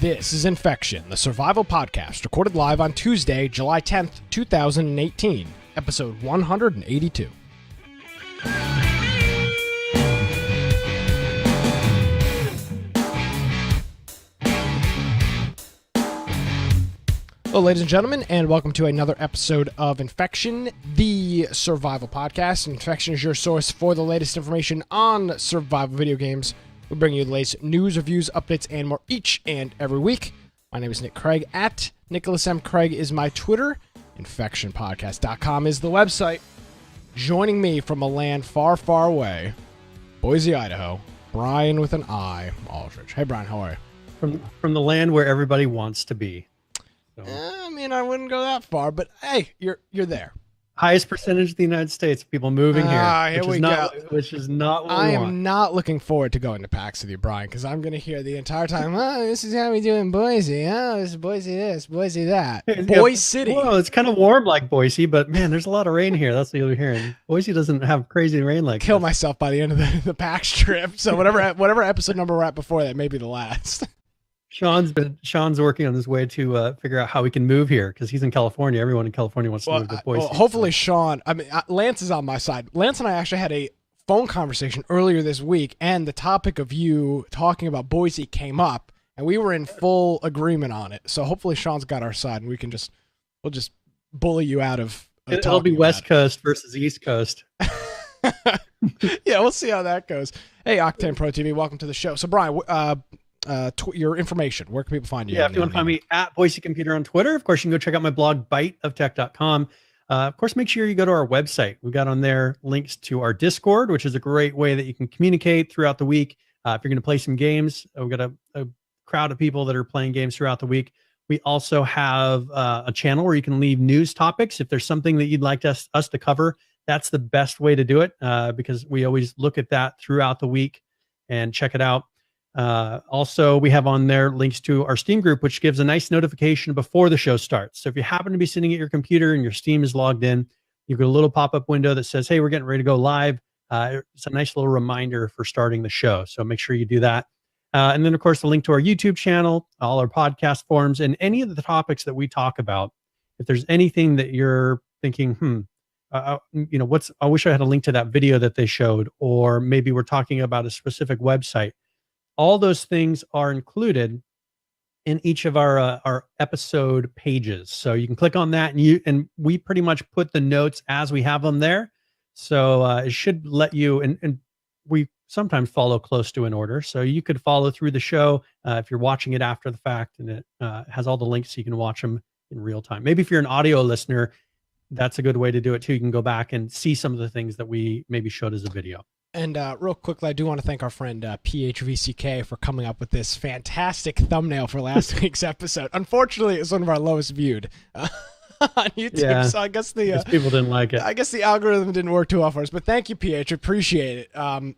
This is Infection, the survival podcast, recorded live on Tuesday, July 10th, 2018, episode 182. Hello, ladies and gentlemen, and welcome to another episode of Infection, the survival podcast. Infection is your source for the latest information on survival video games. We bring you the latest news, reviews, updates, and more each and every week. My name is Nick Craig. At Nicholas M. Craig is my Twitter. InfectionPodcast.com is the website. Joining me from a land far, far away, Boise, Idaho, Brian with an I, Aldrich. Hey, Brian, how are you? From the land where everybody wants to be. So. I mean, I wouldn't go that far, but hey, you're there. Highest percentage of the United States of people moving here, which is not what we want. am not looking forward to going to PAX with you, Brian, because I'm going to hear the entire time, oh, this is how we do in Boise. Oh, this is Boise this, Boise that. Boise City. Well, it's kind of warm like Boise, but man, there's a lot of rain here. That's what you're hearing. Boise doesn't have crazy rain like Kill myself by the end of the PAX trip. So whatever episode number we're at before that may be the last. Sean's working on his way to figure out how we can move here because he's in California. Everyone in California wants to move to Boise. Well, hopefully, Sean. I mean, Lance is on my side. Lance and I actually had a phone conversation earlier this week, and the topic of you talking about Boise came up, and we were in full agreement on it. So hopefully, Sean's got our side, and we'll just bully you out of. It'll be West Coast versus East Coast. Yeah, we'll see how that goes. Hey, Octane Pro TV, welcome to the show. So, Brian, your information, where can people find you? Yeah, if you want to find me at Boise Computer on Twitter, of course, you can go check out my blog, biteoftech.com. Of course, make sure you go to our website. We've got on there links to our Discord, which is a great way that you can communicate throughout the week. If you're going to play some games, we've got a crowd of people that are playing games throughout the week. We also have a channel where you can leave news topics. If there's something that you'd like us to cover, that's the best way to do it because we always look at that throughout the week and check it out. Also, we have on there links to our Steam group, which gives a nice notification before the show starts. So if you happen to be sitting at your computer and your Steam is logged in, you've got a little pop-up window that says, hey, we're getting ready to go live. It's a nice little reminder for starting the show. So make sure you do that. And then, of course, the link to our YouTube channel, all our podcast forums, and any of the topics that we talk about. If there's anything that you're thinking, I wish I had a link to that video that they showed, or maybe we're talking about a specific website. All those things are included in each of our episode pages. So you can click on that and we pretty much put the notes as we have them there. So it should let you, and we sometimes follow close to an order. So you could follow through the show if you're watching it after the fact, and it has all the links so you can watch them in real time. Maybe if you're an audio listener, that's a good way to do it too. You can go back and see some of the things that we maybe showed as a video. And real quickly, I do want to thank our friend PHVCK for coming up with this fantastic thumbnail for last week's episode. Unfortunately, it's one of our lowest viewed on YouTube, yeah, so I guess people didn't like it. I guess the algorithm didn't work too well for us, but thank you, PH. Appreciate it.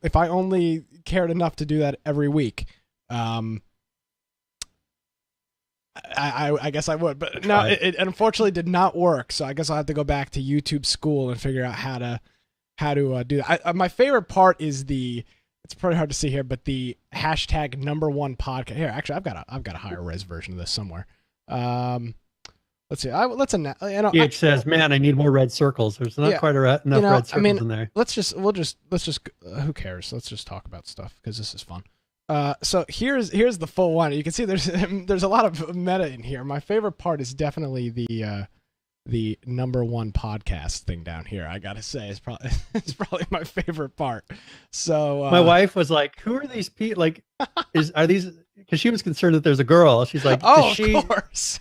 If I only cared enough to do that every week, I guess I would. But no, it unfortunately did not work, so I guess I'll have to go back to YouTube school and figure out how to do that. My favorite part is it's pretty hard to see here, but the hashtag #1 podcast. Here, actually, I've got a higher res version of this somewhere. Let's see. It says, "Man, I need more red circles." There's not quite enough red circles in there. Let's just who cares? Let's just talk about stuff because this is fun. So here's the full one. You can see there's a lot of meta in here. My favorite part is definitely the #1 podcast thing down here. I gotta say, it's probably my favorite part. So my wife was like, "Who are these people? Like, are these?" Because she was concerned that there's a girl. She's like, "Oh, of course."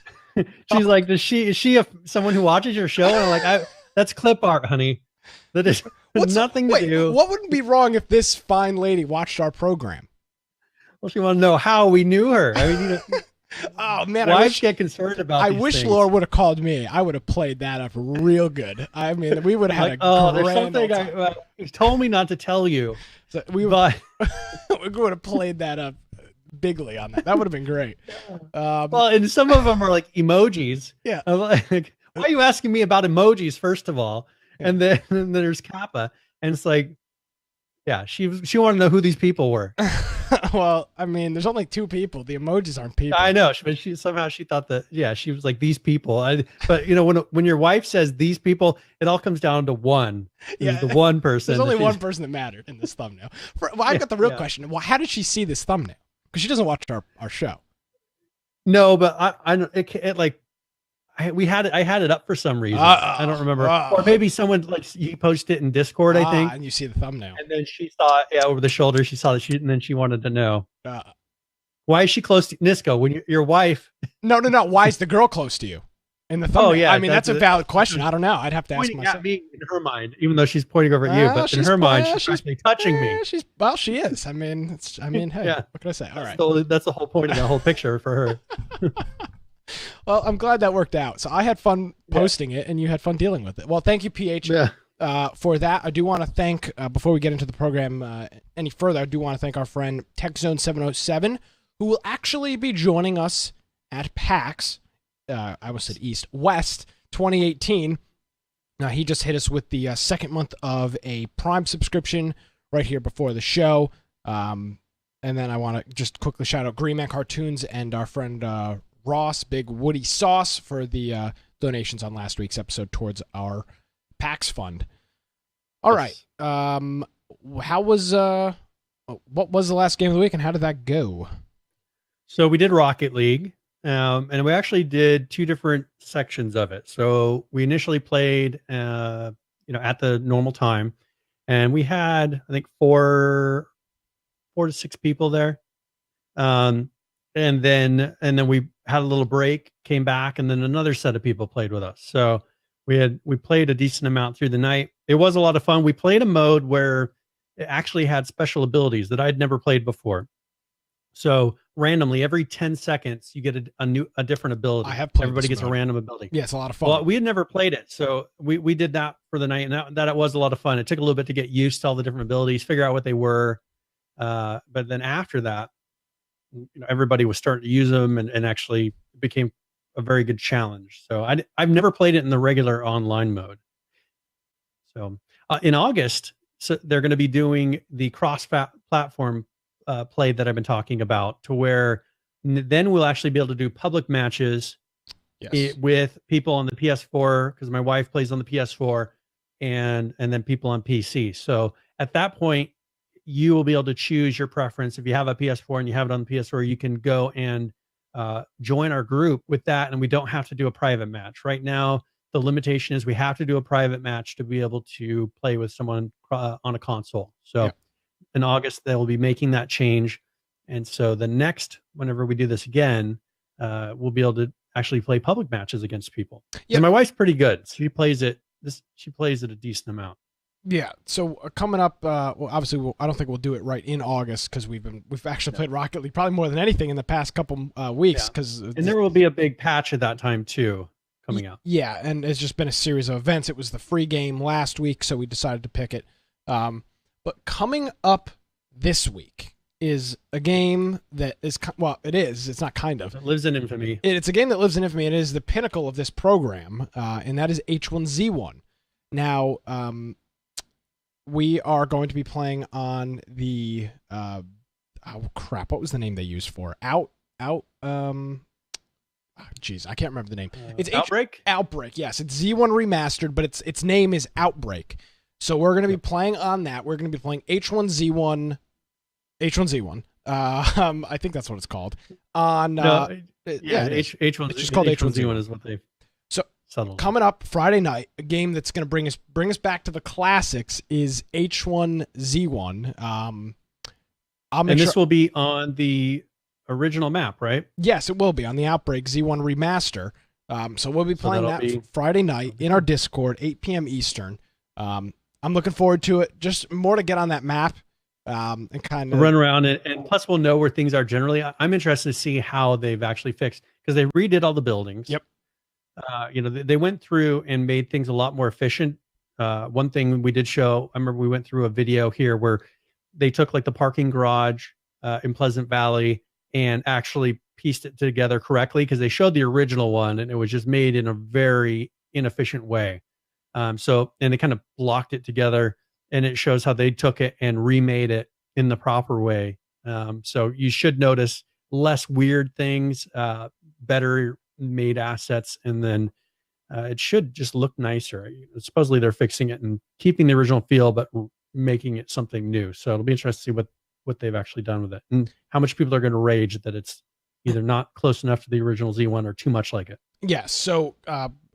She's like, "Is she someone who watches your show?" And I'm like, "That's clip art, honey. That is nothing to do." What would be wrong if this fine lady watched our program? Well, she wanted to know how we knew her. I mean, oh man, wives get concerned about. I wish things. Laura would have called me. I would have played that up real good. I mean, we would have had there's something he told me not to tell you. So we would have played that up bigly on that. That would have been great. Well, and some of them are like emojis. Yeah. I'm like, why are you asking me about emojis first of all? Yeah. And then there's Kappa, and it's like, Yeah, she wanted to know who these people were. Well, I mean, there's only two people. The emojis aren't people. I know, but she thought that, yeah, she was like, these people. But when your wife says these people, it all comes down to one. Yeah, the one person. There's only one person that mattered in this thumbnail. I've got the real question. Well, how did she see this thumbnail? Because she doesn't watch our show. No, but I had it up for some reason. I don't remember. Or maybe someone you posted it in Discord, I think. And you see the thumbnail. And then she saw it over the shoulder. She saw and then she wanted to know. Why is she close to Nisco when your wife? No. Why is the girl close to you in the thumbnail? Oh, yeah. I mean, that's a valid question. I don't know. I'd have to ask myself. At me in her mind, even though she's pointing over at you, but in her mind, she's actually touching me. She is. I mean, hey, yeah. What can I say? All right. So that's the whole point of that whole picture for her. Well, I'm glad that worked out. So I had fun posting it, and you had fun dealing with it. Well, thank you, PH, for that. I do want to thank, before we get into the program any further, I do want to thank our friend TechZone707, who will actually be joining us at PAX, I almost said West 2018. Now, he just hit us with the second month of a Prime subscription right here before the show. And then I want to just quickly shout out Green Man Cartoons and our friend Ross, Big Woody Sauce, for the donations on last week's episode towards our PAX fund. All right. How was what was the last game of the week, and how did that go? So we did Rocket League, and we actually did two different sections of it. So we initially played, at the normal time, and we had, I think, four to six people there. And then we had a little break, came back, and then another set of people played with us. So we played a decent amount through the night. It was a lot of fun. We played a mode where it actually had special abilities that I'd never played before. So randomly, every 10 seconds, you get a different ability. I have played. Everybody gets mode. A random ability. Yeah, it's a lot of fun. Well, we had never played it, so we did that for the night, and that it was a lot of fun. It took a little bit to get used to all the different abilities, figure out what they were. But then after that, everybody was starting to use them, and actually it became a very good challenge. So I've never played it in the regular online mode. So in August, they're going to be doing the cross-platform play that I've been talking about, to where then we'll actually be able to do public matches with people on the PS4, because my wife plays on the PS4, and then people on PC. So at that point, you will be able to choose your preference. If you have a PS4 and you have it on the PS4, you can go and join our group with that, and we don't have to do a private match. Right now, the limitation is we have to do a private match to be able to play with someone on a console. So in August, they'll be making that change. And so whenever we do this again, we'll be able to actually play public matches against people. Yeah, my wife's pretty good. She plays it a decent amount. Yeah. So coming up, well, obviously, I don't think we'll do it right in August, because we've actually played Rocket League probably more than anything in the past couple weeks. And there will be a big patch at that time too coming out. Yeah, and it's just been a series of events. It was the free game last week, so we decided to pick it. But coming up this week is a game that is, it's not kind of. It lives in infamy. It's a game that lives in infamy. It is the pinnacle of this program, and that is H1Z1. Now, we are going to be playing on the, what was the name they used for? Geez, I can't remember the name. It's Outbreak? Outbreak, yes. It's Z1 Remastered, but its name is Outbreak. So we're going to be playing on that. We're going to be playing H1Z1. I think that's what it's called. H1Z1. It's just called H1Z1 is what they've settled. Coming up Friday night, a game that's going to bring us back to the classics is H1Z1. This will be on the original map, right? Yes, it will be on the Outbreak Z1 Remaster. So we'll be playing that Friday night in our Discord, 8 p.m. Eastern. I'm looking forward to it. Just more to get on that map and kind of run around it. And plus, we'll know where things are generally. I'm interested to see how they've actually fixed, because they redid all the buildings. Yep. They went through and made things a lot more efficient. One thing we did show, I remember we went through a video here where they took like the parking garage in Pleasant Valley and actually pieced it together correctly, because they showed the original one and it was just made in a very inefficient way. And they kind of blocked it together, and it shows how they took it and remade it in the proper way. So you should notice less weird things, better made assets, and then it should just look nicer. Supposedly they're fixing it and keeping the original feel, but making it something new. So it'll be interesting to see what they've actually done with it and how much people are going to rage that it's either not close enough to the original Z1 or too much like it. Yes. So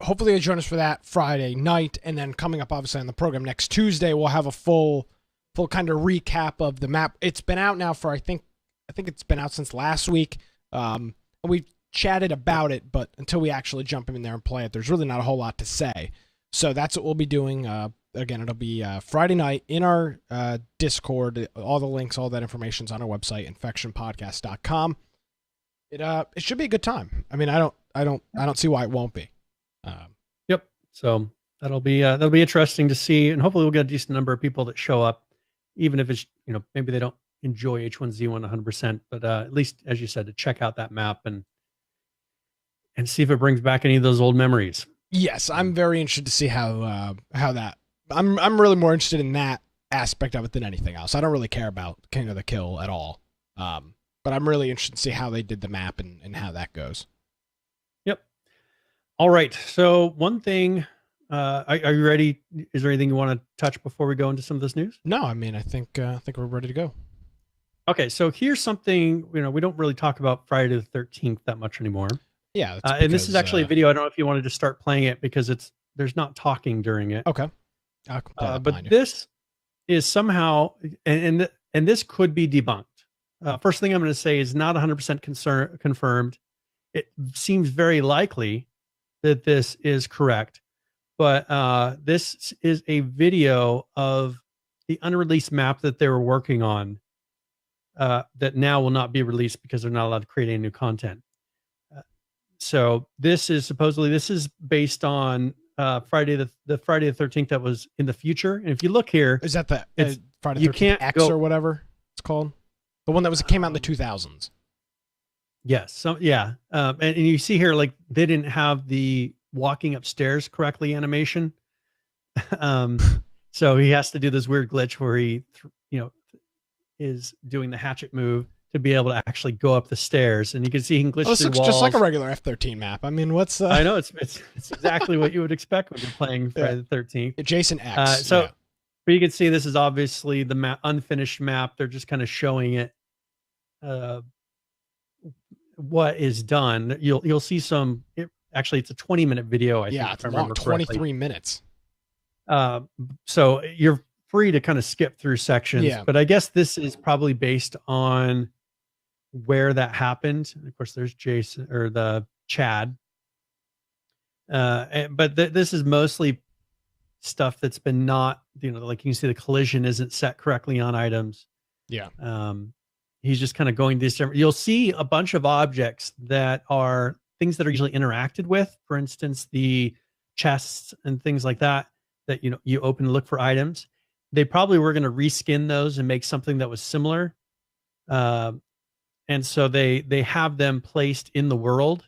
hopefully they join us for that Friday night, and then coming up obviously on the program next Tuesday, we'll have a full kind of recap of the map. It's been out now for I think it's been out since last week. We chatted about it, but until we actually jump in there and play it, there's really not a whole lot to say. So that's what we'll be doing. Again, it'll be Friday night in our Discord. All the links, all that information's on our website, infectionpodcast.com. It should be a good time. I mean, I don't see why it won't be. Yep. So that'll be interesting to see, and hopefully we'll get a decent number of people that show up, even if it's maybe they don't enjoy H1Z1 100%, but at least, as you said, to check out that map and see if it brings back any of those old memories. Yes, I'm very interested to see how that. I'm really more interested in that aspect of it than anything else. I don't really care about King of the Kill at all. But I'm really interested to see how they did the map and how that goes. Yep. All right. So one thing, are you ready? Is there anything you want to touch before we go into some of this news? No, I mean, I think we're ready to go. Okay. So here's something, we don't really talk about Friday the 13th that much anymore. Yeah. Because, and this is actually a video. I don't know if you wanted to start playing it because there's not talking during it. Okay. But this is somehow, and this could be debunked. First thing I'm going to say is not 100% confirmed. It seems very likely that this is correct, but this is a video of the unreleased map that they were working on that now will not be released because they're not allowed to create any new content. So this is based on Friday the 13th that was in the future. And if you look here, is that the Friday the 13th X or whatever it's called? The one that came out in the 2000s. Yes. So yeah. And you see here, like they didn't have the walking upstairs correctly animation. So he has to do this weird glitch where he, is doing the hatchet move to be able to actually go up the stairs. And you can see he can glitch through walls. Just like a regular F13 map. I mean, what's I know it's exactly what you would expect when you're playing Friday the 13th. Jason X. But you can see this is obviously the unfinished map. They're just kind of showing it. What is done. You'll see some. Actually, it's a 20-minute video. I think, it's long, 23 minutes. So you're free to kind of skip through sections. Yeah. But I guess this is probably based on where that happened. And of course, there's Jason or the Chad. But this is mostly stuff that's been not. Like you can see the collision isn't set correctly on items. Yeah. He's just kind of going these different. You'll see a bunch of objects that are things that are usually interacted with. For instance, the chests and things like that you open to look for items. They probably were going to reskin those and make something that was similar. And so they have them placed in the world,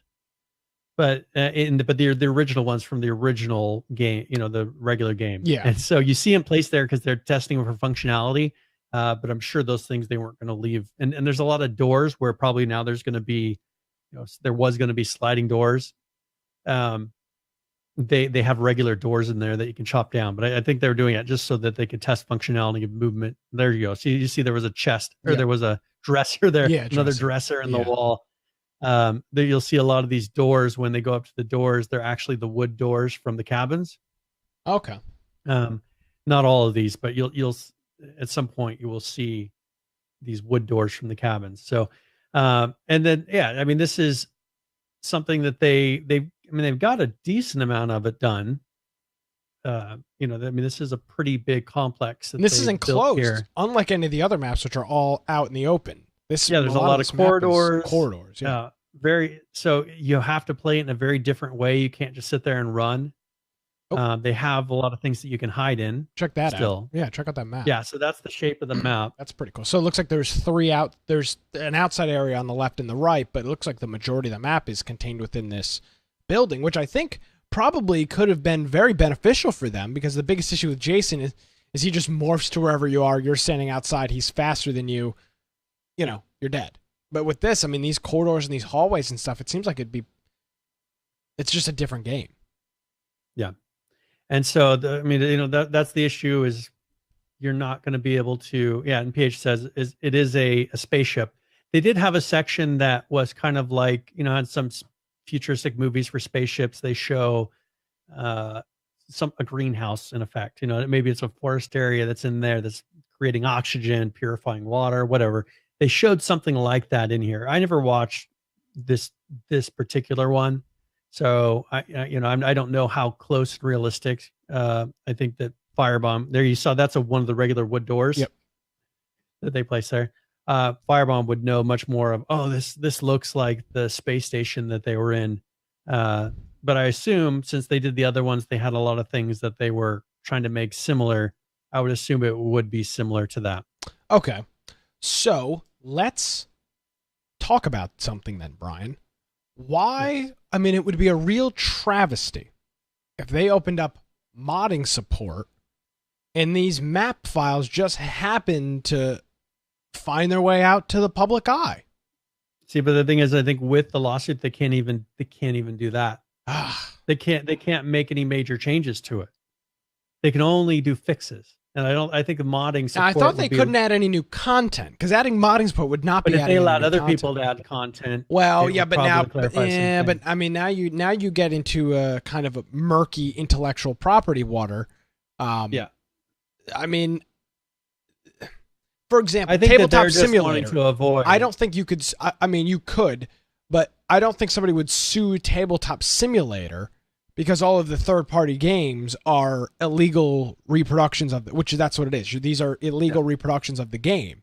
but the original ones from the original game, the regular game. Yeah. And so you see them placed there because they're testing for functionality. But I'm sure those things they weren't going to leave. And there's a lot of doors where probably now there's going to be, there was going to be sliding doors. They have regular doors in there that you can chop down. But I think they were doing it just so that they could test functionality of movement. There you go. So you see there was a chest or there was a dresser there, another dresser in the wall. There you'll see a lot of these doors when they go up to the doors. They're actually the wood doors from the cabins. Okay. Not all of these, but you'll at some point you will see these wood doors from the cabins. So, and then, I mean, this is something that they've got a decent amount of it done. This is a pretty big complex. This is enclosed, here. Unlike any of the other maps, which are all out in the open. There's a lot of corridors. Corridors. Yeah. So you have to play it in a very different way. You can't just sit there and run. They have a lot of things that you can hide in. Check that out. Yeah, check out that map. Yeah, so that's the shape of the map. That's pretty cool. So it looks like there's there's an outside area on the left and the right, but it looks like the majority of the map is contained within this building, which I think probably could have been very beneficial for them, because the biggest issue with Jason is he just morphs to wherever you are. You're standing outside. He's faster than you. You know, you're dead. But with this, I mean, these corridors and these hallways and stuff, it seems like it's just a different game. Yeah. And so, that's the issue is you're not going to be able to, and PH says it is a spaceship. They did have a section that was kind of like, had some futuristic movies for spaceships. They show a greenhouse in effect, maybe it's a forest area that's in there that's creating oxygen, purifying water, whatever. They showed something like that in here. I never watched this particular one. So I don't know how close and realistic. I think that Firebomb there, you saw that's one of the regular wood doors. Yep. That they place there. Firebomb would know much more of, this looks like the space station that they were in. But I assume since they did the other ones, they had a lot of things that they were trying to make similar. I would assume it would be similar to that. Okay. So let's talk about something then, Brian. Why? Yes. I mean, it would be a real travesty if they opened up modding support and these map files just happened to find their way out to the public eye. See, but the thing is, I think with the lawsuit, they can't even do that. They can't make any major changes to it. They can only do fixes. And I think the modding support. Now, I thought they couldn't add any new content because adding modding support would not be. But if they allowed other content. People to add content, well, yeah, but I mean, now you get into a kind of a murky intellectual property water. Yeah, I mean, for example, I think tabletop simulator. To avoid. I don't think you could. I mean, you could, but I don't think somebody would sue tabletop simulator. Because all of the third-party games are illegal reproductions of, that's what it is. These are illegal reproductions of the game.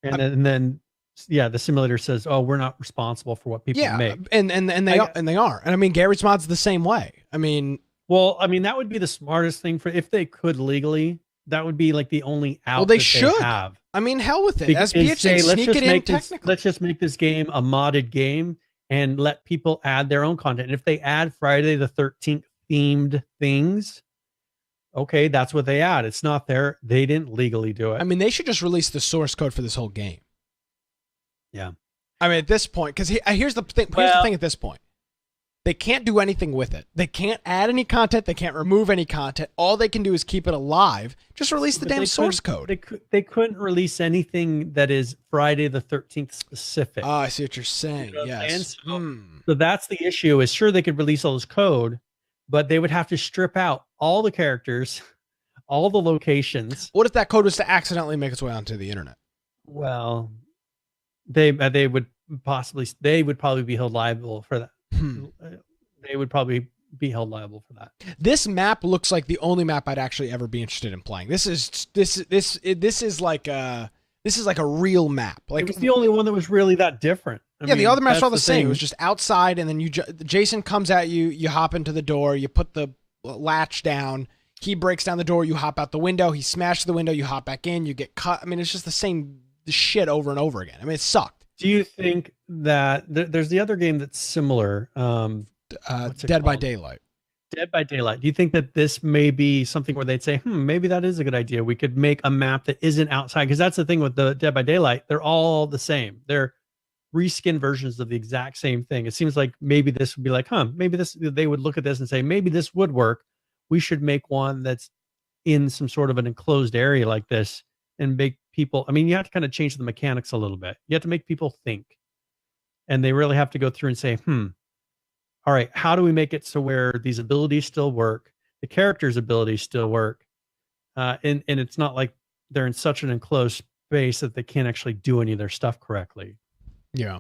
And then, the simulator says, "Oh, we're not responsible for what people make." and they are. And I mean, Garry's Mod's the same way. I mean, that would be the smartest thing for if they could legally. That would be like the only out. Well, they should have. I mean, hell with it. As PH sneak it in technically. Let's just make this game a modded game. And let people add their own content. And if they add Friday the 13th themed things, okay, that's what they add. It's not there. They didn't legally do it. I mean, they should just release the source code for this whole game. Yeah. I mean, at this point, because here's the thing. Here's the thing at this point. They can't do anything with it. They can't add any content. They can't remove any content. All they can do is keep it alive. Just release the damn source code. They couldn't release anything that is Friday the 13th specific. Oh, I see what you're saying. Yes. So that's the issue. Is sure they could release all this code, but they would have to strip out all the characters, all the locations. What if that code was to accidentally make its way onto the internet? Well, they would probably be held liable for that. They would probably be held liable for that. This map looks like the only map I'd actually ever be interested in playing. This is like a real map. Like it was the only one that was really that different. I mean, the other maps are all the same. It was just outside, and then Jason comes at you. You hop into the door. You put the latch down. He breaks down the door. You hop out the window. He smashes the window. You hop back in. You get cut. I mean, it's just the same shit over and over again. I mean, it sucked. Do you think that there's the other game that's similar? Dead by Daylight. Dead by Daylight. Do you think that this may be something where they'd say, maybe that is a good idea. We could make a map that isn't outside. Because that's the thing with the Dead by Daylight. They're all the same. They're reskin versions of the exact same thing. It seems like maybe this would be like, maybe this, they would look at this and say, maybe this would work. We should make one that's in some sort of an enclosed area like this and make people, I mean, you have to kind of change the mechanics a little bit. You have to make people think. And they really have to go through and say, all right, how do we make it so where these abilities still work, the characters' abilities still work, and it's not like they're in such an enclosed space that they can't actually do any of their stuff correctly. Yeah.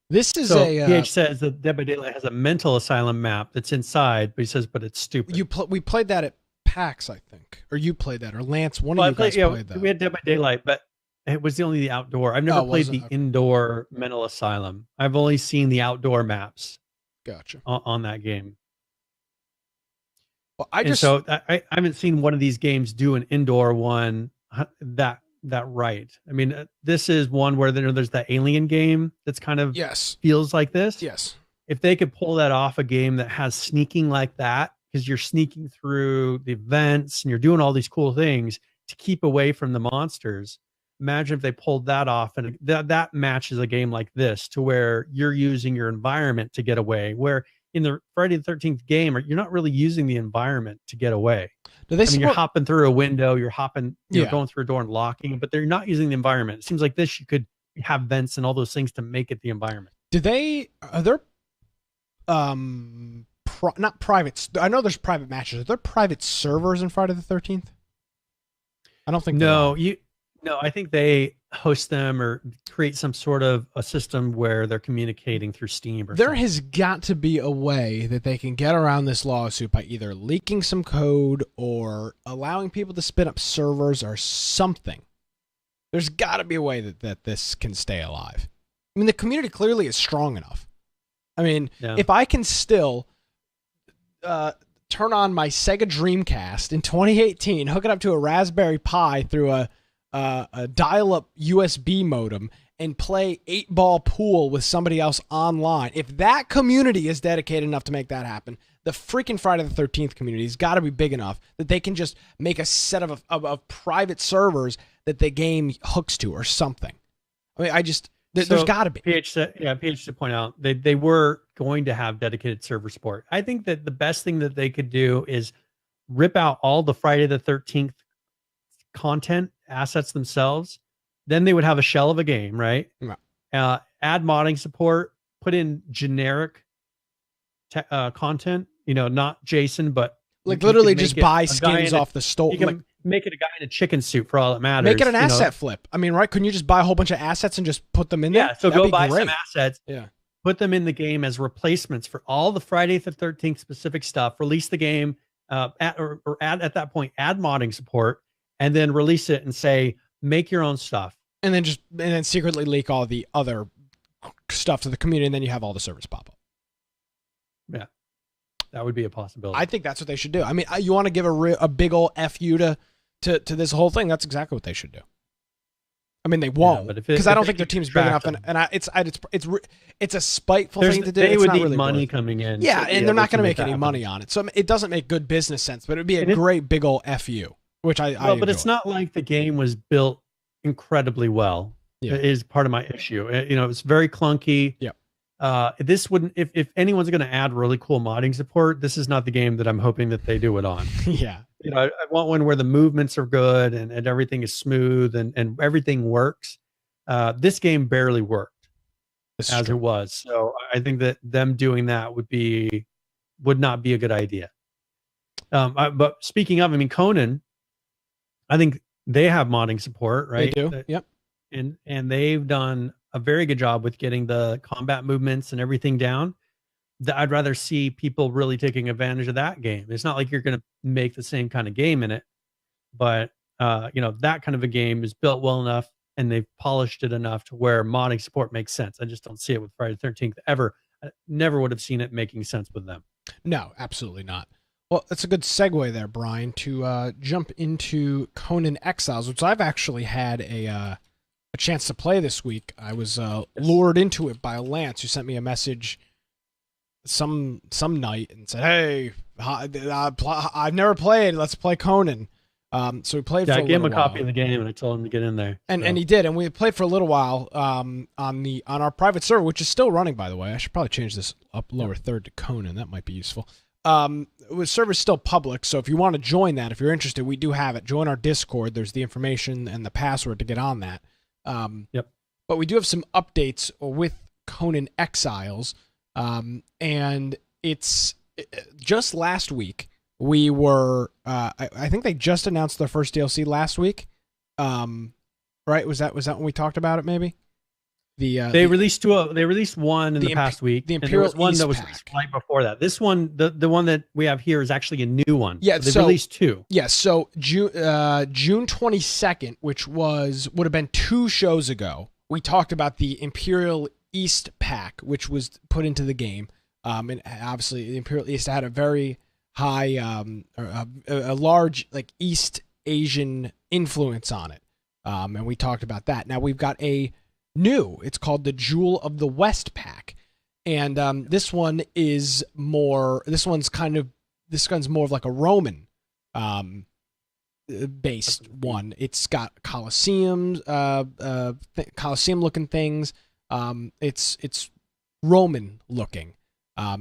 This is PH says that Dead by Daylight has a mental asylum map that's inside, but he says, but it's stupid. We played that at PAX, I think, or you played that, or Lance. One of you guys played that. We had Dead by Daylight, but it was only the outdoor. I've never played the indoor mental asylum. I've only seen the outdoor maps. Gotcha. On that game. Well, I haven't seen one of these games do an indoor one that right. I mean, this is one where there's that alien game that's kind of feels like this. Yes. If they could pull that off, a game that has sneaking like that, because you're sneaking through the vents and you're doing all these cool things to keep away from the monsters. Imagine if they pulled that off, and that matches a game like this, to where you're using your environment to get away, where in the Friday the 13th game, you're not really using the environment to get away. You're hopping through a window, you're going through a door and locking, but they're not using the environment. It seems like this, you could have vents and all those things to make it the environment. Are there not private, I know there's private matches. Are there private servers in Friday the 13th? I don't think No, I think they host them or create some sort of a system where they're communicating through Steam or there something. has got to be a way that they can get around this lawsuit by either leaking some code or allowing people to spin up servers or something. There's got to be a way that this can stay alive. I mean, the community clearly is strong enough. I mean, if I can still turn on my Sega Dreamcast in 2018, hook it up to a Raspberry Pi through a dial-up USB modem and play 8-ball pool with somebody else online. If that community is dedicated enough to make that happen, the freaking Friday the 13th community has got to be big enough that they can just make a set of private servers that the game hooks to or something. I mean, there's got to be. PH to point out, they were going to have dedicated server support. I think that the best thing that they could do is rip out all the Friday the 13th content assets themselves. Then they would have a shell of a game, right? Yeah. Add modding support, put in generic content, not JSON, but like literally just buy skins off the store. You can make it a guy in a chicken suit for all that matters. Make it an asset flip. I mean, right? Couldn't you just buy a whole bunch of assets and just put them in there? Yeah, so go buy some assets. Yeah. Put them in the game as replacements for all the Friday the 13th specific stuff. Release the game at that point, add modding support, and then release it and say, make your own stuff. And then secretly leak all the other stuff to the community, and then you have all the servers pop up. Yeah. That would be a possibility. I think that's what they should do. I mean, you want to give a big old FU to this whole thing, that's exactly what they should do. I mean, they won't, because I don't think their team's big enough, and it's a spiteful thing to do. They would need money coming in. Yeah, and they're not going to make any money on it, so it doesn't make good business sense. But it'd be a great big old FU, which I but it's not like the game was built incredibly well. Yeah. Is part of my issue. It's very clunky. Yeah. This wouldn't, if anyone's going to add really cool modding support, this is not the game that I'm hoping that they do it on. Yeah. I want one where the movements are good and everything is smooth and everything works. This game barely worked as it was. So I think that them doing that would not be a good idea. But speaking of, Conan, I think they have modding support, right? They do. Yep. And they've done a very good job with getting the combat movements and everything down. I'd rather see people really taking advantage of that game. It's not like you're going to make the same kind of game in it, but that kind of a game is built well enough and they've polished it enough to where modding support makes sense. I just don't see it with Friday the 13th ever. I never would have seen it making sense with them. No, absolutely not. Well, that's a good segue there, Brian, to jump into Conan Exiles, which I've actually had a chance to play this week. I was lured into it by Lance, who sent me a message some night and said, "Hey, I've never played. Let's play Conan." So we played. I gave him a copy of the game and I told him to get in there. And he did, and we played for a little while on our private server, which is still running, by the way. I should probably change this up lower third to Conan. That might be useful. The server's still public, so if you want to join that, if you're interested, we do have it. Join our Discord. There's the information and the password to get on that. Yep. But we do have some updates with Conan Exiles. And it's just last week we were, I think they just announced their first DLC last week. Right. Was that when we talked about it? Maybe they released one in the past week. The Imperial one East that was pack. right before that. This one, the one that we have here is actually a new one. Yeah. So they released two. Yeah. So June 22nd, which would have been 2 shows ago, we talked about the Imperial East pack, which was put into the game. And obviously the Imperial East had a very high, a large East Asian influence on it. And we talked about that. Now we've got it's called the Jewel of the West pack. And this one's kind of this gun's more of like a Roman based one. It's got Colosseum looking things. It's Roman looking.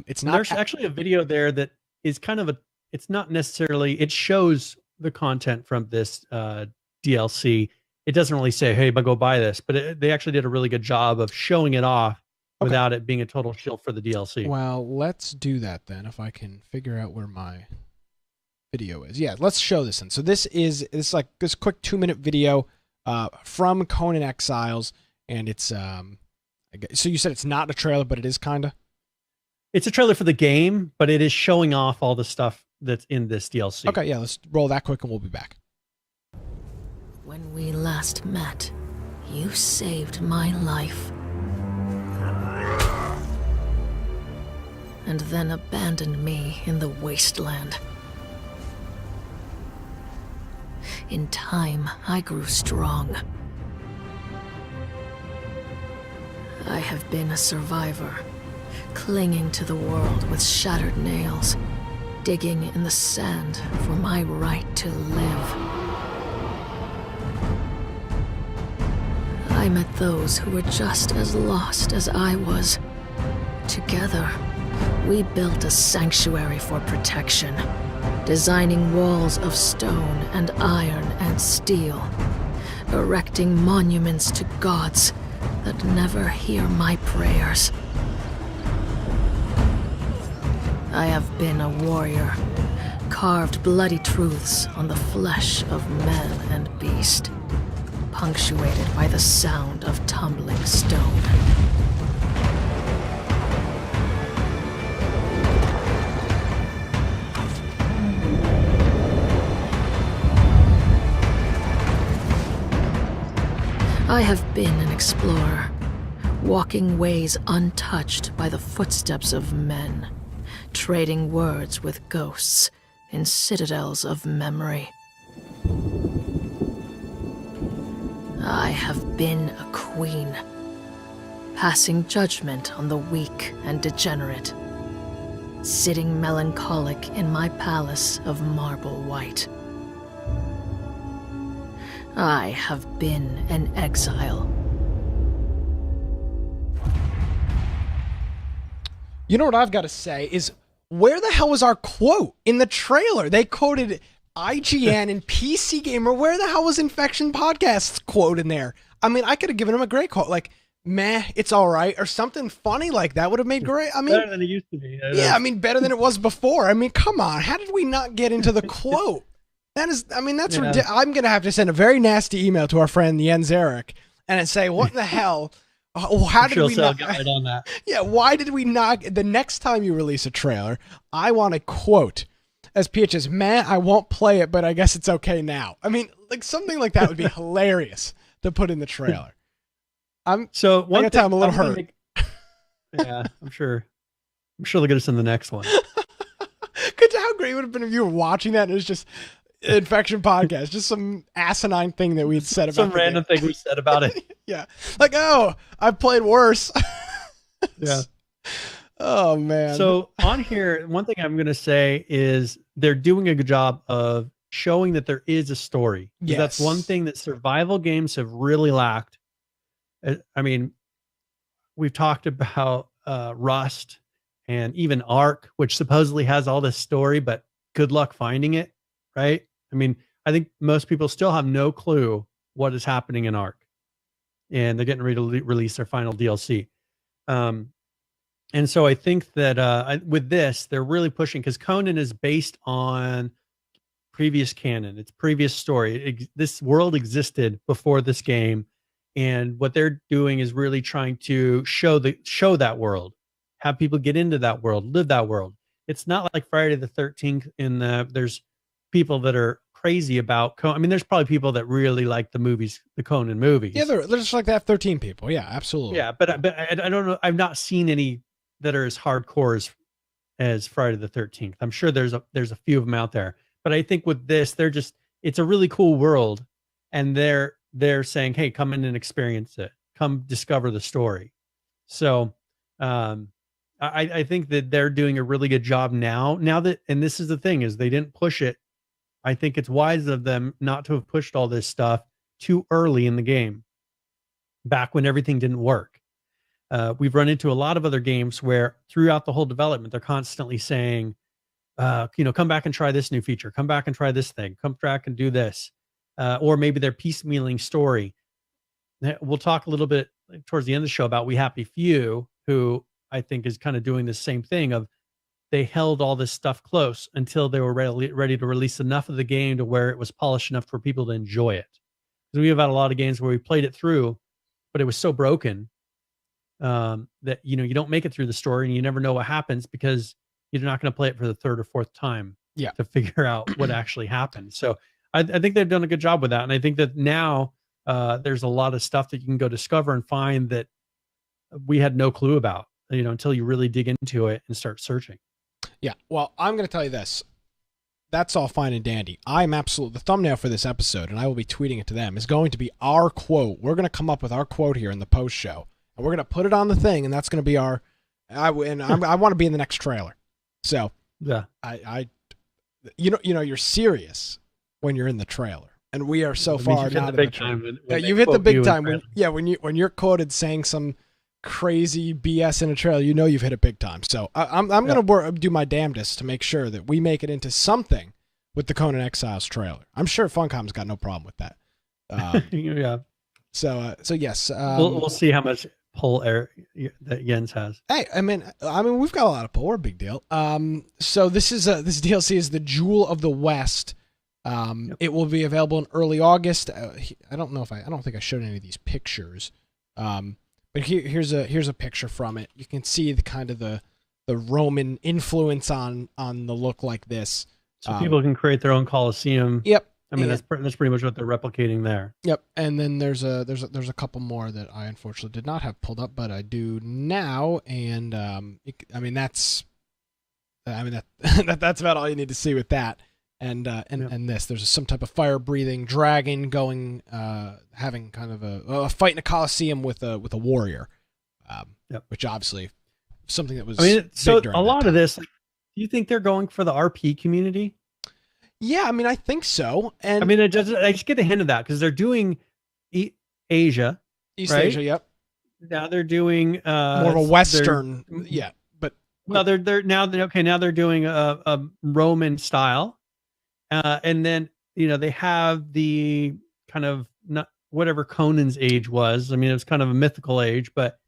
It's not. There's actually a video there that is kind of it's not necessarily, it shows the content from this DLC. It doesn't really say, hey, but go buy this, but they actually did a really good job of showing it off without it being a total shill for the DLC. Well, let's do that then, if I can figure out where my video is. Yeah, let's show this one. So it's like this quick 2-minute video from Conan Exiles, and it's so you said it's not a trailer, but it is kind of. It's a trailer for the game, but it is showing off all the stuff that's in this DLC. Okay, yeah, let's roll that quick and we'll be back. When we last met, you saved my life. And then abandoned me in the wasteland. In time, I grew strong. I have been a survivor, clinging to the world with shattered nails, digging in the sand for my right to live. I met those who were just as lost as I was. Together, we built a sanctuary for protection, designing walls of stone and iron and steel, erecting monuments to gods that never hear my prayers. I have been a warrior, carved bloody truths on the flesh of man and beast, punctuated by the sound of tumbling stone. I have been an explorer, walking ways untouched by the footsteps of men, trading words with ghosts in citadels of memory. I have been a queen, passing judgment on the weak and degenerate, sitting melancholic in my palace of marble white. I have been an exile. You know what I've got to say is, where the hell was our quote in the trailer? They quoted IGN and PC Gamer. Where the hell was Infection Podcast's quote in there? I mean, I could have given him a great quote, like, meh, it's all right, or something funny like that would have made great. I mean, better than it used to be. Yeah, I mean, better than it was before. I mean, come on. How did we not get into the quote? That is, I mean, that's ridiculous. I'm going to have to send a very nasty email to our friend Jens Eric and say, what the hell? How did we not? Right on that. Yeah, why did we not? The next time you release a trailer, I want a quote as PH as, man, I won't play it, but I guess it's okay now. I mean, like something like that would be hilarious to put in the trailer. I'm a little hurt. Yeah, I'm sure they'll get us in the next one. How great would it have been if you were watching that and it was just Infection Podcast, just some asinine thing that we'd said about some random thing we said about it. Yeah, like, oh, I've played worse. Yeah. Oh man. So on here, one thing I'm going to say is they're doing a good job of showing that there is a story. Yes. That's one thing that survival games have really lacked. I mean, we've talked about Rust and even Ark, which supposedly has all this story, but good luck finding it, right? I mean, I think most people still have no clue what is happening in Ark, and they're getting ready to release their final DLC. And so I think that with this, they're really pushing, because Conan is based on previous canon. It's previous story. This world existed before this game, and what they're doing is really trying to show that world, have people get into that world, live that world. It's not like Friday the 13th there's people that are crazy about Conan. I mean, there's probably people that really like the movies, the Conan movies. Yeah, they're just like the F13 people. Yeah, absolutely. Yeah, but I don't know. I've not seen any that are as hardcore as Friday the 13th. I'm sure there's a few of them out there. But I think with this, it's a really cool world, and they're saying, hey, come in and experience it. Come discover the story. So I think that they're doing a really good job now. Now that, and this is the thing, is they didn't push it. I think it's wise of them not to have pushed all this stuff too early in the game, back when everything didn't work. We've run into a lot of other games where throughout the whole development, they're constantly saying, come back and try this new feature, come back and try this thing, come back and do this. Or maybe they're piecemealing story. We'll talk a little bit towards the end of the show about We Happy Few, who I think is kind of doing the same thing of they held all this stuff close until they were ready to release enough of the game to where it was polished enough for people to enjoy it. Because we have had a lot of games where we played it through, but it was so broken that, you don't make it through the story and you never know what happens because you're not going to play it for the third or fourth time to figure out what actually happened. So I think they've done a good job with that. And I think that now there's a lot of stuff that you can go discover and find that we had no clue about, until you really dig into it and start searching. Yeah. Well, I'm going to tell you this. That's all fine and dandy. The thumbnail for this episode, and I will be tweeting it to them, is going to be our quote. We're going to come up with our quote here in the post show, and we're going to put it on the thing, and that's going to be our. I want to be in the next trailer. So yeah, you're serious when you're in the trailer, and we are so far now. You've hit the big time. When you're quoted saying some crazy BS in a trailer, you've hit it big time. So I'm gonna do my damnedest to make sure that we make it into something with the Conan Exiles trailer. I'm sure Funcom's got no problem with that. Yeah. So yes, we'll see how much pull air that Jens has. Hey, I mean, we've got a lot of pull. We're a big deal. So this DLC is the Jewel of the West. It will be available in early August. I don't think I showed any of these pictures. But here's a picture from it. You can see the kind of the Roman influence on the look like this. So people can create their own Colosseum. Yep. I mean, that's pretty much what they're replicating there. Yep. And then there's a couple more that I unfortunately did not have pulled up, but I do now. And that's about all you need to see with that. And there's some type of fire breathing dragon going, having kind of a fight in a Colosseum with a warrior, which obviously something that was. So a lot of this, do you think they're going for the RP community? Yeah, I think so. And I just get a hint of that because they're doing Asia, East right? Asia. Yep. Now they're doing more of a Western. Now they're doing a Roman style. And then, they have the kind of not whatever Conan's age was. It was kind of a mythical age, but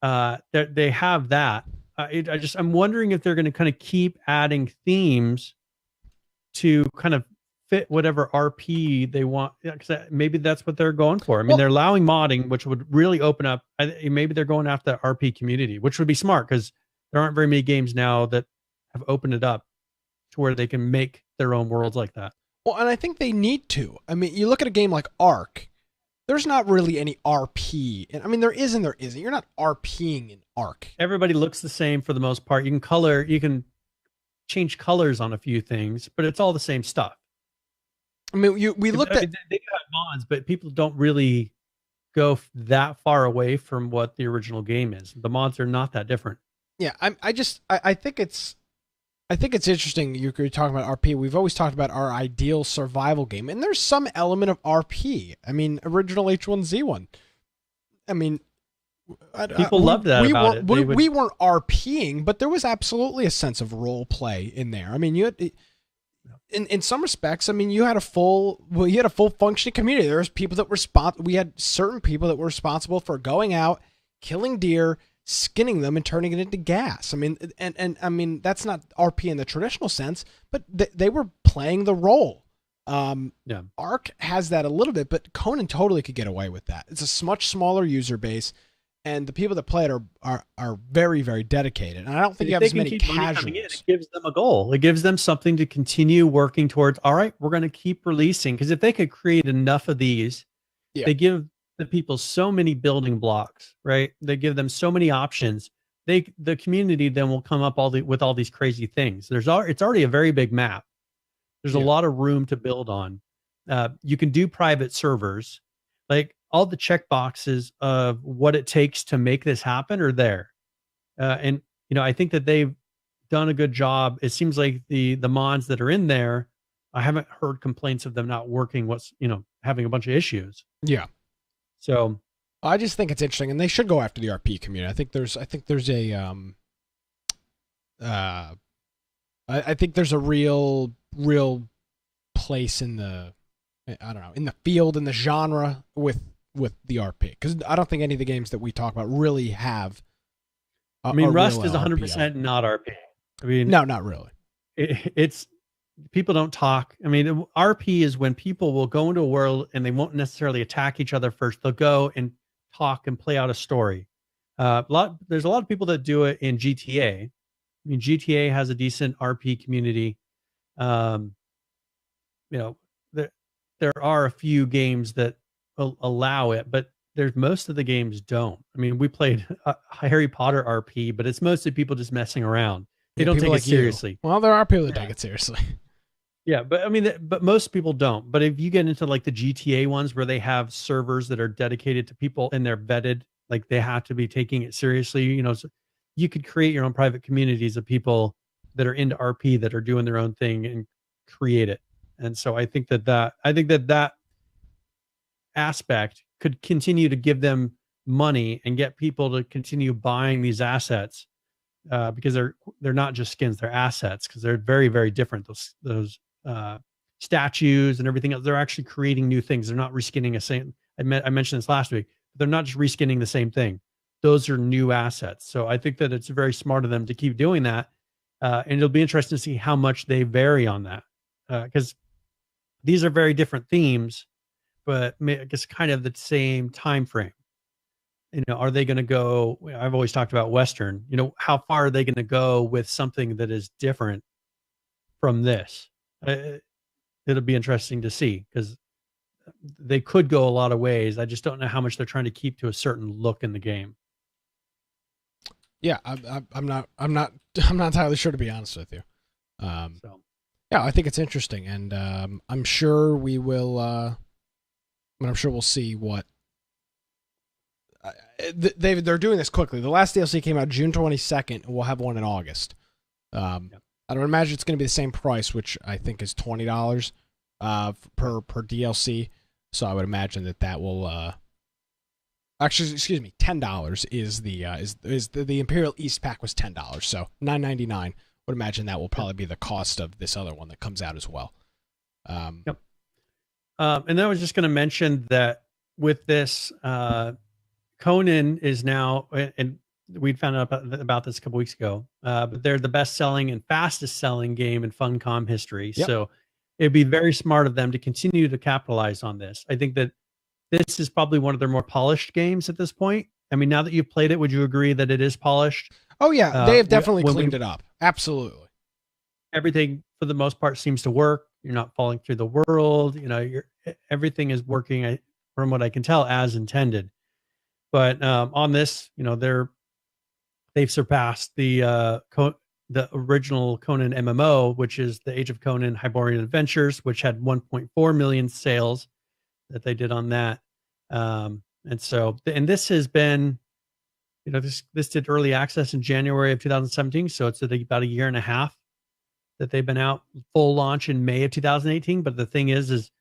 they have that. I'm wondering if they're going to kind of keep adding themes to kind of fit whatever RP they want. Because maybe that's what they're going for. They're allowing modding, which would really open up. Maybe they're going after the RP community, which would be smart because there aren't very many games now that have opened it up to where they can make their own worlds like that. Well, and I think they need to. You look at a game like Ark, there's not really any RP. And there is and there isn't. You're not RPing in Ark. Everybody looks the same for the most part. You can change colors on a few things, but it's all the same stuff. We looked at they do have mods, but people don't really go that far away from what the original game is. The mods are not that different. Yeah, I think it's interesting you're talking about RP. We've always talked about our ideal survival game, and there's some element of RP. Original H1Z1. People loved that about it. We weren't RPing, but there was absolutely a sense of role play in there. You had, in some respects, you had a full functioning community. There was people that we had certain people that were responsible for going out, killing deer, skinning them and turning it into gas. And that's not RP in the traditional sense, but they were playing the role. Ark has that a little bit, but Conan totally could get away with that. It's a much smaller user base, and the people that play it are very, very dedicated. And I don't think you have as many casuals. It gives them a goal. It gives them something to continue working towards. All right, we're going to keep releasing, because if they could create enough of these, they give the people so many building blocks, right? They give them so many options. The community then will come up with all these crazy things. It's already a very big map. There's a lot of room to build on. You can do private servers. Like, all the check boxes of what it takes to make this happen are there. And I think that they've done a good job. It seems like the mods that are in there, I haven't heard complaints of them not working. Having a bunch of issues. Yeah. So I just think it's interesting, and they should go after the RP community. I think there's I think there's a real place in the, I don't know, in the field, in the genre with the RP, because I don't think any of the games that we talk about really have. Rust is 100% not RP. No, not really. It's people don't talk. RP is when people will go into a world and they won't necessarily attack each other first. They'll go and talk and play out a story. There's a lot of people that do it in GTA. GTA has a decent RP community. There are a few games that allow it, but most of the games don't. We played Harry Potter RP, but it's mostly people just messing around. They don't take it seriously. Well, there are people that take it seriously. Yeah, but most people don't. But if you get into like the GTA ones where they have servers that are dedicated to people and they're vetted, like they have to be taking it seriously, so you could create your own private communities of people that are into RP that are doing their own thing and create it. And so I think that aspect could continue to give them money and get people to continue buying these assets, because they're not just skins, they're assets, because they're very, very different. Those statues and everything else, they're actually creating new things. They're not reskinning a same. I mentioned this last week, but they're not just reskinning the same thing. Those are new assets. So I think that it's very smart of them to keep doing that. And it'll be interesting to see how much they vary on that, because these are very different themes, but I guess kind of the same time frame. Are they going to go? I've always talked about Western. How far are they going to go with something that is different from this? It'll be interesting to see, because they could go a lot of ways. I just don't know how much they're trying to keep to a certain look in the game. Yeah, I'm not entirely sure, to be honest with you. Yeah, I think it's interesting, and I'm sure we will. I'm sure we'll see what. They're doing this quickly. The last DLC came out June 22nd, and we'll have one in August. I don't imagine it's going to be the same price, which I think is $20 per DLC. So I would imagine that will. Actually, excuse me, $10 is the Imperial East pack was $10, so $9.99. Would imagine that will probably be the cost of this other one that comes out as well. Yep. And I was just going to mention that with this. Conan is now, and we found out about this a couple weeks ago, but they're the best-selling and fastest-selling game in Funcom history. Yep. So it'd be very smart of them to continue to capitalize on this. I think that this is probably one of their more polished games at this point. Now that you've played it, would you agree that it is polished? Oh, yeah. They have definitely cleaned it up. Absolutely. Everything, for the most part, seems to work. You're not falling through the world. Everything is working, from what I can tell, as intended. But on this, they've surpassed the original Conan MMO, which is the Age of Conan Hyborian Adventures, which had 1.4 million sales that they did on that. And this has been, this did early access in January of 2017. So it's about a year and a half that they've been out. Full launch in May of 2018. But the thing is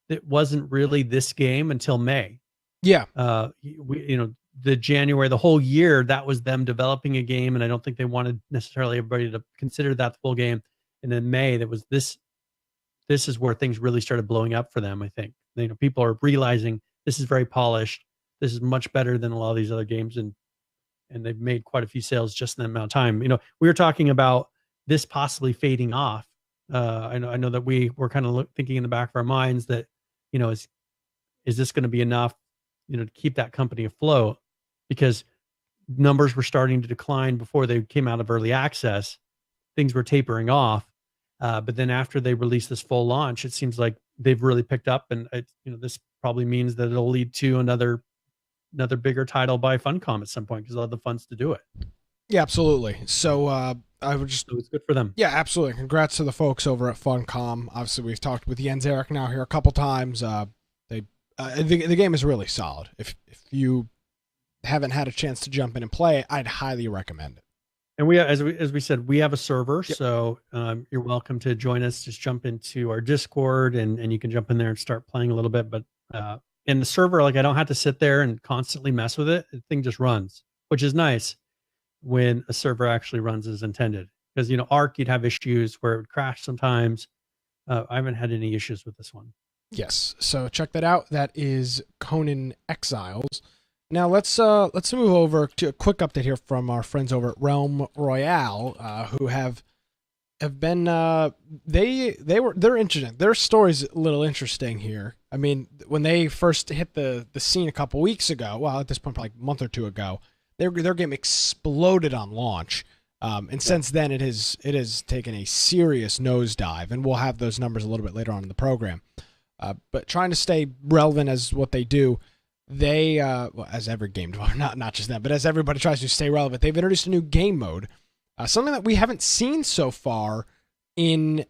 it wasn't really this game until May. Yeah. The January, the whole year, that was them developing a game. And I don't think they wanted necessarily everybody to consider that the full game. And then May, that was this is where things really started blowing up for them. I think, people are realizing this is very polished. This is much better than a lot of these other games. And they've made quite a few sales just in that amount of time. We were talking about this possibly fading off. I know that we were kind of thinking in the back of our minds that, is this going to be enough, to keep that company afloat, because numbers were starting to decline before they came out of early access. Things were tapering off. But then after they released this full launch, it seems like they've really picked up, and this probably means that it'll lead to another bigger title by Funcom at some point, because they'll have the funds to do it. Yeah, absolutely. So I would just, so it's good for them. Yeah, absolutely. Congrats to the folks over at Funcom. Obviously, we've talked with Jens Eric now here a couple times. The game is really solid. If you haven't had a chance to jump in and play it, I'd highly recommend it. And as we said, we have a server, so you're welcome to join us. Just jump into our Discord, and you can jump in there and start playing a little bit. But in the server, like I don't have to sit there and constantly mess with it. The thing just runs, which is nice when a server actually runs as intended. Because Arc, you'd have issues where it would crash sometimes. I haven't had any issues with this one. Yes, so check that out. That is Conan Exiles. Now let's move over to a quick update here from our friends over at Realm Royale, who have been they're interesting. Their story's a little interesting here. I mean, when they first hit the scene a couple weeks ago, well, at this point, probably a month or two ago, their game exploded on launch, and since then it has taken a serious nosedive, and we'll have those numbers a little bit later on in the program. But trying to stay relevant as what they do. They, well, as every game, not just them, but as everybody tries to stay relevant, they've introduced a new game mode, something that we haven't seen so far in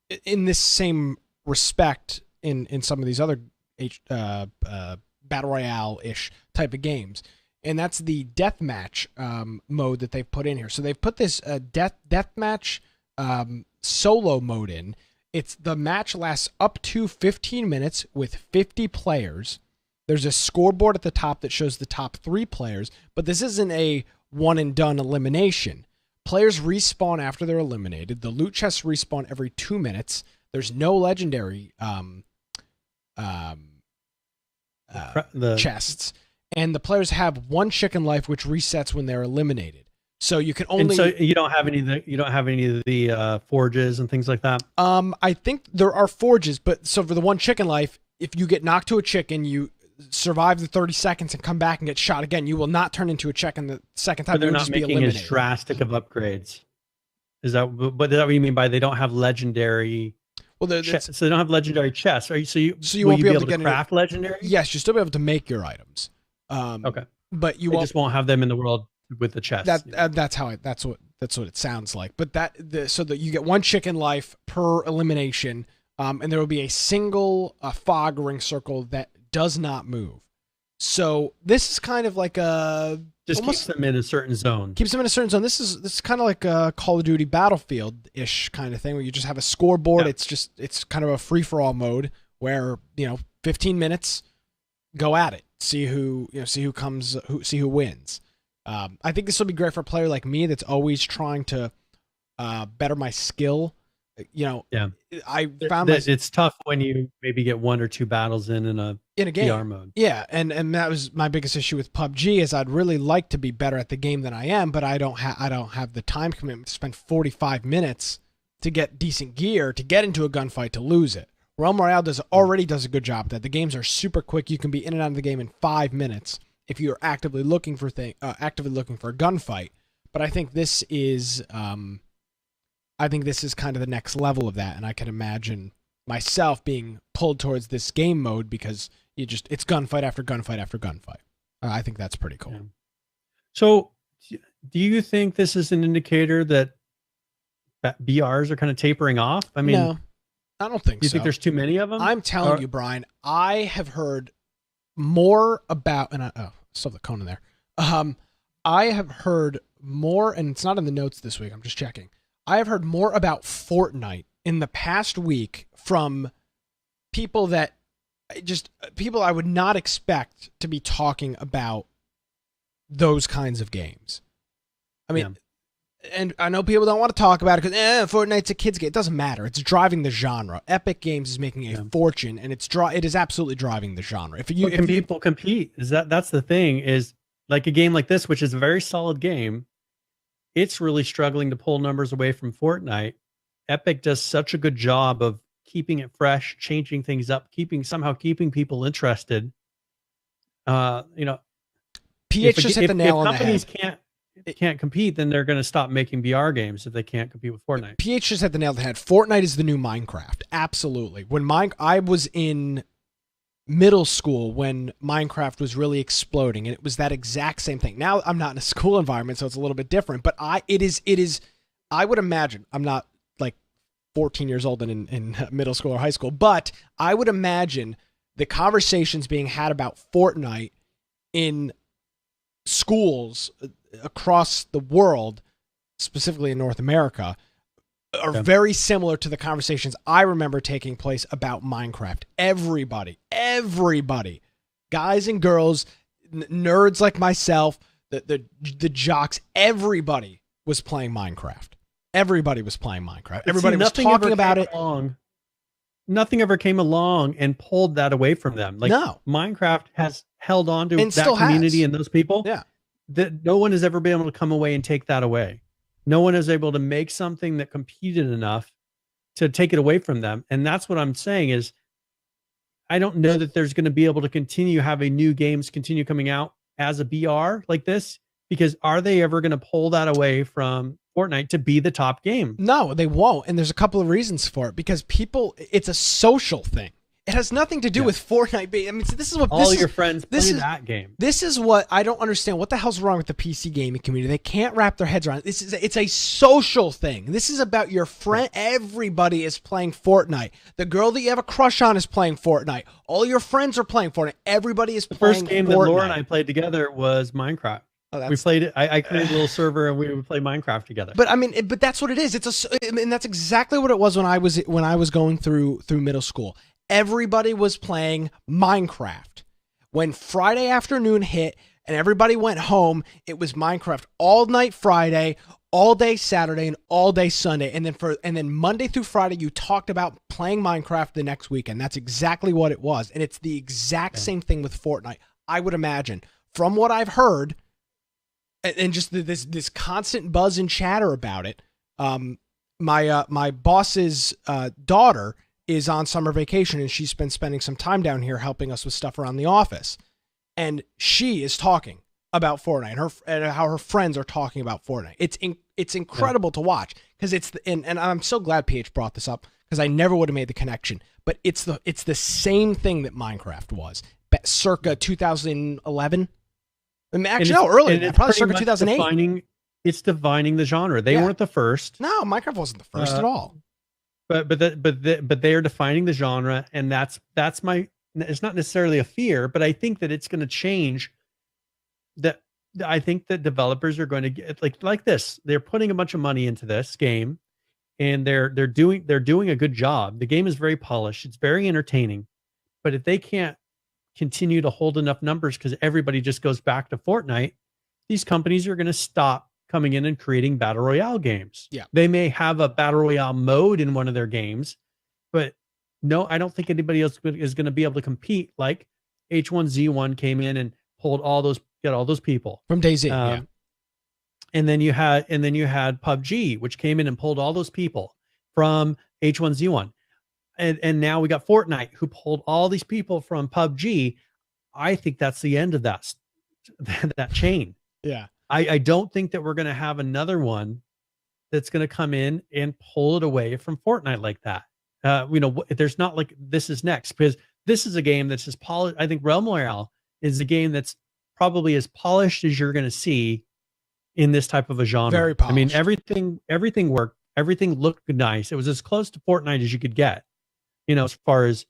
this same respect in some of these other battle royale-ish type of games, and that's the deathmatch mode that they've put in here. So they've put this deathmatch solo mode in. The match lasts up to 15 minutes with 50 players. There's a scoreboard at the top that shows the top 3 players, but this isn't a one-and-done elimination. Players respawn after they're eliminated. The loot chests respawn every 2 minutes. There's no legendary chests, and the players have 1 chicken life, which resets when they're eliminated. So you can only. And so you don't have any of the forges and things like that. I think there are forges, but so for the 1 chicken life, if you get knocked to a chicken, you survive the 30 seconds and come back and get shot again, you will not turn into a chicken the second time. But they're not making as drastic of upgrades. Is that what you mean by they don't have legendary? Well, so they don't have legendary chests. So you won't be able to craft legendary? Yes, you'll still be able to make your items. Okay, but you just won't have them in the world with the chest. That's what it sounds like. But so that you get 1 chicken life per elimination, and there will be a single fog ring circle that does not move. So this is kind of like keeps them in a certain zone. Keeps them in a certain zone. This is kind of like a Call of Duty Battlefield-ish kind of thing where you just have a scoreboard. Yeah. It's kind of a free-for-all mode where 15 minutes, go at it. See who wins. I think this will be great for a player like me that's always trying to better my skill. I found it's tough when you maybe get 1 or 2 battles in a game PR mode. Yeah, and that was my biggest issue with PUBG is I'd really like to be better at the game than I am, but I don't have the time commitment to spend 45 minutes to get decent gear to get into a gunfight to lose it. Realm Royale already does a good job of that. The games are super quick. You can be in and out of the game in 5 minutes if you're actively looking for a gunfight. But I think this is kind of the next level of that, and I can imagine myself being pulled towards this game mode because it's gunfight after gunfight after gunfight. I think that's pretty cool. Yeah. So, do you think this is an indicator that BRs are kind of tapering off? I mean, no, I don't think so. You think there's too many of them? I'm telling you, Brian, I have heard more about, and still the Conan there. I have heard more, and it's not in the notes this week. I'm just checking. I have heard more about Fortnite in the past week from people people I would not expect to be talking about those kinds of games. I mean, and I know people don't want to talk about it because Fortnite's a kid's game. It doesn't matter. It's driving the genre. Epic Games is making a fortune, and it is absolutely driving the genre. If people compete, that's the thing is like a game like this, which is a very solid game. It's really struggling to pull numbers away from Fortnite. Epic does such a good job of keeping it fresh, changing things up, keeping people interested. PH just hit the nail on the head. If companies can't compete, then they're going to stop making BR games if they can't compete with Fortnite. PH just hit the nail on the head. Fortnite is the new Minecraft. Absolutely. I was in middle school when Minecraft was really exploding, and it was that exact same thing. Now I'm not in a school environment, so it's a little bit different, but it is I would imagine, I'm not like 14 years old and in middle school or high school, but I would imagine the conversations being had about Fortnite in schools across the world, specifically in North America, are very similar to the conversations I remember taking place about Minecraft. Everybody, guys and girls, nerds like myself, the jocks, everybody was playing Minecraft. Everybody was was talking about it. Nothing ever came along and pulled that away from them. Like, no. Minecraft has held on to that community and those people. Yeah. That no one has ever been able to come away and take that away. No one is able to make something that competed enough to take it away from them. And that's what I'm saying is, I don't know that there's going to be able to continue having new games continue coming out as a BR like this, because are they ever going to pull that away from Fortnite to be the top game? No, they won't. And there's a couple of reasons for it, because it's a social thing. It has nothing to do with Fortnite. I mean, this is what your friends play that game. This is what I don't understand. What the hell's wrong with the PC gaming community? They can't wrap their heads around it. It's a social thing. This is about your friend. Everybody is playing Fortnite. The girl that you have a crush on is playing Fortnite. All your friends are playing Fortnite. Everybody is playing Fortnite. The first game that Laura and I played together was Minecraft. We played it. I created a little server and we would play Minecraft together. But I mean, but that's what it is. And that's exactly what it was when I was going through middle school. Everybody was playing Minecraft. When Friday afternoon hit and everybody went home, it was Minecraft all night Friday, all day Saturday, and all day Sunday. And then Monday through Friday, you talked about playing Minecraft the next weekend. That's exactly what it was. And it's the exact same thing with Fortnite. I would imagine, from what I've heard, and just this constant buzz and chatter about it. My boss's daughter is on summer vacation, and she's been spending some time down here helping us with stuff around the office. And she is talking about Fortnite and how her friends are talking about Fortnite. It's incredible to watch, because and I'm so glad PH brought this up, because I never would have made the connection. But it's the same thing that Minecraft was circa 2011. Actually, no, earlier, probably circa 2008. It's defining the genre. They weren't the first. No, Minecraft wasn't the first at all. But they are defining the genre, and that's my. It's not necessarily a fear, but I think that it's going to change. That I think that developers are going to get like this. They're putting a bunch of money into this game, and they're doing a good job. The game is very polished. It's very entertaining, but if they can't continue to hold enough numbers because everybody just goes back to Fortnite, these companies are going to stop coming in and creating battle royale games. Yeah, they may have a battle royale mode in one of their games, but no, I don't think anybody else is going to be able to compete like H1Z1 came in and pulled all those people from DayZ. And then you had PUBG, which came in and pulled all those people from H1Z1. And now we got Fortnite, who pulled all these people from PUBG. I think that's the end of that chain. Yeah. I don't think that we're going to have another one that's going to come in and pull it away from Fortnite like that. There's not like this is next, because this is a game that's as polished. I think Realm Royale is a game that's probably as polished as you're going to see in this type of a genre. Very polished. I mean, everything worked. Everything looked nice. It was as close to Fortnite as you could get, as far as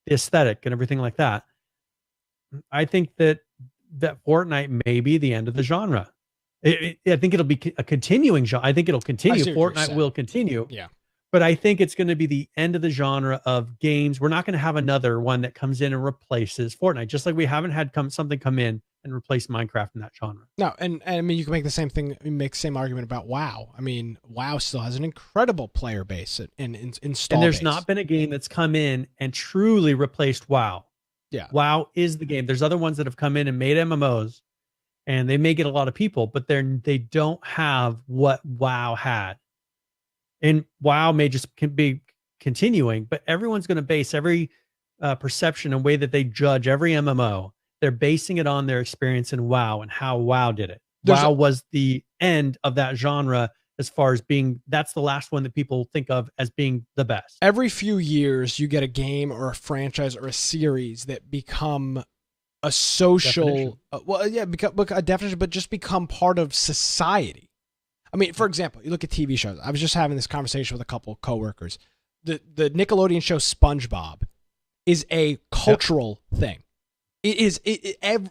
the aesthetic and everything like that. I think that Fortnite may be the end of the genre. I think it'll be a continuing genre. I think it'll continue. Fortnite will continue. Yeah. But I think it's going to be the end of the genre of games. We're not going to have another one that comes in and replaces Fortnite, just like we haven't had something come in and replace Minecraft in that genre. No, and I mean, you can make the same thing, make the same argument about WoW. I mean, WoW still has an incredible player base and install. And there's base. not been a game that's come in and truly replaced WoW. Yeah. WoW is the game. There's other ones that have come in and made MMOs, and they may get a lot of people, but they don't have what WoW had. And WoW may just be continuing, but everyone's going to base every perception and way that they judge every MMO. They're basing it on their experience in WoW and how WoW did it. WoW was the end of that genre as far as being, that's the last one that people think of as being the best. Every few years, you get a game or a franchise or a series that become a social, become a definition, but just become part of society. I mean, for example, you look at TV shows. I was just having this conversation with a couple of coworkers. The Nickelodeon show SpongeBob is a cultural thing. It is.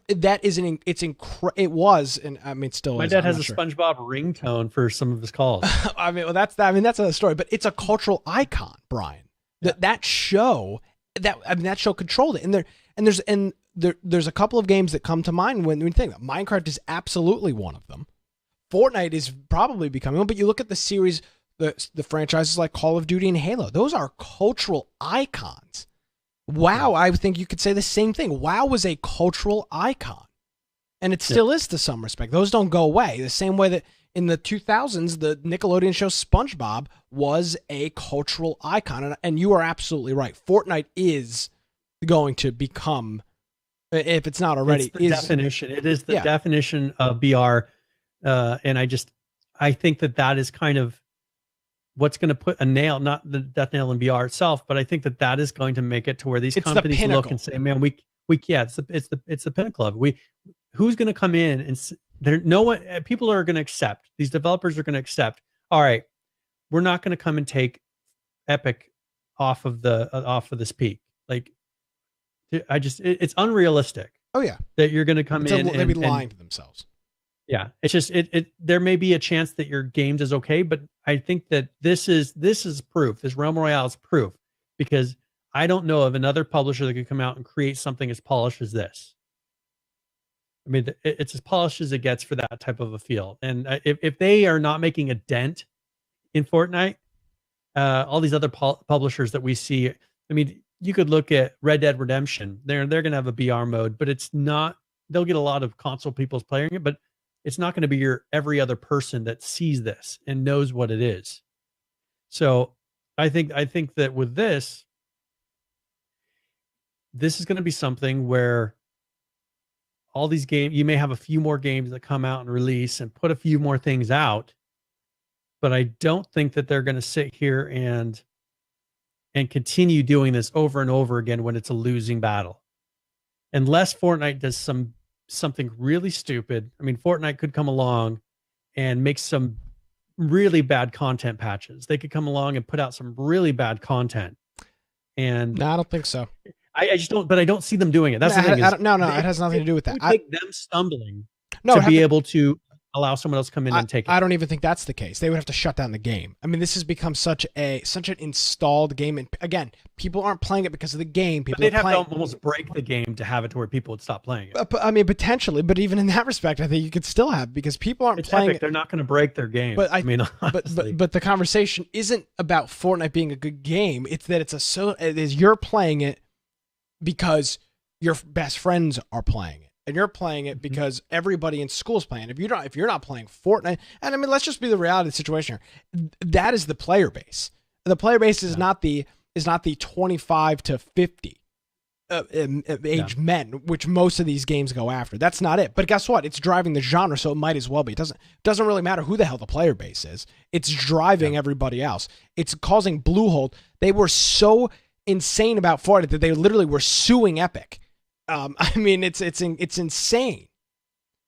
That is it was, and I mean, it still My is. dad I'm has not a sure. SpongeBob ringtone for some of his calls. I mean, well, that's another story. But it's a cultural icon, Brian. Yeah. That show controlled it, there's a couple of games that come to mind when you think that Minecraft is absolutely one of them. Fortnite is probably becoming one, but you look at the series, the franchises like Call of Duty and Halo. Those are cultural icons. WoW, I think you could say the same thing. WoW was a cultural icon, and it still is to some respect. Those don't go away. The same way that in the 2000s, the Nickelodeon show SpongeBob was a cultural icon, and you are absolutely right. Fortnite is going to become, if it's not already, it's the definition. It is the definition of BR, and I think that is kind of what's going to put a nail, not the death nail in VR itself, but I think that is going to make it to where these companies look and say, "Man, it's the pinnacle of it. Who's going to come in and people are going to accept, these developers are going to accept, all right, we're not going to come and take Epic off of this peak. Like, it's unrealistic. Oh yeah, that you're going to come in and be lying to themselves. Yeah, it's just there may be a chance that your game is okay, but I think that this is proof. This Realm Royale is proof, because I don't know of another publisher that could come out and create something as polished as this. I mean, it's as polished as it gets for that type of a feel. And if they are not making a dent in Fortnite, all these other publishers that we see, I mean, you could look at Red Dead Redemption. They're going to have a BR mode, but it's not. They'll get a lot of console people playing it, but it's not going to be your every other person that sees this and knows what it is. So I think that with this is going to be something where all these games, you may have a few more games that come out and release and put a few more things out, but I don't think that they're going to sit here and continue doing this over and over again when it's a losing battle. Unless Fortnite does something really stupid. I mean, Fortnite could come along and make some really bad content patches. They could come along and put out some really bad content. And no, I don't think so. I just don't, but I don't see them doing it. That's the thing. It has nothing to do with that. It would take them stumbling to be able to allow someone else to come in and take it. I don't even think that's the case. They would have to shut down the game. I mean, this has become such an installed game, and again, people aren't playing it because of the game. People they'd have to almost break the game to have it to where people would stop playing it. I mean, potentially, but even in that respect, I think you could still have, because people aren't playing Epic. They're not going to break their game. But honestly. but the conversation isn't about Fortnite being a good game. It's that you're playing it because your best friends are playing it. And you're playing it because everybody in school is playing. If you're not playing Fortnite, and I mean, let's just be the reality of the situation here. That is the player base. The player base is not the 25 to 50 age men, which most of these games go after. That's not it. But guess what? It's driving the genre, so it might as well be. It doesn't really matter who the hell the player base is. It's driving everybody else. It's causing Bluehole. They were so insane about Fortnite that they literally were suing Epic. I mean, it's insane.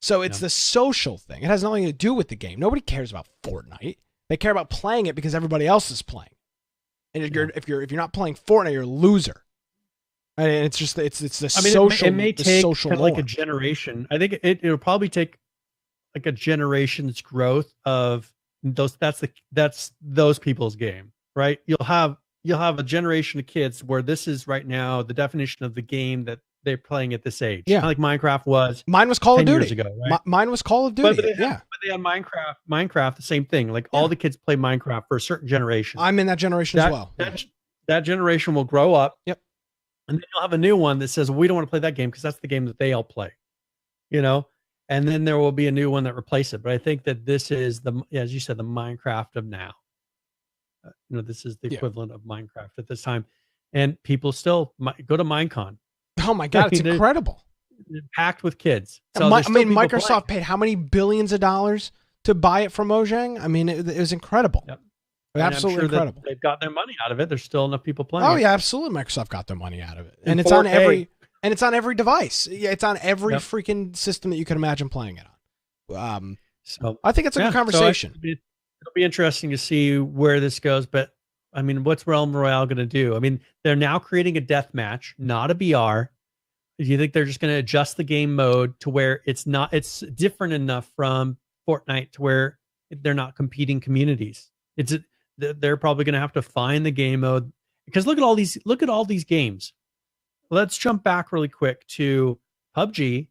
So it's the social thing. It has nothing to do with the game. Nobody cares about Fortnite. They care about playing it because everybody else is playing. And if you're not playing Fortnite, you're a loser. And it's just it's the social. It may take social kind of like a generation. I think it'll probably take like a generation's growth of those. That's those people's game, right? You'll have a generation of kids where this is right now the definition of the game that they're playing at this age. Yeah, kind of like Minecraft was. Mine was Call of Duty years ago, right? Mine was Call of Duty. But they had Minecraft. Minecraft, the same thing. Like all the kids play Minecraft for a certain generation. I'm in that generation as well. That generation will grow up. Yep. And then you'll have a new one that says, well, we don't want to play that game because that's the game that they all play. You know? And then there will be a new one that replaces it. But I think that this is as you said, the Minecraft of now. This is the equivalent of Minecraft at this time. And people still go to Minecon. Oh my God, it's incredible. They're packed with kids. So I mean, Microsoft paid how many billions of dollars to buy it from Mojang? I mean, it was incredible. Yep. Absolutely incredible. They've got their money out of it. There's still enough people playing. Oh yeah, absolutely. Microsoft got their money out of it, and it's 4K. It's on every device. Yeah, it's on every freaking system that you can imagine playing it on. So I think it's a good conversation. So it'll be interesting to see where this goes, but I mean, what's Realm Royale going to do? I mean, they're now creating a death match, not a BR. Do you think they're just going to adjust the game mode to where it's different enough from Fortnite to where they're not competing communities? They're probably going to have to find the game mode, because look at all these games. Let's jump back really quick to PUBG,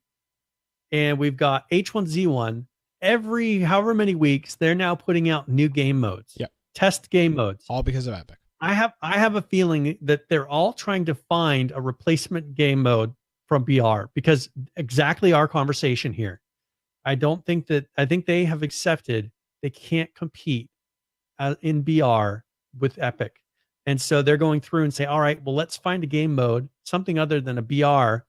and we've got H1Z1. Every however many weeks, they're now putting out new game modes. Yep. Test game modes. All because of Epic. I have a feeling that they're all trying to find a replacement game mode from BR, because exactly our conversation here. I think they have accepted they can't compete in BR with Epic. And so they're going through and say, all right, well, let's find a game mode, something other than a BR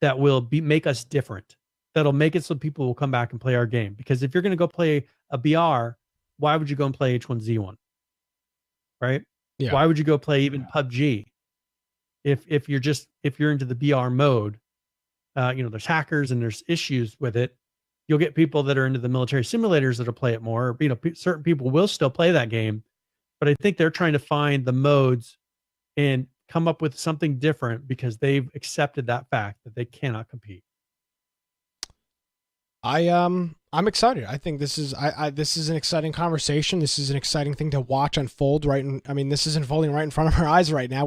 that will make us different. That'll make it so people will come back and play our game. Because if you're going to go play a BR, why would you go and play H1Z1? Right? Yeah. Why would you go play even PUBG? If you're into the BR mode, there's hackers and there's issues with it. You'll get people that are into the military simulators that'll play it more. Certain people will still play that game, but I think they're trying to find the modes and come up with something different because they've accepted that fact that they cannot compete. I'm excited. I think this is an exciting conversation. This is an exciting thing to watch unfold this is unfolding right in front of our eyes right now.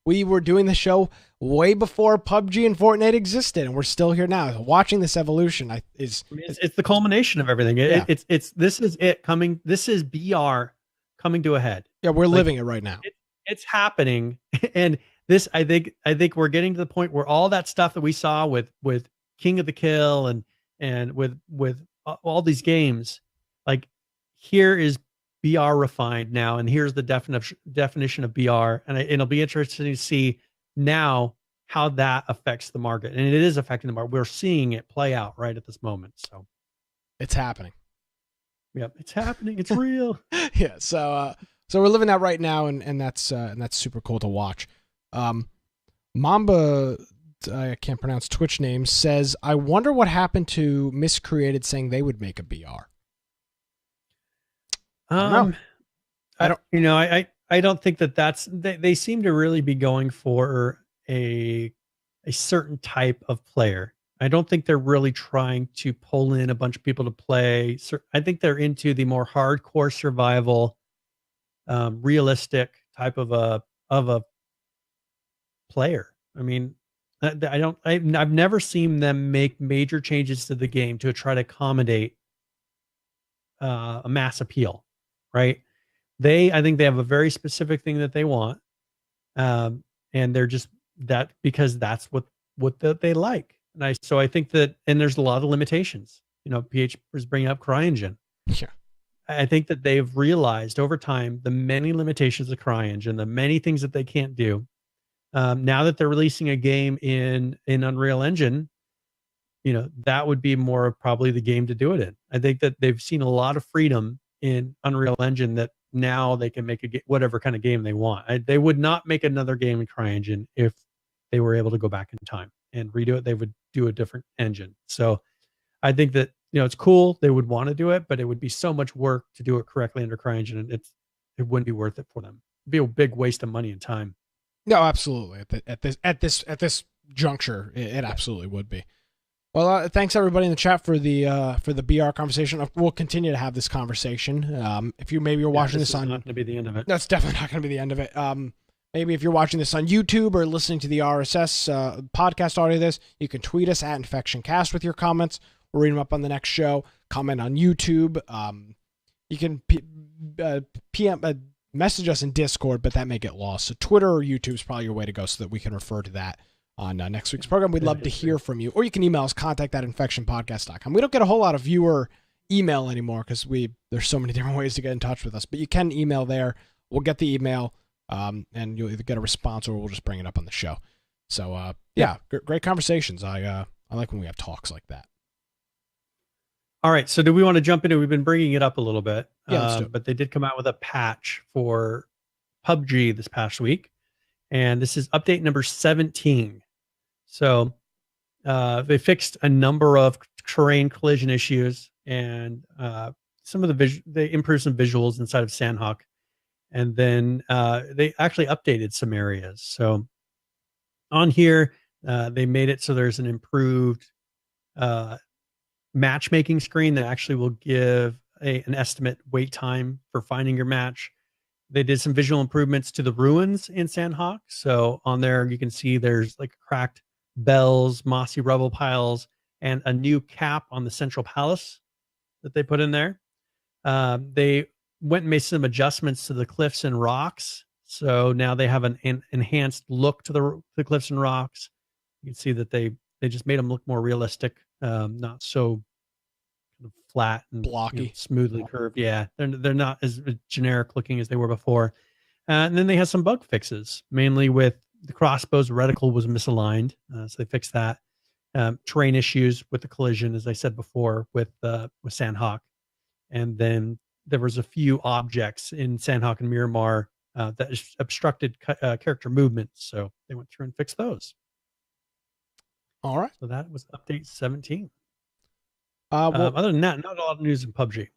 We were doing the show way before PUBG and Fortnite existed, and we're still here now. Watching this evolution it's the culmination of everything. This is it coming. This is BR coming to a head. Yeah, we're living it right now. It's happening, and this I think we're getting to the point where all that stuff that we saw with King of the Kill and with all these games, like, here is BR refined now, and here's the definition of BR, and it'll be interesting to see now how that affects the market, and it is affecting the market. We're seeing it play out right at this moment, so it's happening. Yep, it's happening. It's real. Yeah. So we're living that right now, and that's super cool to watch. Mamba, I can't pronounce Twitch name, says, I wonder what happened to Miscreated saying they would make a BR. I don't think that's they seem to really be going for a certain type of player. I don't think they're really trying to pull in a bunch of people to play. I think they're into the more hardcore survival, realistic type of a player. I mean, I've never seen them make major changes to the game to try to accommodate a mass appeal, right? I think they have a very specific thing that they want, and they're just that because that's what they like. And so I think that, and there's a lot of limitations. PH was bringing up CryEngine. Yeah. I think that they've realized over time the many limitations of CryEngine, the many things that they can't do. Now that they're releasing a game in Unreal Engine, that would be more of probably the game to do it in. I think that they've seen a lot of freedom in Unreal Engine that now they can make whatever kind of game they want. They would not make another game in CryEngine if they were able to go back in time and redo it. They would do a different engine. So I think that, it's cool. They would want to do it, but it would be so much work to do it correctly under CryEngine, and it wouldn't be worth it for them. It'd be a big waste of money and time. No, absolutely. At this juncture, it absolutely would be. Well, thanks everybody in the chat for the BR conversation. We'll continue to have this conversation. If you're watching this on, not going to be the end of it. That's definitely not going to be the end of it. Maybe if you're watching this on YouTube or listening to the RSS podcast audio of this, you can tweet us at InfectionCast with your comments. We'll read them up on the next show. Comment on YouTube. You can PM message us in Discord, but that may get lost. So Twitter or YouTube is probably your way to go so that we can refer to that on next week's program. We'd love to hear from you. Or you can email us, contact@infectionpodcast.com. We don't get a whole lot of viewer email anymore because there's so many different ways to get in touch with us. But you can email there. We'll get the email, and you'll either get a response or we'll just bring it up on the show. So, great conversations. I like when we have talks like that. All right. So do we want to jump into, we've been bringing it up a little bit, but they did come out with a patch for PUBG this past week. And this is update number 17. So they fixed a number of terrain collision issues, and some of they improved some visuals inside of Sandhawk. And then they actually updated some areas. So on here, They made it so there's an improved matchmaking screen that actually will give an estimate wait time for finding your match. They did some visual improvements to the ruins in Sandhawk. So on there, you can see there's like cracked bells, mossy rubble piles, and a new cap on the central palace that they put in there. They went and made some adjustments to the cliffs and rocks. So now they have an enhanced look to the cliffs and rocks. You can see that they just made them look more realistic, not so kind of flat and blocky, smoothly curved. Yeah, they're not as generic looking as they were before. And then they had some bug fixes, mainly with the crossbow's reticle was misaligned, so they fixed that. Terrain issues with the collision, as I said before, with Sandhawk, and then there was a few objects in Sandhawk and Miramar that obstructed character movements, so they went through and fixed those. All right. So that was update 17. Well, other than that, not a lot of news in PUBG.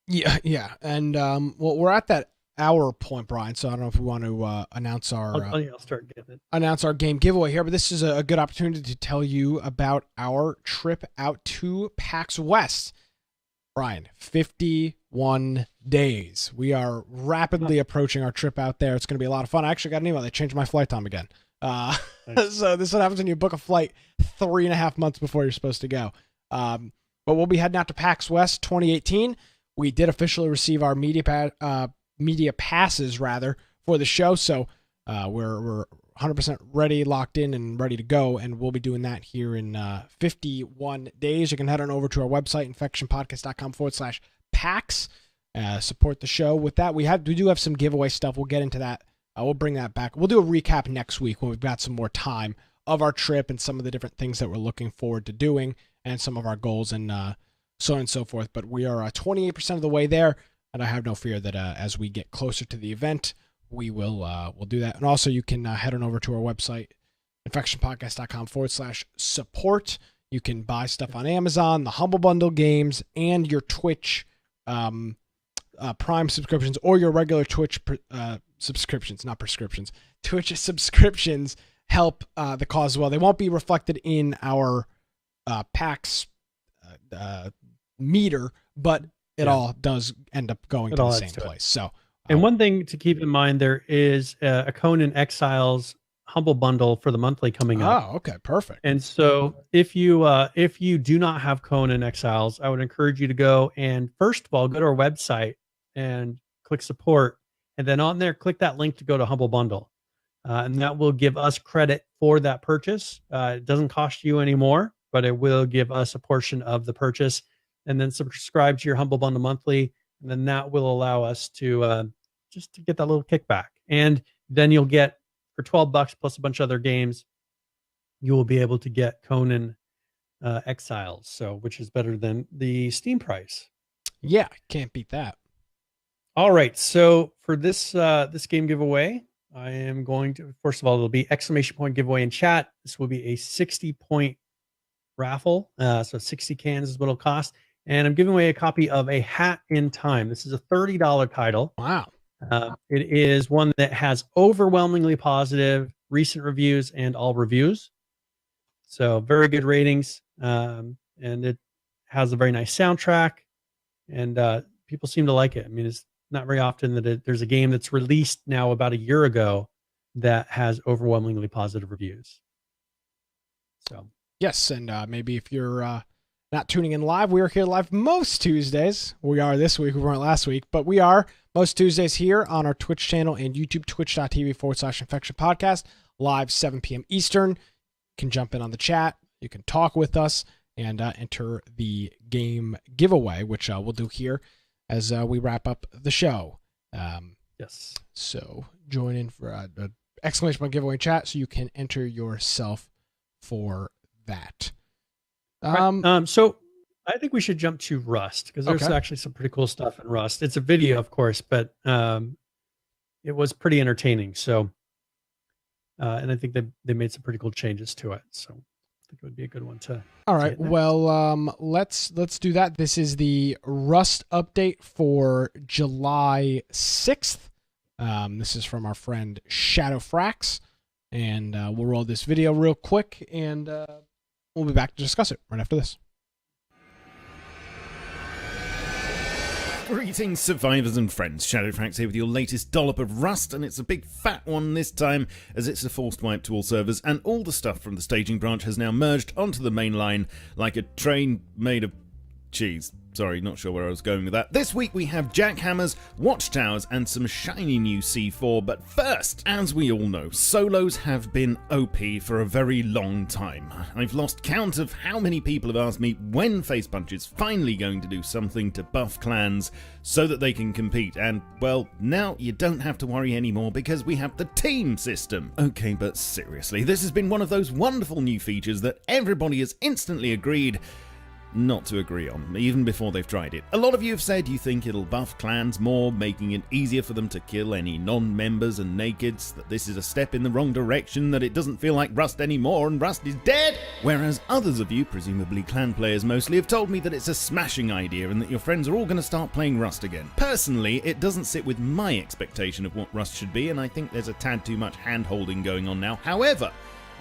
Yeah. And well, we're at that hour point, Brian. So I don't know if we want to announce our I'll start getting it. Announce our game giveaway here. But this is a good opportunity to tell you about our trip out to PAX West. Brian, 51 days. We are rapidly approaching our trip out there. It's going to be a lot of fun. I actually got an email. They changed my flight time again. Nice. So this is what happens when you book a flight 3.5 months before you're supposed to go. But we'll be heading out to PAX West 2018. We did officially receive our media passes for the show. So we're 100% ready, locked in, and ready to go. And we'll be doing that here in 51 days. You can head on over to our website, infectionpodcast.com/PAX. Support the show with that. We do have some giveaway stuff. We'll get into that. We'll bring that back. We'll do a recap next week when we've got some more time of our trip and some of the different things that we're looking forward to doing and some of our goals and so on and so forth. But we are 28% of the way there, and I have no fear that as we get closer to the event, we'll do that. And also, you can head on over to our website, infectionpodcast.com/support. You can buy stuff on Amazon, the Humble Bundle games, and your Twitch Prime subscriptions or your regular Twitch subscriptions, not prescriptions. Twitch subscriptions help the cause as well. They won't be reflected in our PAX meter, but it all does end up going to the same place. So, and one thing to keep in mind, there is a Conan Exiles Humble Bundle for the monthly coming up. Oh, okay, perfect. And so if you do not have Conan Exiles, I would encourage you to go and first of all go to our website and click support, and then on there click that link to go to Humble Bundle, and that will give us credit for that purchase. It doesn't cost you anymore, but it will give us a portion of the purchase. And then subscribe to your Humble Bundle monthly, and then that will allow us to just to get that little kickback. And then you'll get, for $12 plus a bunch of other games, you will be able to get Conan Exiles, so which is better than the Steam price. Yeah, can't beat that. All right, so for this this game giveaway, I am going to, first of all, there'll be exclamation point giveaway in chat. This will be a 60-point raffle, so 60 cans is what it'll cost. And I'm giving away a copy of A Hat in Time. This is a $30 title. Wow. It is one that has overwhelmingly positive recent reviews and all reviews. So very good ratings. And it has a very nice soundtrack. And people seem to like it. I mean, it's not very often that there's a game that's released now about a year ago that has overwhelmingly positive reviews. So yes, and maybe if you're not tuning in live, we are here live most Tuesdays. We are this week. We weren't last week, but we are most Tuesdays here on our Twitch channel and YouTube, twitch.tv/Infection Podcast, live 7 p.m. Eastern. You can jump in on the chat. You can talk with us and enter the game giveaway, which we'll do here as we wrap up the show. Yes. So join in for an exclamation point giveaway chat so you can enter yourself for that. So I think we should jump to Rust, because there's actually some pretty cool stuff in Rust. It's a video, of course, but it was pretty entertaining. So, and I think they made some pretty cool changes to it. So I think it would be a good one to. All right. Well, let's do that. This is the Rust update for July 6th. This is from our friend Shadowfrax. And we'll roll this video real quick, and we'll be back to discuss it right after this. Greetings, survivors and friends. Shadowfax here with your latest dollop of Rust, and it's a big fat one this time, as it's a forced wipe to all servers, and all the stuff from the staging branch has now merged onto the main line like a train made of cheese. Sorry, not sure where I was going with that. This week we have jackhammers, watchtowers, and some shiny new C4, but first, as we all know, solos have been OP for a very long time. I've lost count of how many people have asked me when Facepunch is finally going to do something to buff clans so that they can compete, and, well, now you don't have to worry anymore because we have the team system. Okay, but seriously, this has been one of those wonderful new features that everybody has instantly agreed not to agree on, even before they've tried it. A lot of you have said you think it'll buff clans more, making it easier for them to kill any non-members and nakeds, that this is a step in the wrong direction, that it doesn't feel like Rust anymore and Rust is dead! Whereas others of you, presumably clan players mostly, have told me that it's a smashing idea and that your friends are all going to start playing Rust again. Personally, it doesn't sit with my expectation of what Rust should be, and I think there's a tad too much hand-holding going on now. However,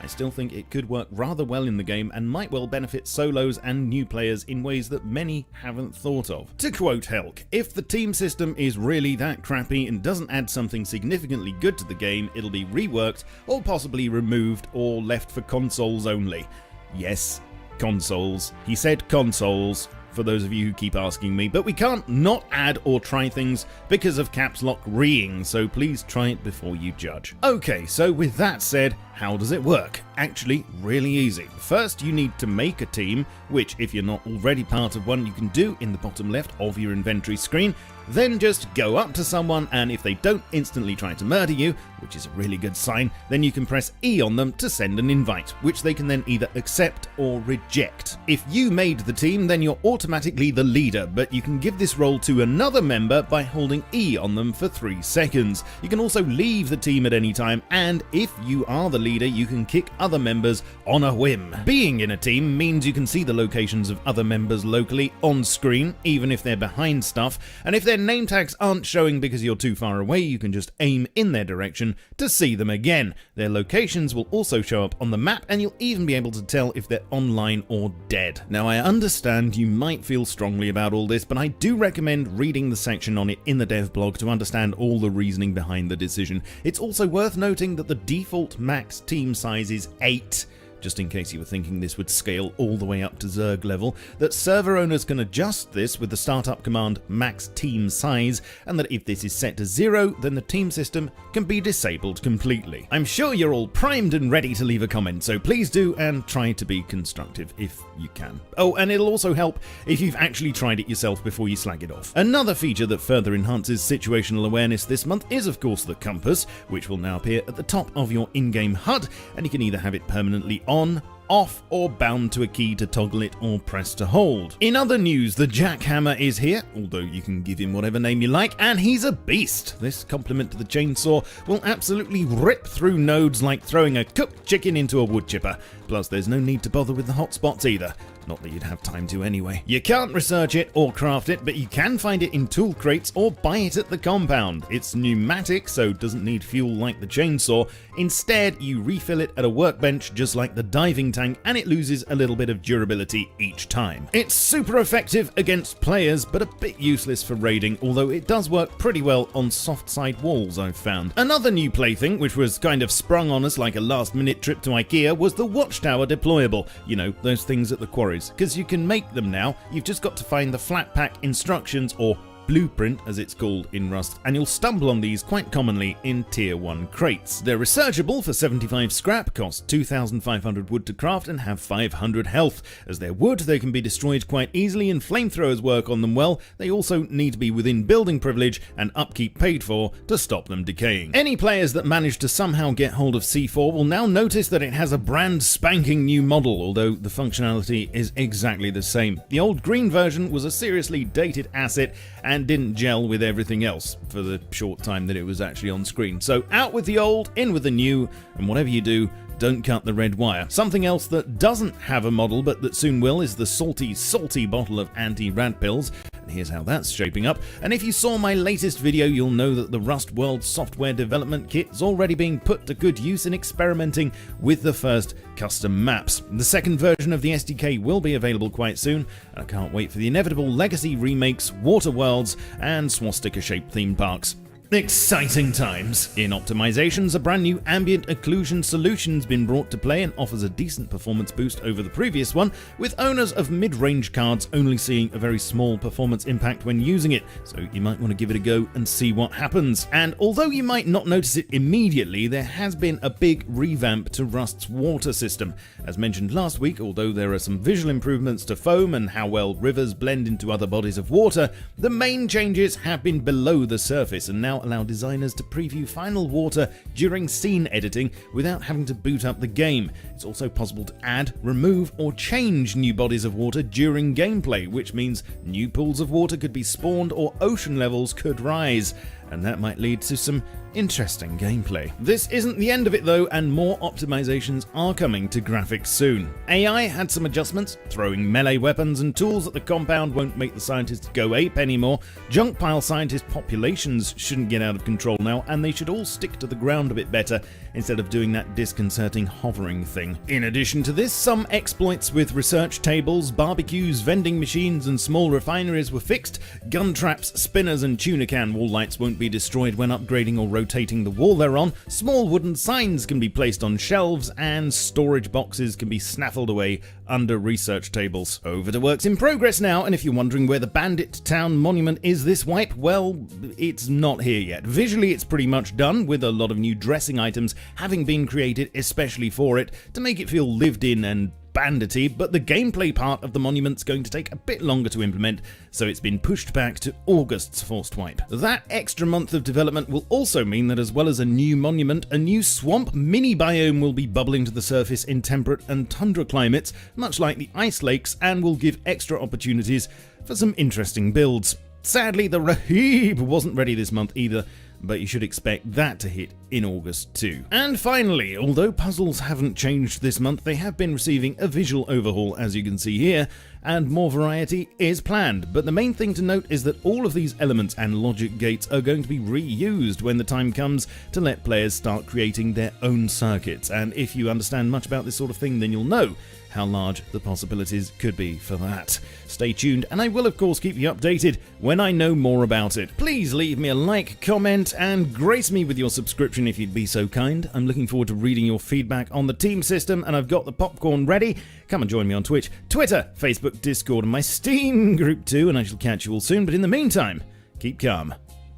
I still think it could work rather well in the game and might well benefit solos and new players in ways that many haven't thought of. To quote Helk, if the team system is really that crappy and doesn't add something significantly good to the game, it'll be reworked or possibly removed or left for consoles only. Yes, consoles. He said consoles, for those of you who keep asking me, but we can't not add or try things because of caps lock reeing, so please try it before you judge. Okay, so with that said, how does it work? Actually, really easy. First, you need to make a team, which if you're not already part of one, you can do in the bottom left of your inventory screen. Then just go up to someone, and if they don't instantly try to murder you, which is a really good sign, then you can press E on them to send an invite, which they can then either accept or reject. If you made the team, then you're automatically the leader, but you can give this role to another member by holding E on them for 3 seconds. You can also leave the team at any time, and if you are the leader, you can kick other members on a whim. Being in a team means you can see the locations of other members locally on screen, even if they're behind stuff, and if their name tags aren't showing because you're too far away, you can just aim in their direction to see them again. Their locations will also show up on the map, and you'll even be able to tell if they're online or dead. Now, I understand you might feel strongly about all this, but I do recommend reading the section on it in the dev blog to understand all the reasoning behind the decision. It's also worth noting that the default max team size is 8. Just in case you were thinking this would scale all the way up to Zerg level, that server owners can adjust this with the startup command max team size, and that if this is set to 0, then the team system can be disabled completely. I'm sure you're all primed and ready to leave a comment, so please do, and try to be constructive if you can. Oh, and it'll also help if you've actually tried it yourself before you slag it off. Another feature that further enhances situational awareness this month is of course the compass, which will now appear at the top of your in-game HUD, and you can either have it permanently on, off, or bound to a key to toggle it or press to hold. In other news, the jackhammer is here, although you can give him whatever name you like, and he's a beast. This complement to the chainsaw will absolutely rip through nodes like throwing a cooked chicken into a wood chipper. Plus, there's no need to bother with the hotspots either. Not that you'd have time to anyway. You can't research it or craft it, but you can find it in tool crates or buy it at the compound. It's pneumatic, so it doesn't need fuel like the chainsaw. Instead, you refill it at a workbench just like the diving tank, and it loses a little bit of durability each time. It's super effective against players, but a bit useless for raiding, although it does work pretty well on soft side walls, I've found. Another new plaything, which was kind of sprung on us like a last-minute trip to IKEA, was the watchtower deployable. You know, those things at the quarries. Because you can make them now, you've just got to find the flat pack instructions, or blueprint as it's called in Rust, and you'll stumble on these quite commonly in tier 1 crates. They're researchable for 75 scrap, cost 2,500 wood to craft, and have 500 health. As they're wood, they can be destroyed quite easily, and flamethrowers work on them well. They also need to be within building privilege and upkeep paid for to stop them decaying. Any players that manage to somehow get hold of C4 will now notice that it has a brand spanking new model, although the functionality is exactly the same. The old green version was a seriously dated asset and didn't gel with everything else for the short time that it was actually on screen. So out with the old, in with the new, and whatever you do, don't cut the red wire. Something else that doesn't have a model but that soon will is the salty bottle of anti-rat pills. And here's how that's shaping up. And if you saw my latest video, you'll know that the Rust World software development kit is already being put to good use in experimenting with the first custom maps. The second version of the SDK will be available quite soon, and I can't wait for the inevitable legacy remakes, water worlds, and swastika-shaped theme parks. Exciting times. In optimizations, a brand new ambient occlusion solution's been brought to play and offers a decent performance boost over the previous one, with owners of mid-range cards only seeing a very small performance impact when using it, so you might want to give it a go and see what happens. And although you might not notice it immediately, there has been a big revamp to Rust's water system. As mentioned last week, although there are some visual improvements to foam and how well rivers blend into other bodies of water, the main changes have been below the surface and now allow designers to preview final water during scene editing without having to boot up the game. It's also possible to add, remove, or change new bodies of water during gameplay, which means new pools of water could be spawned or ocean levels could rise, and that might lead to some interesting gameplay. This isn't the end of it though, and more optimizations are coming to graphics soon. AI had some adjustments, throwing melee weapons and tools at the compound won't make the scientists go ape anymore. Junk pile scientist populations shouldn't get out of control now, and they should all stick to the ground a bit better instead of doing that disconcerting hovering thing. In addition to this, some exploits with research tables, barbecues, vending machines, and small refineries were fixed. Gun traps, spinners, and tuna can wall lights won't be destroyed when upgrading or rotating the wall they're on. Small wooden signs can be placed on shelves, and storage boxes can be snaffled away under research tables. Over to works in progress now, and if you're wondering where the Bandit Town monument is this wipe, well, it's not here yet. Visually, it's pretty much done, with a lot of new dressing items having been created especially for it to make it feel lived in and bandity, but the gameplay part of the monument's going to take a bit longer to implement, so it's been pushed back to August's forced wipe. That extra month of development will also mean that as well as a new monument, a new swamp mini biome will be bubbling to the surface in temperate and tundra climates, much like the ice lakes, and will give extra opportunities for some interesting builds. Sadly, the Rahib wasn't ready this month either, but you should expect that to hit in August too. And finally, although puzzles haven't changed this month, they have been receiving a visual overhaul, as you can see here, and more variety is planned. But the main thing to note is that all of these elements and logic gates are going to be reused when the time comes to let players start creating their own circuits. And if you understand much about this sort of thing, then you'll know how large the possibilities could be for that. Stay tuned, and I will of course keep you updated when I know more about it. Please leave me a like, comment, and grace me with your subscription if you'd be so kind. I'm looking forward to reading your feedback on the team system, and I've got the popcorn ready. Come and join me on Twitch, Twitter, Facebook, Discord, and my Steam group too, and I shall catch you all soon. But in the meantime, keep calm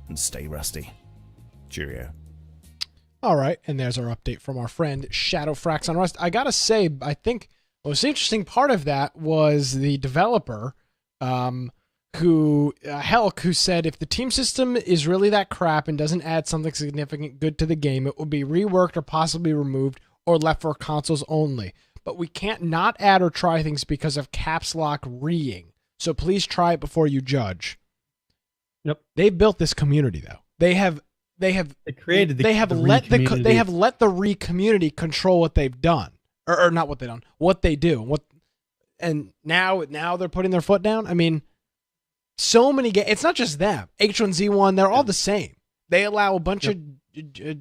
and stay rusty. Cheerio. All right, and there's our update from our friend Shadowfrax on Rust. I gotta say, I think the most interesting part of that was the developer, Helk, who said if the team system is really that crap and doesn't add something significant good to the game, it will be reworked or possibly removed or left for consoles only. But we can't not add or try things because of caps lock reing. So please try it before you judge. Yep. They've built this community though. They have created the community. They have let the re community control what they've done. Or not what they done, what they do, and now they're putting their foot down. I mean, so many games. It's not just them. H1Z1, they're all the same. They allow a bunch of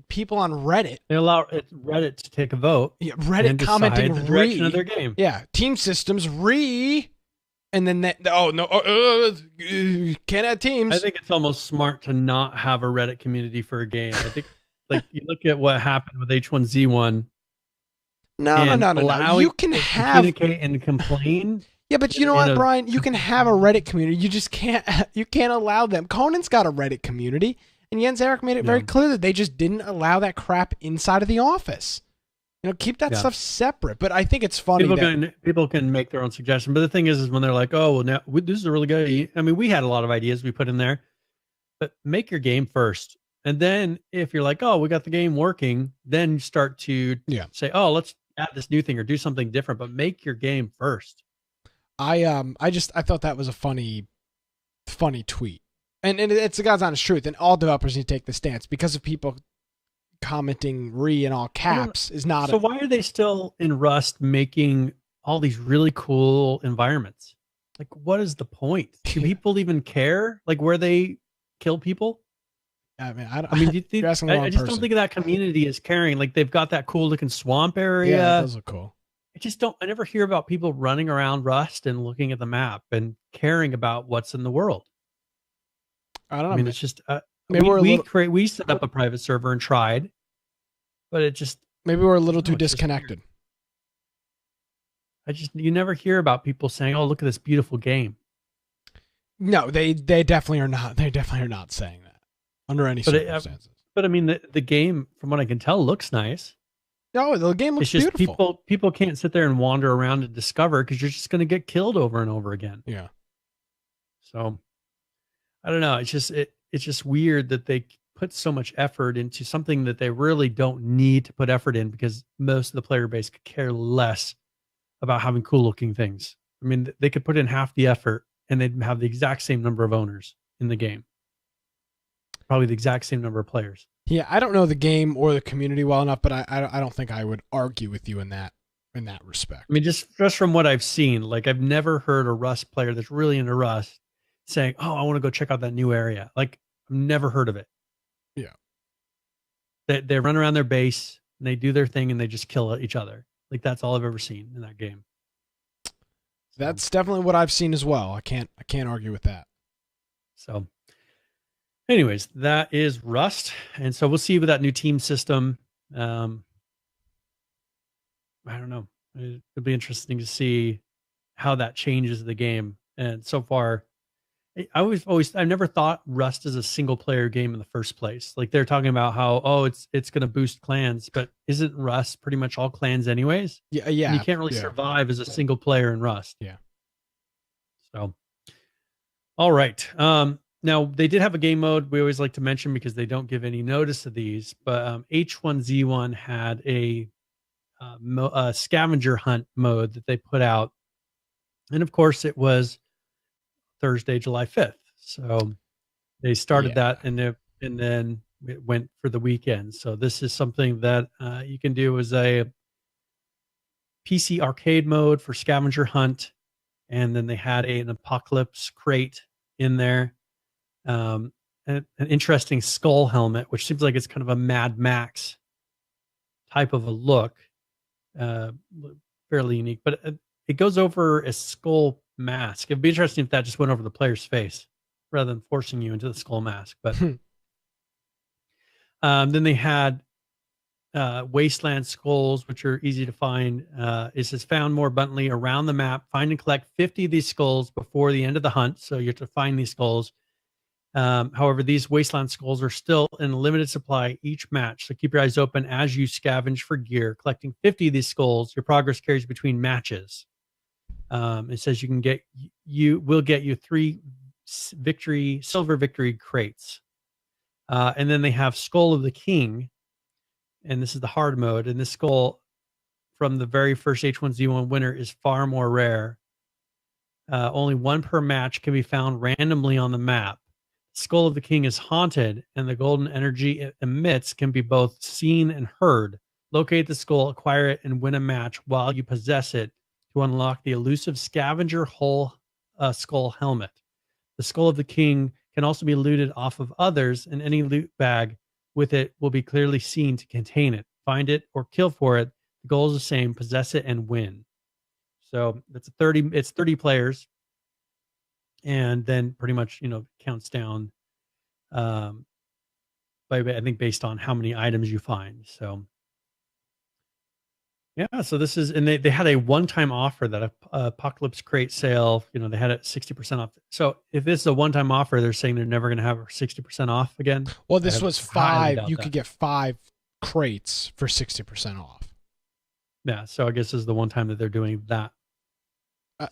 people on Reddit. They allow Reddit to take a vote. Yeah, Reddit commenting the direction of their game. Yeah, team systems and then can't add teams. I think it's almost smart to not have a Reddit community for a game. I think, like, you look at what happened with H1Z1. No. You can communicate and complain. Yeah, but you know what, Brian? You can have a Reddit community. You just can't. You can't allow them. Conan's got a Reddit community, and Jens Eric made it very clear that they just didn't allow that crap inside of the office. You know, keep that stuff separate. But I think it's funny. People can make their own suggestions. But the thing is when they're like, "Oh, well, now this is a really good." I mean, we had a lot of ideas we put in there, but make your game first. And then if you're like, "Oh, we got the game working," then you start to say, "Oh, let's add this new thing or do something different," but make your game first. I thought that was a funny tweet, and it's the God's honest truth. And all developers need to take the stance because of people commenting "re" in all caps is not. So why are they still in Rust making all these really cool environments? Like, what is the point? Do people even care? Like, where they kill people? I mean, I just don't think of that community as caring. Like, they've got that cool looking swamp area. Yeah, those are cool. I never hear about people running around Rust and looking at the map and caring about what's in the world. I don't know. I mean, it's just maybe we set up a private server and tried, but it just maybe we're a little too disconnected. You never hear about people saying, "Oh, look at this beautiful game." No, they definitely are not. They definitely are not saying that under any circumstances. But I mean, the game, from what I can tell, looks nice. No, the game looks beautiful. People can't sit there and wander around and discover because you're just going to get killed over and over again. Yeah. So I don't know. It's just weird that they put so much effort into something that they really don't need to put effort in because most of the player base could care less about having cool looking things. I mean, they could put in half the effort and they'd have the exact same number of owners in the game. Probably the exact same number of players. Yeah, I don't know the game or the community well enough, but I don't think I would argue with you in that respect. I mean, just from what I've seen, like I've never heard a Rust player that's really into Rust saying, "Oh, I want to go check out that new area." Like I've never heard of it. Yeah. They run around their base and they do their thing and they just kill each other. Like that's all I've ever seen in that game. That's definitely what I've seen as well. I can't argue with that. So anyways, that is Rust. And so we'll see with that new team system. I don't know. It'll be interesting to see how that changes the game. And so far, I've never thought Rust is a single player game in the first place. Like they're talking about how, it's going to boost clans, but isn't Rust pretty much all clans anyways? Yeah. And you can't really survive as a single player in Rust. Yeah. So, all right. Now they did have a game mode we always like to mention because they don't give any notice of these, but H1Z1 had a scavenger hunt mode that they put out. And of course it was Thursday, July 5th. So they started that and then it went for the weekend. So this is something that you can do as a PC arcade mode for scavenger hunt. And then they had an apocalypse crate in there. An interesting skull helmet, which seems like it's kind of a Mad Max type of a look. Fairly unique, but it goes over a skull mask. It'd be interesting if that just went over the player's face rather than forcing you into the skull mask. But then they had wasteland skulls, which are easy to find. It says found more abundantly around the map. Find and collect 50 of these skulls before the end of the hunt. So you have to find these skulls. However, these wasteland skulls are still in limited supply each match. So keep your eyes open as you scavenge for gear. Collecting 50 of these skulls, your progress carries between matches. It says will get you 3 silver victory crates. And then they have Skull of the King. And this is the hard mode. And this skull from the very first H1Z1 winner is far more rare. Only 1 per match can be found randomly on the map. Skull of the King is haunted, and the golden energy it emits can be both seen and heard. Locate the skull, acquire it, and win a match while you possess it to unlock the elusive scavenger skull helmet. The Skull of the King can also be looted off of others, and any loot bag with it will be clearly seen to contain it. Find it or kill for it. The goal is the same: possess it and win. So it's 30 players. And then pretty much, counts down by, I think, based on how many items you find. So, yeah, so this is, and they had a one-time offer that Apocalypse Crate sale, they had it 60% off. So if this is a one-time offer, they're saying they're never going to have 60% off again. Well, this was 5. You could get 5 crates for 60% off. Yeah, so I guess this is the one time that they're doing that.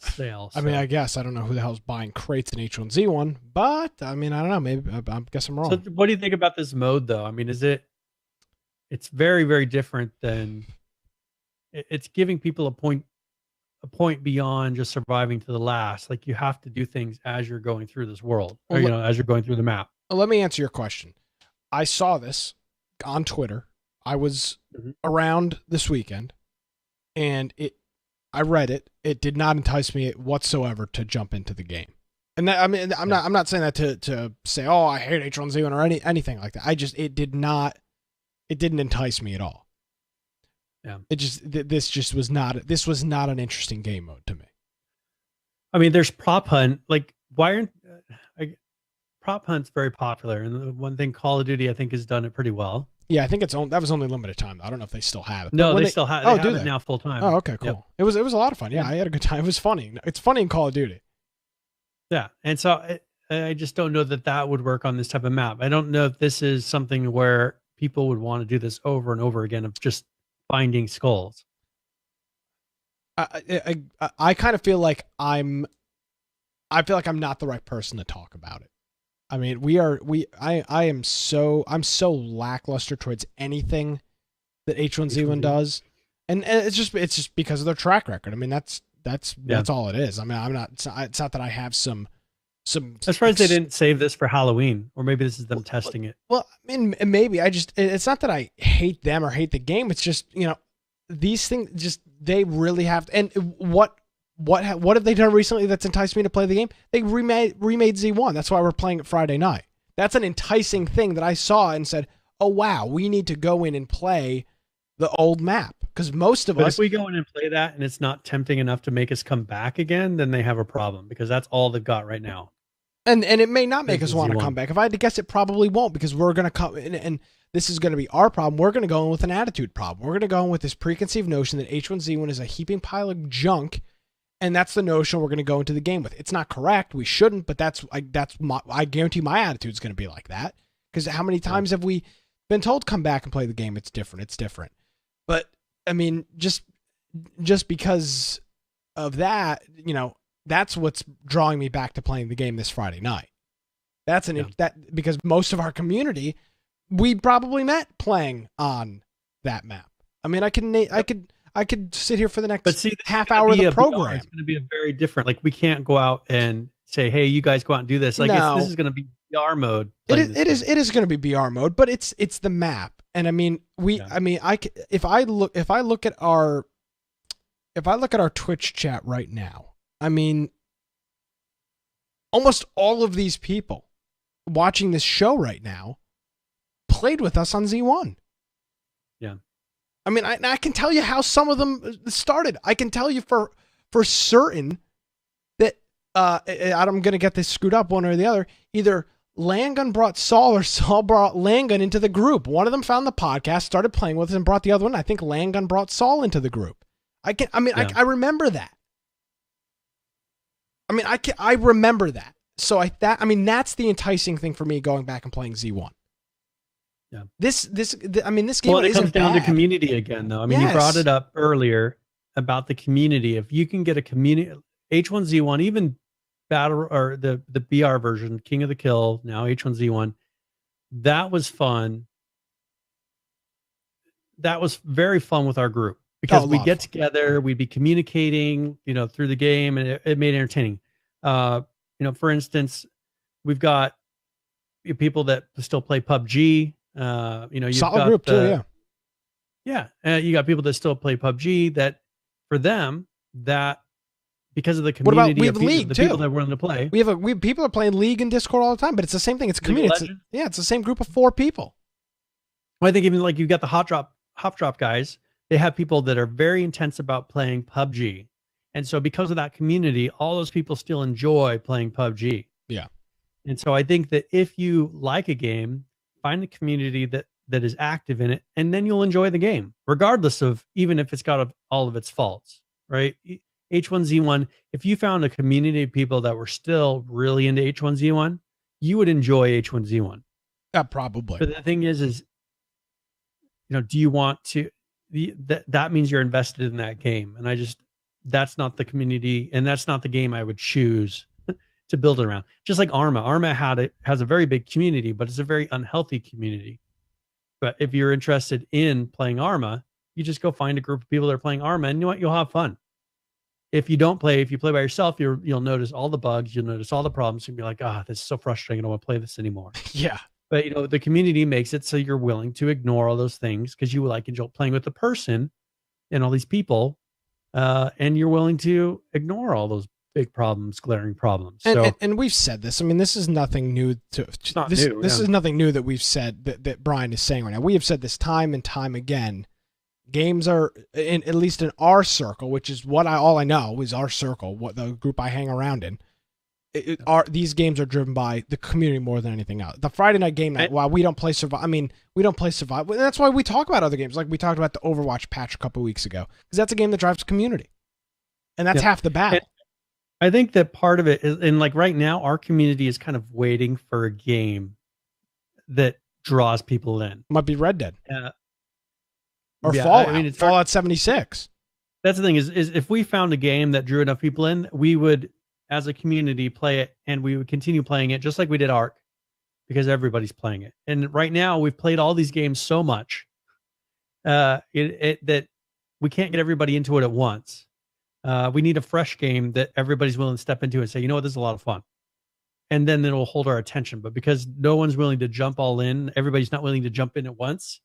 Sale. I mean, I guess I don't know who the hell's buying crates in H1Z1, but I mean, I don't know. Maybe I guess I'm wrong. So, what do you think about this mode, though? I mean, it's very, very different than it's giving people a point beyond just surviving to the last. Like you have to do things as you're going through this world, or as you're going through the map. Let me answer your question. I saw this on Twitter I was Mhm. around this weekend, and I read it. It did not entice me whatsoever to jump into the game. And that, I mean, I'm not saying that to say, oh, I hate H1Z1 or anything like that. It didn't entice me at all. Yeah. This was not an interesting game mode to me. I mean, there's prop hunt. Like, why aren't prop hunt's very popular, and the one thing Call of Duty I think has done it pretty well. Yeah, I think that was only limited time. I don't know if they still have it. No, they still have. They have it now full time. Oh, okay, cool. Yep. It was a lot of fun. Yeah, I had a good time. It was funny. It's funny in Call of Duty. Yeah, and so I just don't know that would work on this type of map. I don't know if this is something where people would want to do this over and over again of just finding skulls. I kind of feel like I'm not the right person to talk about it. I mean, I'm so lackluster towards anything that H1Z1 does, and it's just because of their track record. I mean, that's all it is. I mean, it's not that I have some. I'm surprised they didn't save this for Halloween, or maybe this is them testing it. Well, I mean, maybe it's not that I hate them or hate the game. It's just, these things just, they really have to, and what have they done recently that's enticed me to play the game? They remade Z1. That's why we're playing it Friday night. That's an enticing thing that I saw and said, oh wow, we need to go in and play the old map. Because most of us, if we go in and play that and it's not tempting enough to make us come back again, then they have a problem, because that's all they've got right now. And it may not make us want to come back. If I had to guess, it probably won't, because we're going to come in, and this is going to be our problem. We're going to go in with an attitude problem. We're going to go in with this preconceived notion that H1Z1 is a heaping pile of junk, and that's the notion we're going to go into the game with. It's not correct. We shouldn't, but I guarantee my attitude is going to be like that. Because how many times have we been told, come back and play the game? It's different. It's different. But I mean, just because of that, that's what's drawing me back to playing the game this Friday night. Because most of our community, we probably met playing on that map. I mean, I could sit here for the next half hour of the program. It's going to be a very different. Like, we can't go out and say, "Hey, you guys go out and do this." Like, this is going to be BR mode. It is going to be BR mode, but it's the map. And I mean, if I look at our Twitch chat right now, I mean, almost all of these people watching this show right now played with us on Z1. Yeah. I mean, I can tell you how some of them started. I can tell you for certain that I'm going to get this screwed up one or the other. Either Landgun brought Saul or Saul brought Landgun into the group. One of them found the podcast, started playing with us, and brought the other one. I think Landgun brought Saul into the group. I remember that. I mean, I remember that. So that's the enticing thing for me going back and playing Z1. Yeah. This game. Well, it comes down to community again, though. I mean, You brought it up earlier about the community. If you can get a community, H1Z1, even battle or the BR version, King of the Kill, now H1Z1, that was fun. That was very fun with our group, because we get together, we'd be communicating, through the game, and it made it entertaining. For instance, we've got people that still play PUBG. You've solid got group too, yeah. You got people that still play PUBG. That for them, that because of the community, we have League too. People that we're willing to play. We have people are playing League and Discord all the time, but it's the same thing. It's a community. It's the same group of 4 people. Well, I think even like you got the hop drop guys. They have people that are very intense about playing PUBG. And so because of that community, all those people still enjoy playing PUBG. Yeah. And so I think that if you like a game, find a community that is active in it, and then you'll enjoy the game, regardless of, even if it's got all of its faults, right? H1Z1, if you found a community of people that were still really into H1Z1, you would enjoy H1Z1. Probably. But the thing is, do you want to, that means you're invested in that game. And that's not the community, and that's not the game I would choose to build it around. Just like Arma. Arma has a very big community, but it's a very unhealthy community. But if you're interested in playing Arma, you just go find a group of people that are playing Arma, and you know what? You'll have fun. If you play by yourself, you'll notice all the bugs, you'll notice all the problems, and be like, this is so frustrating. I don't want to play this anymore. Yeah. But the community makes it so you're willing to ignore all those things because you enjoy playing with the person and all these people, and you're willing to ignore all those big problems, glaring problems. And we've said this. I mean, this is nothing new. It's not this, new. This is nothing new that we've said that Brian is saying right now. We have said this time and time again. Games are, at least in our circle, which is all I know is our circle, what the group I hang around in. These games are driven by the community more than anything else. The Friday night game night, while we don't play Survive, we don't play Survive. That's why we talk about other games. Like we talked about the Overwatch patch a couple weeks ago, because that's a game that drives community. And that's half the battle. I think that part of it is, and right now, our community is kind of waiting for a game that draws people in. Might be Red Dead. Or yeah, Fallout. Fallout 76. That's the thing is if we found a game that drew enough people in, we would, as a community, play it, and we would continue playing it just like we did Ark, because everybody's playing it. And right now, we've played all these games so much that we can't get everybody into it at once. We need a fresh game that everybody's willing to step into and say, you know what, this is a lot of fun. And then it'll hold our attention. But because no one's willing to jump all in, everybody's not willing to jump in at once.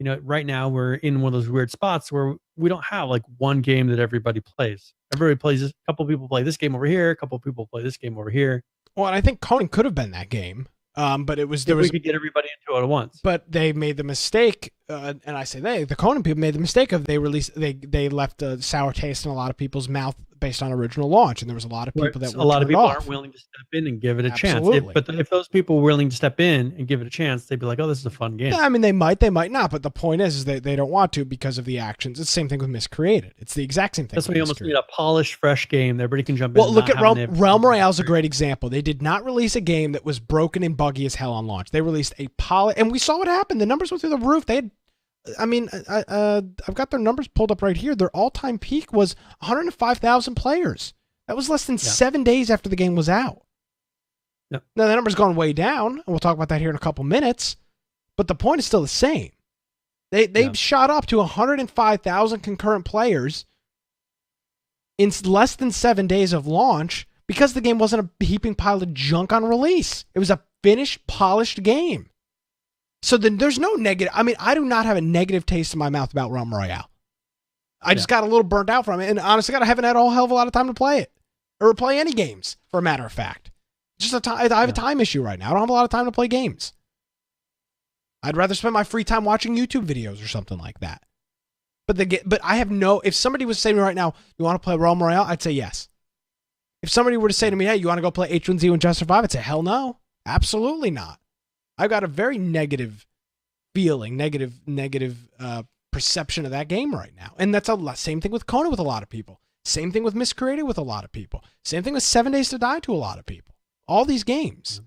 Right now we're in one of those weird spots where we don't have one game that everybody plays. Everybody plays this. A couple people play this game over here. A couple people play this game over here. Well, and I think Conan could have been that game. But we could get everybody into it at once. But they made the mistake, and I say the Conan people made the mistake of they left a sour taste in a lot of people's mouth based on original launch, and there was a lot of people that were a lot of people off. aren't willing to step in and give it a Absolutely. chance. If those people were willing to step in and give it a chance, they'd be like, "Oh, this is a fun game." Yeah, they might not. But the point is they don't want to because of the actions. It's the same thing with Miscreated. It's the exact same thing. That's why you almost need a polished, fresh game that everybody can jump in. Well, look at Realm Royale is a great example. They did not release a game that was broken and buggy as hell on launch. They released a and we saw what happened. The numbers went through the roof. They had, I've got their numbers pulled up right here. Their all-time peak was 105,000 players. That was less than 7 days after the game was out. Yep. Now, the number's gone way down, and we'll talk about that here in a couple minutes, but the point is still the same. They've shot up to 105,000 concurrent players in less than 7 days of launch because the game wasn't a heaping pile of junk on release. It was a finished, polished game. So then there's no negative. I do not have a negative taste in my mouth about Realm Royale. I just got a little burnt out from it, and honestly, I haven't had a whole hell of a lot of time to play it, or play any games, for a matter of fact. Just I have a time issue right now. I don't have a lot of time to play games. I'd rather spend my free time watching YouTube videos or something like that. But I have no. If somebody was saying to me right now, "You want to play Realm Royale?" I'd say yes. If somebody were to say to me, "Hey, you want to go play H1Z1 and Just Survive?" I'd say, "Hell no, absolutely not." I've got a very negative feeling, negative perception of that game right now. And that's same thing with Conan with a lot of people. Same thing with Miscreated with a lot of people. Same thing with 7 Days to Die to a lot of people. All these games.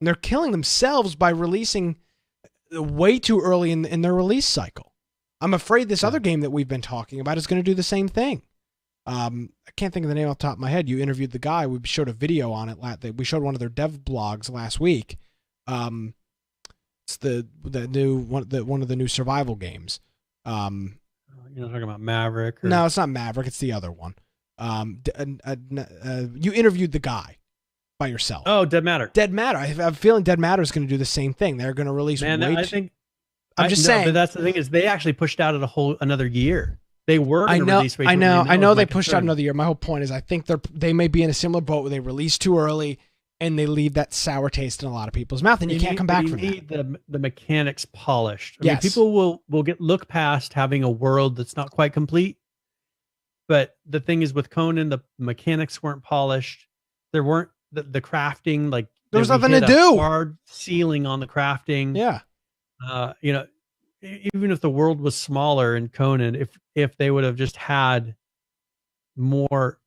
And they're killing themselves by releasing way too early in their release cycle. I'm afraid this other game that we've been talking about is going to do the same thing. I can't think of the name off the top of my head. You interviewed the guy. We showed a video on it. We showed one of their dev blogs last week. It's the new one of the new survival games. You're not talking about Maverick? No, it's not Maverick. It's the other one. You interviewed the guy by yourself. Oh, Dead Matter. Dead Matter. I have a feeling Dead Matter is going to do the same thing. They're going to release. I'm just saying. But that's the thing is they actually pushed out another year. They were. I know. They pushed out another year. My whole point is, I think they may be in a similar boat where they release too early and they leave that sour taste in a lot of people's mouth, and you can't come back from that. You need the mechanics polished. I mean, people will look past having a world that's not quite complete. But the thing is, with Conan, the mechanics weren't polished. There weren't the crafting. There was nothing to do. Hard ceiling on the crafting. Yeah. Even if the world was smaller in Conan, if they would have just had more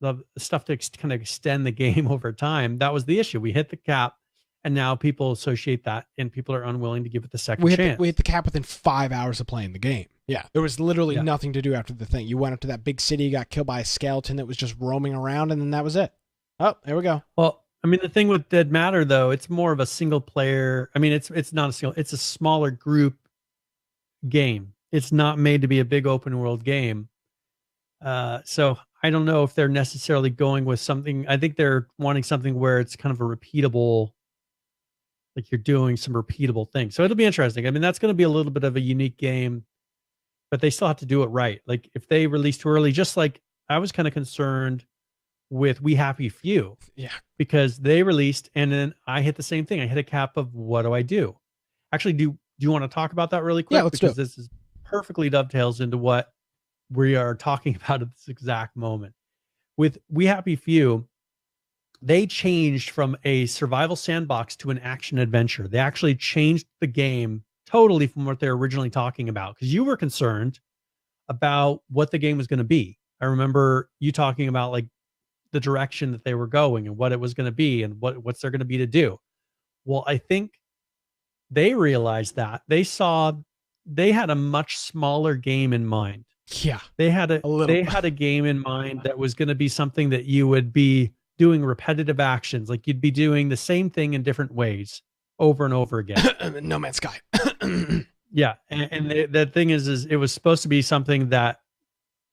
the stuff to kind of extend the game over time, that was the issue. We hit the cap, and now people associate that, and people are unwilling to give it the second chance. We hit the cap within 5 hours of playing the game. Yeah, there was literally nothing to do after the thing. You went up to that big city, you got killed by a skeleton that was just roaming around, and then that was it. Oh, there we go. Well, the thing with Dead Matter, though, it's more of a single player. It's not a single. It's a smaller group game. It's not made to be a big open world game. So I don't know if they're necessarily going with something. I think they're wanting something where it's kind of a repeatable Like you're doing some repeatable things. So it'll be interesting. I mean, that's going to be a little bit of a unique game, but they still have to do it right. Like if they release too early, just like I was kind of concerned with We Happy Few. Yeah. Because they released and then I hit the same thing. I hit a cap of what do I do? Actually, do you want to talk about that really quick? Yeah, let's do it. Because this is perfectly dovetails into what we are talking about at this exact moment. With We Happy Few, they changed from a survival sandbox to an action adventure. They actually changed the game totally from what they're originally talking about, because you were concerned about what the game was going to be. I remember you talking about like the direction that they were going and what it was going to be and what's there going to be to do. Well, I think they realized that they had a much smaller game in mind. Yeah. They had a game in mind that was going to be something that you would be doing repetitive actions. Like you'd be doing the same thing in different ways over and over again. No Man's Sky. Yeah. And the thing is it was supposed to be something that,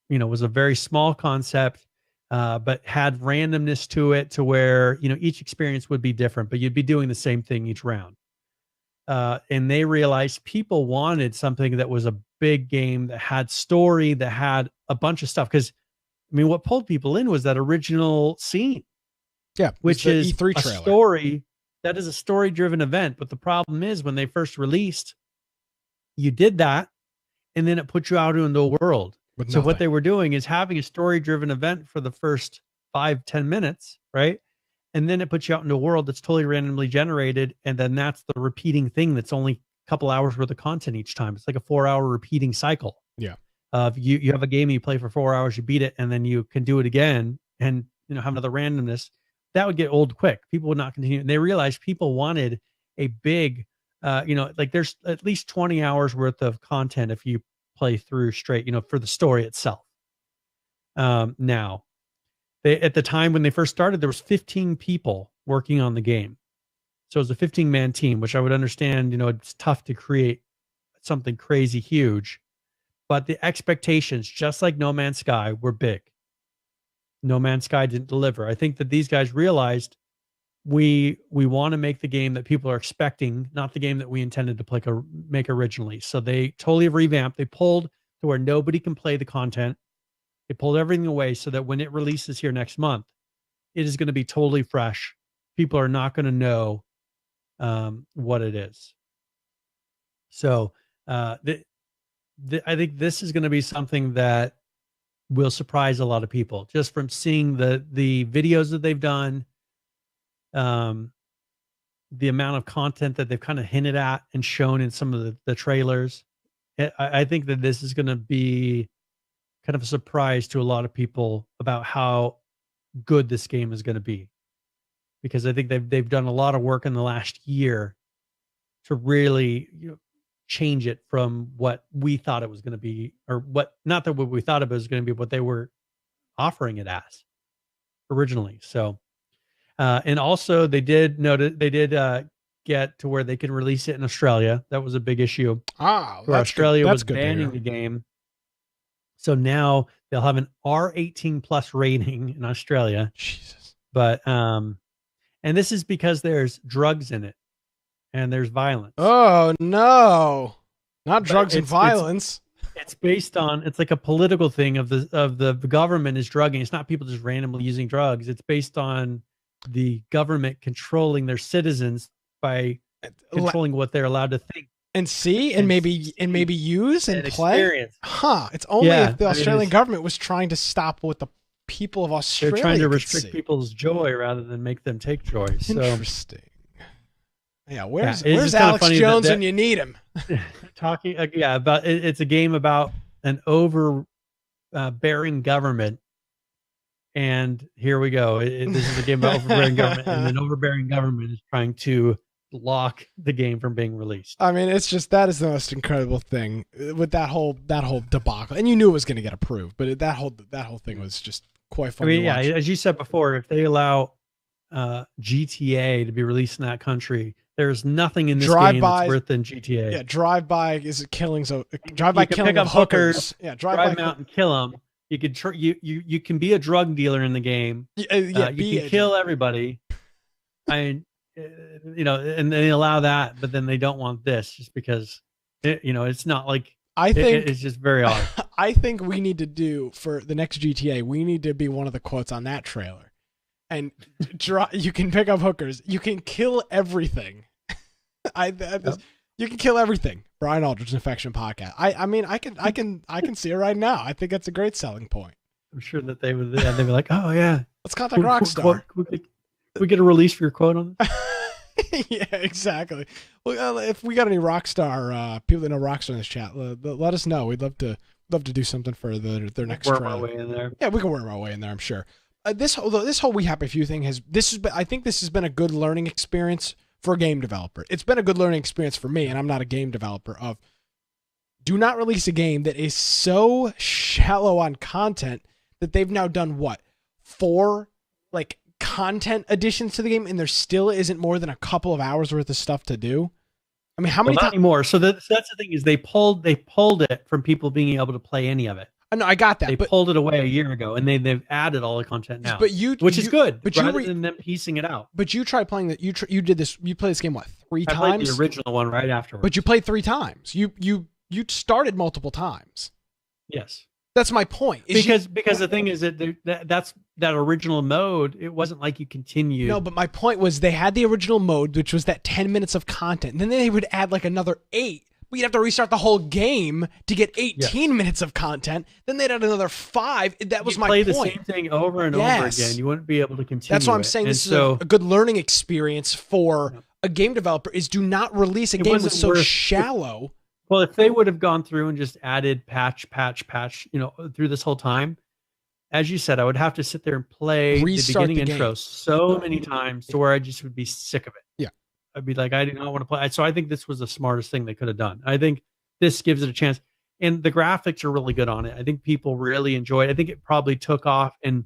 was a very small concept, but had randomness to it to where, each experience would be different, but you'd be doing the same thing each round. And they realized people wanted something that was a big game, that had story, that had a bunch of stuff. Because, what pulled people in was that original scene. Yeah, which is E3 a trailer. story. That is a story-driven event. But the problem is when they first released, you did that, and then it put you out into the world. So what they were doing is having a story-driven event for the first 5-10 minutes, right? And then it puts you out into a world that's totally randomly generated, and then that's the repeating thing that's only a couple hours worth of content each time. It's like a 4-hour repeating cycle. Yeah. You have a game, you play for 4 hours, you beat it, and then you can do it again and have another randomness. That would get old quick. People would not continue. And they realized people wanted a big, like there's at least 20 hours worth of content if you play through straight, for the story itself. Now, at the time when they first started, there was 15 people working on the game. So it was a 15-man team, which I would understand, it's tough to create something crazy huge. But the expectations, just like No Man's Sky, were big. No Man's Sky didn't deliver. I think that these guys realized we want to make the game that people are expecting, not the game that we intended to make originally. So they totally revamped. They pulled to where nobody can play the content. They pulled everything away so that when it releases here next month, it is going to be totally fresh. People are not going to know what it is. So I think this is going to be something that will surprise a lot of people just from seeing the videos that they've done, the amount of content that they've kind of hinted at and shown in some of the trailers. I think that this is going to be kind of a surprise to a lot of people about how good this game is going to be, because I think they've done a lot of work in the last year to really change it from what we thought it was going to be, or what we thought it was going to be, what they were offering it as originally. So, and also they did get to where they can release it in Australia. That was a big issue. Australia was banning the game. So now they'll have an R18 plus rating in Australia. Jesus. But, and this is because there's drugs in it and there's violence. Oh no, not drugs and violence. It's based on, it's like a political thing of the government is drugging. It's not people just randomly using drugs. It's based on the government controlling their citizens by controlling what they're allowed to think and see and maybe use and play. Experience. It's only if the Australian government was trying to stop what the people of Australia they're trying to restrict people's joy rather than make them take joy. So interesting. Yeah, where's Alex Jones when you need him? Talking about it's a game about an overbearing government. And here we go. This is a game about overbearing government, and an overbearing government is trying to block the game from being released. I mean, it's just, that is the most incredible thing with that whole debacle. And you knew it was going to get approved, but that whole thing was just quite fun. I mean, as you said before, if they allow GTA to be released in that country, there's nothing in this game that's worse than GTA. Yeah, drive-by is killings of drive-by killing pick up of hookers. Yeah, drive out and kill them. You can you can be a drug dealer in the game. You can kill everybody. and they allow that, but then they don't want this just because, it's not like, I think it's just very odd. I think we need to do for the next GTA, we need to be one of the quotes on that trailer. And you can pick up hookers. You can kill everything. You can kill everything. Brian Aldridge, Infection Podcast. I mean, I can see it right now. I think that's a great selling point. I'm sure that they'd be like, oh yeah, let's contact Rockstar. We get a release for your quote on this? Yeah, exactly. Well, if we got any Rockstar people that know Rockstar in this chat, let us know. We'd love to do something for their next worm trailer. our way in there. Yeah, we can worm our way in there. I'm sure. This whole We Happy Few thing I think this has been a good learning experience for a game developer. It's been a good learning experience for me, and I'm not a game developer. Do not release a game that is so shallow on content that they've now done 4 content additions to the game, and there still isn't more than a couple of hours worth of stuff to do. I mean, how many times anymore? So that's the thing is they pulled it from people being able to play any of it. No, I got that. They pulled it away a year ago, and they've added all the content now. Which is good, but rather than them piecing it out. But you tried playing that. You did this. You played this game 3 times? I played the original one right afterwards. But you played 3 times. You started multiple times. Yes. That's my point. Because the thing is that original mode, it wasn't like you continued. No, but my point was they had the original mode, which was that 10 minutes of content. And then they would add another 8. We'd have to restart the whole game to get 18 minutes of content. Then they'd add another 5. That was my point. Play the same thing over and over again. You wouldn't be able to continue. That's why I'm saying this is a good learning experience for a game developer. Is do not release a game that's so shallow. Well, if they would have gone through and just added patch, through this whole time, as you said, I would have to sit there and play the beginning intro so many times to where I just would be sick of it. Yeah. I'd be like, I do not want to play. So I think this was the smartest thing they could have done. I think this gives it a chance. And the graphics are really good on it. I think people really enjoy it. I think it probably took off and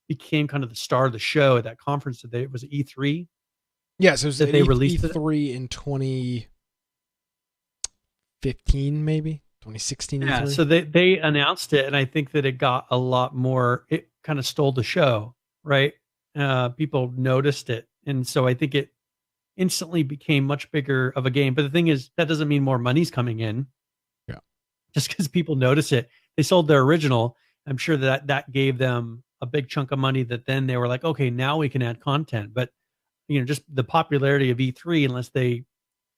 became kind of the star of the show at that conference. It was E3. Yes, it was that they released E3 in 2015, maybe 2016. Yeah, E3. so they announced it, and I think that it got a lot more. It kind of stole the show, right? People noticed it, and so I think it instantly became much bigger of a game. But the thing is, that doesn't mean more money's coming in. Yeah, just because people notice it, they sold their original. I'm sure that gave them a big chunk of money. That then they were like, okay, now we can add content. But just the popularity of E3, unless they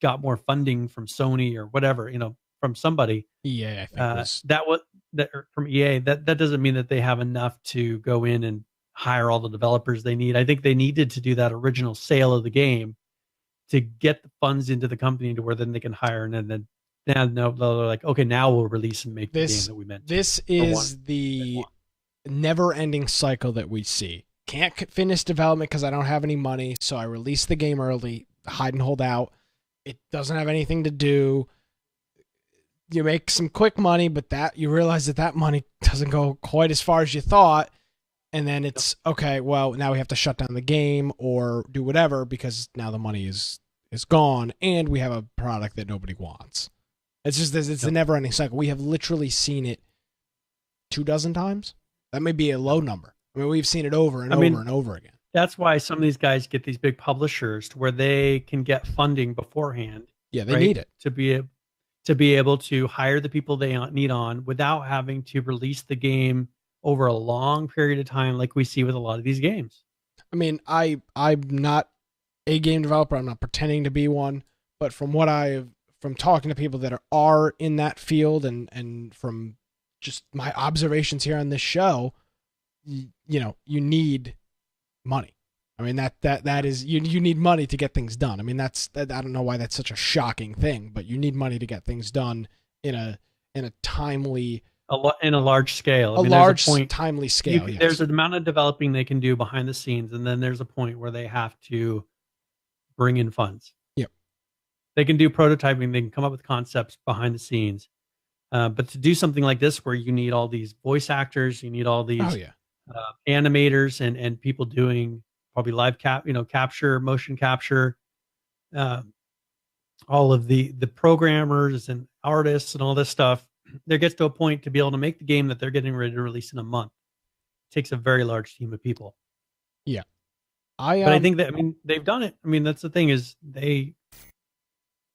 got more funding from Sony or whatever, from somebody. EA, I think from EA. That doesn't mean that they have enough to go in and hire all the developers they need. I think they needed to do that original sale of the game to get the funds into the company to where then they can hire, and then they're like, okay, now we'll release and make the game that we meant. This is the never-ending cycle that we see. Can't finish development because I don't have any money, so I release the game early, hide and hold out. It doesn't have anything to do. You make some quick money, but you realize that money doesn't go quite as far as you thought. And then it's, okay, well, now we have to shut down the game or do whatever because now the money is gone and we have a product that nobody wants. It's just this. It's a never-ending cycle. We have literally seen it 24 times. That may be a low number. I mean, we've seen it over and over and over again. That's why some of these guys get these big publishers to where they can get funding beforehand. Yeah, they need it to be able to hire the people they need on without having to release the game over a long period of time, like we see with a lot of these games. I mean, I'm not a game developer. I'm not pretending to be one, but from talking to people that are in that field and from just my observations here on this show, you need money. I mean, that is you need money to get things done. I mean, I don't know why that's such a shocking thing, but you need money to get things done in a timely, in a large scale. Timely scale. Yes. There's an amount of developing they can do behind the scenes, and then there's a point where they have to bring in funds. Yep. They can do prototyping. They can come up with concepts behind the scenes, but to do something like this, where you need all these voice actors, you need all these animators and people doing probably live capture, motion capture, all of the programmers and artists and all this stuff. There gets to a point to be able to make the game that they're getting ready to release in a month. It takes a very large team of people. Yeah. But I think that, I mean, they've done it. I mean, that's the thing is they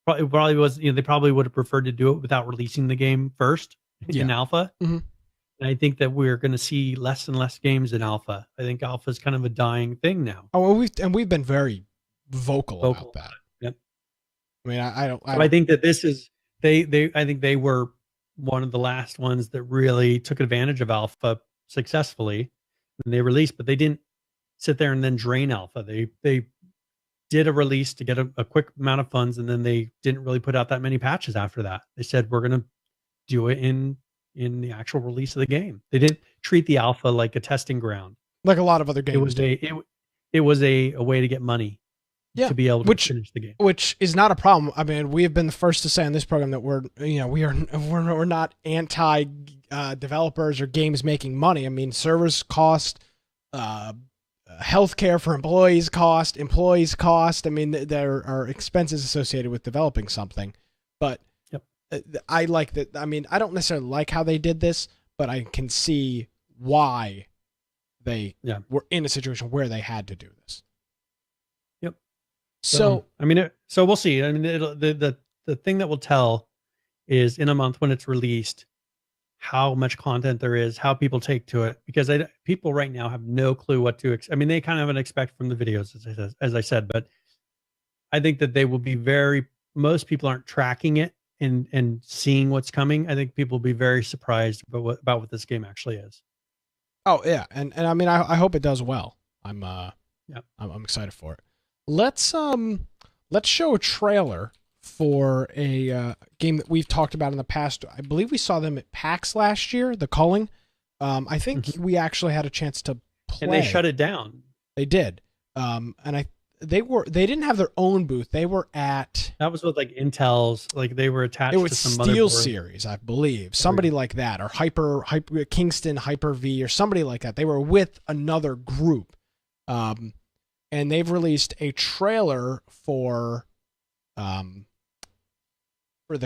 probably was, they probably would have preferred to do it without releasing the game first in alpha. Mm-hmm. And I think that we're going to see less and less games in alpha. I think alpha is kind of a dying thing now. Oh, well, we've been very vocal about that. Yep. I mean, I think that this is I think they were one of the last ones that really took advantage of alpha successfully when they released, but they didn't sit there and then drain alpha. They did a release to get a quick amount of funds, and then they didn't really put out that many patches after that. They said, we're going to do it in the actual release of the game. They didn't treat the alpha like a testing ground. Like a lot of other games. It was a way to get money to be able to finish the game. Which is not a problem. I mean, we have been the first to say on this program that we're not anti developers or games making money. I mean, servers cost, healthcare for employees cost. I mean, there are expenses associated with developing something, but I like that. I mean, I don't necessarily like how they did this, but I can see why they were in a situation where they had to do this. Yep. So I mean, so we'll see. I mean, the thing that will tell is in a month when it's released, how much content there is, how people take to it, because people right now have no clue what to expect. I mean, they kind of expect from the videos, as I said, but I think that they will be most people aren't tracking it and seeing what's coming. I think people will be very surprised about what this game actually is. Oh yeah. And I mean, I hope it does well. I'm excited for it. Let's show a trailer for a game that we've talked about in the past. I believe we saw them at PAX last year, the Culling. I think we actually had a chance to play. And they shut it down. They did. And they didn't have their own booth. They were at, that was with like Intel's, like they were attached it was to some Steel motherboard. Series, I believe. Somebody like that, or Hyper Kingston, Hyper-V, or somebody like that. They were with another group. And they've released a trailer for the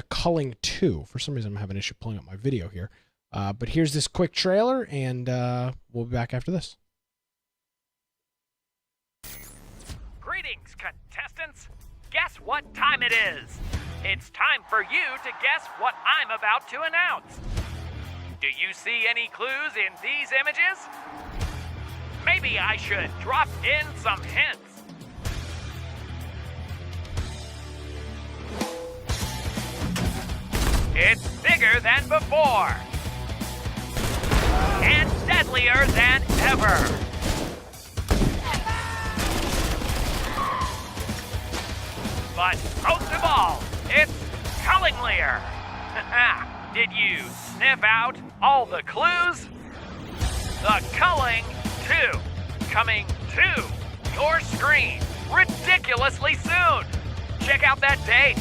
Culling 2. For some reason, I'm having an issue pulling up my video here. But here's this quick trailer, and we'll be back after this. Greetings, contestants. Guess what time it is? It's time for you to guess what I'm about to announce. Do you see any clues in these images? Maybe I should drop in some hints. It's bigger than before. And deadlier than ever. But most of all, it's Cullinglier. Did you sniff out all the clues? The Culling 2, coming to your screen ridiculously soon. Check out that date.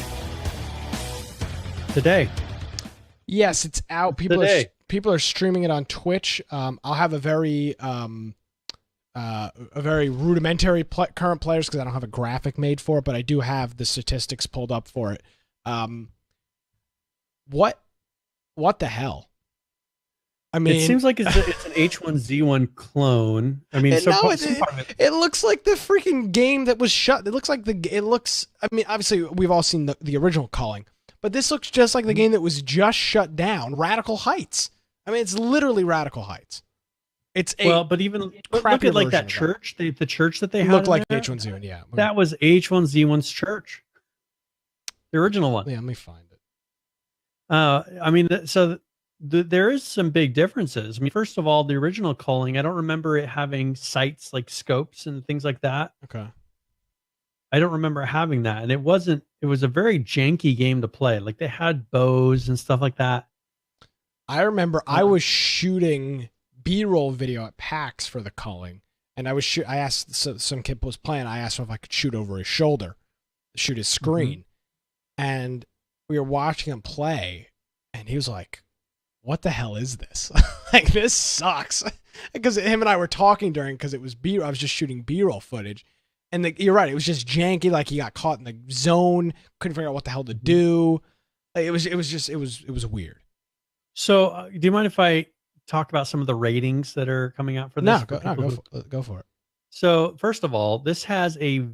Today. Yes, it's out. People are streaming it on Twitch. I'll have a very rudimentary current players because I don't have a graphic made for it, but I do have the statistics pulled up for it. What the hell? I mean, it seems like it's an H1Z1 clone. I mean, it looks like the freaking game that was shut. It looks like I mean, obviously we've all seen the original Culling, but this looks just like the game that was just shut down, Radical Heights. I mean, it's literally Radical Heights. But even look at like that church, the church that they had. Looked like H1Z1, yeah. That was H1Z1's church, the original one. Yeah, let me find it. I mean, there is some big differences. I mean, first of all, the original Culling, I don't remember it having sights like scopes and things like that. Okay. I don't remember having that, and it was a very janky game to play. Like they had bows and stuff like that. I remember I was shooting B-roll video at PAX for the Culling, and I asked some kid was playing. I asked him if I could shoot over his shoulder, shoot his screen, and we were watching him play, and he was like, "What the hell is this? Like this sucks." Because him and I were talking because it was I was just shooting B-roll footage, and you're right, it was just janky. Like he got caught in the zone, couldn't figure out what the hell to do. It was weird. So, do you mind if I talk about some of the ratings that are coming out for this? No, go for it. So first of all, this has a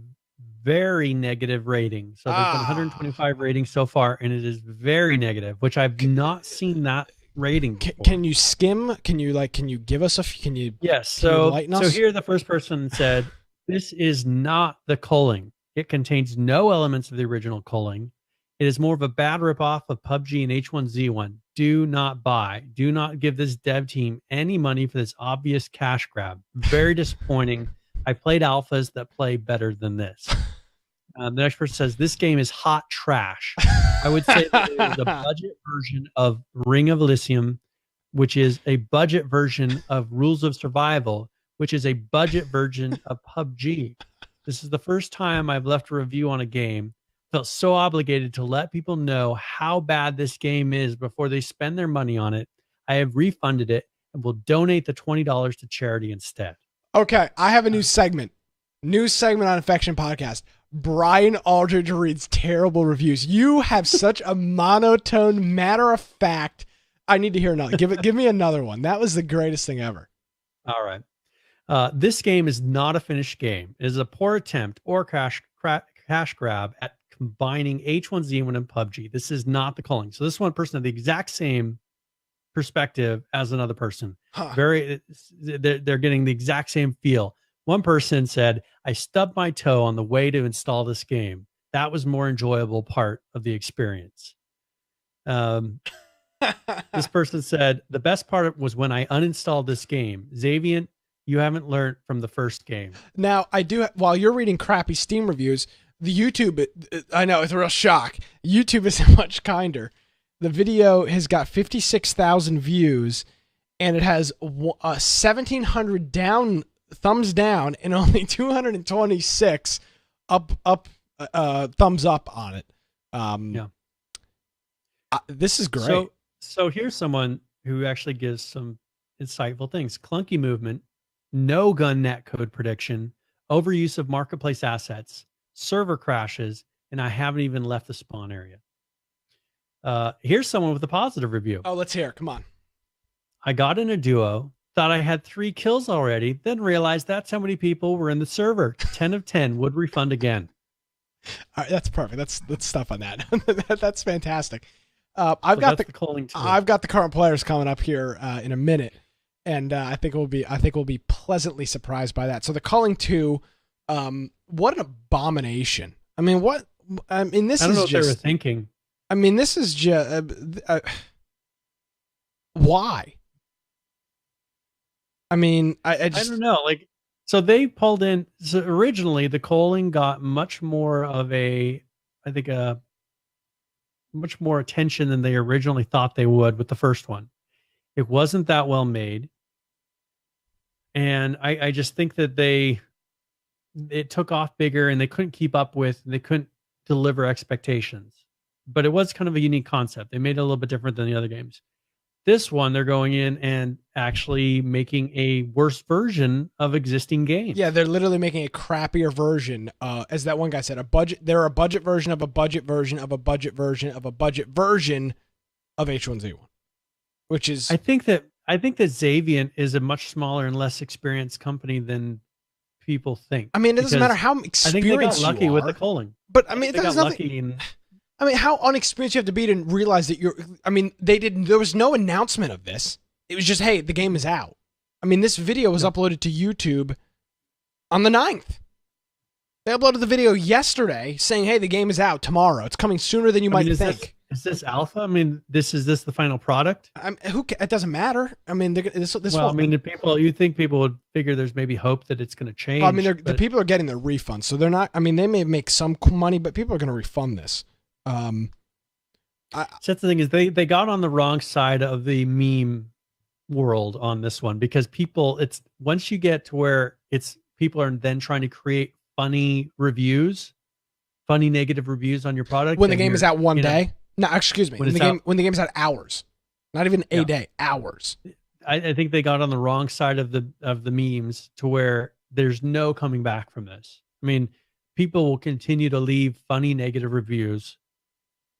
very negative rating. So there's been 125 ratings so far, and it is very negative, which I've not seen that rating before. Can you skim? Can you give us Yes. Can you enlighten us? So here the first person said, this is not the Culling. It contains no elements of the original Culling. It is more of a bad ripoff of PUBG and H1Z1. Do not buy. Do not give this dev team any money for this obvious cash grab. Very disappointing. I played alphas that play better than this. The next person says, this game is hot trash. I would say that it is a budget version of Ring of Elysium, which is a budget version of Rules of Survival, which is a budget version of PUBG. This is the first time I've left a review on a game. Felt so obligated to let people know how bad this game is before they spend their money on it. I have refunded it and will donate the $20 to charity instead. Okay, I have a new segment. New segment on Infection Podcast. Brian Aldridge reads terrible reviews. You have such a monotone, matter of fact. I need to hear another. Give me another one. That was the greatest thing ever. All right. This game is not a finished game. It is a poor attempt or cash grab at combining H1Z1 and PUBG. This is not the Culling. So this one person had the exact same perspective as another person. Huh. They're getting the exact same feel. One person said, I stubbed my toe on the way to install this game. That was more enjoyable part of the experience. This person said, the best part was when I uninstalled this game. Xavier, you haven't learned from the first game. Now, I do, while you're reading crappy Steam reviews, the YouTube, I know, it's a real shock. YouTube is much kinder. The video has got 56,000 views, and it has 1,700 thumbs down and only 226 thumbs up on it. This is great. So here's someone who actually gives some insightful things. Clunky movement, no gun netcode prediction, overuse of marketplace assets, server crashes, and I haven't even left the spawn area. Here's someone with a positive review. Oh, let's hear it. Come on. I got in a duo, thought I had 3 kills already, then realized that's how many people were in the server. 10 of 10 would refund again. All right, that's perfect. Let's stop on that. That's fantastic. I've got the Culling too. I've got the current players coming up here in a minute, and I think we'll be pleasantly surprised by that. So the Culling 2, what an abomination! I mean, this I don't is know what just. they were thinking. I mean, this is just why. I mean, I don't know. Like, so they pulled in. So originally, the Culling got much more of much more attention than they originally thought they would with the first one. It wasn't that well made, and I just think that it took off bigger, and they couldn't keep up with. They couldn't deliver expectations. But it was kind of a unique concept. They made it a little bit different than the other games. This one, they're going in and actually making a worse version of existing games. Yeah, they're literally making a crappier version. As that one guy said, they're a budget version of a budget version of a budget version of a budget version of H1Z1, which is. I think that Xavier is a much smaller and less experienced company than people think. I mean, it doesn't matter how experienced I think they got lucky you are, with the Culling. But I mean, they got lucky. I mean, how unexperienced you have to be to realize that there was no announcement of this. It was just, hey, the game is out. I mean, this video was uploaded to YouTube on the 9th. They uploaded the video yesterday saying, hey, the game is out tomorrow. It's coming sooner than you might think. Is this alpha? I mean, is this the final product? It doesn't matter. I mean, you think people would figure there's maybe hope that it's going to change. Well, I mean, the people are getting their refunds, so they're not. I mean, they may make some money, but people are going to refund this. That's the thing is they got on the wrong side of the meme world on this one, because it's once you get to where people are then trying to create funny negative reviews on your product when the game is out one day. No, excuse me. When the game's out hours, not even a day, hours. I think they got on the wrong side of the memes to where there's no coming back from this. I mean, people will continue to leave funny negative reviews.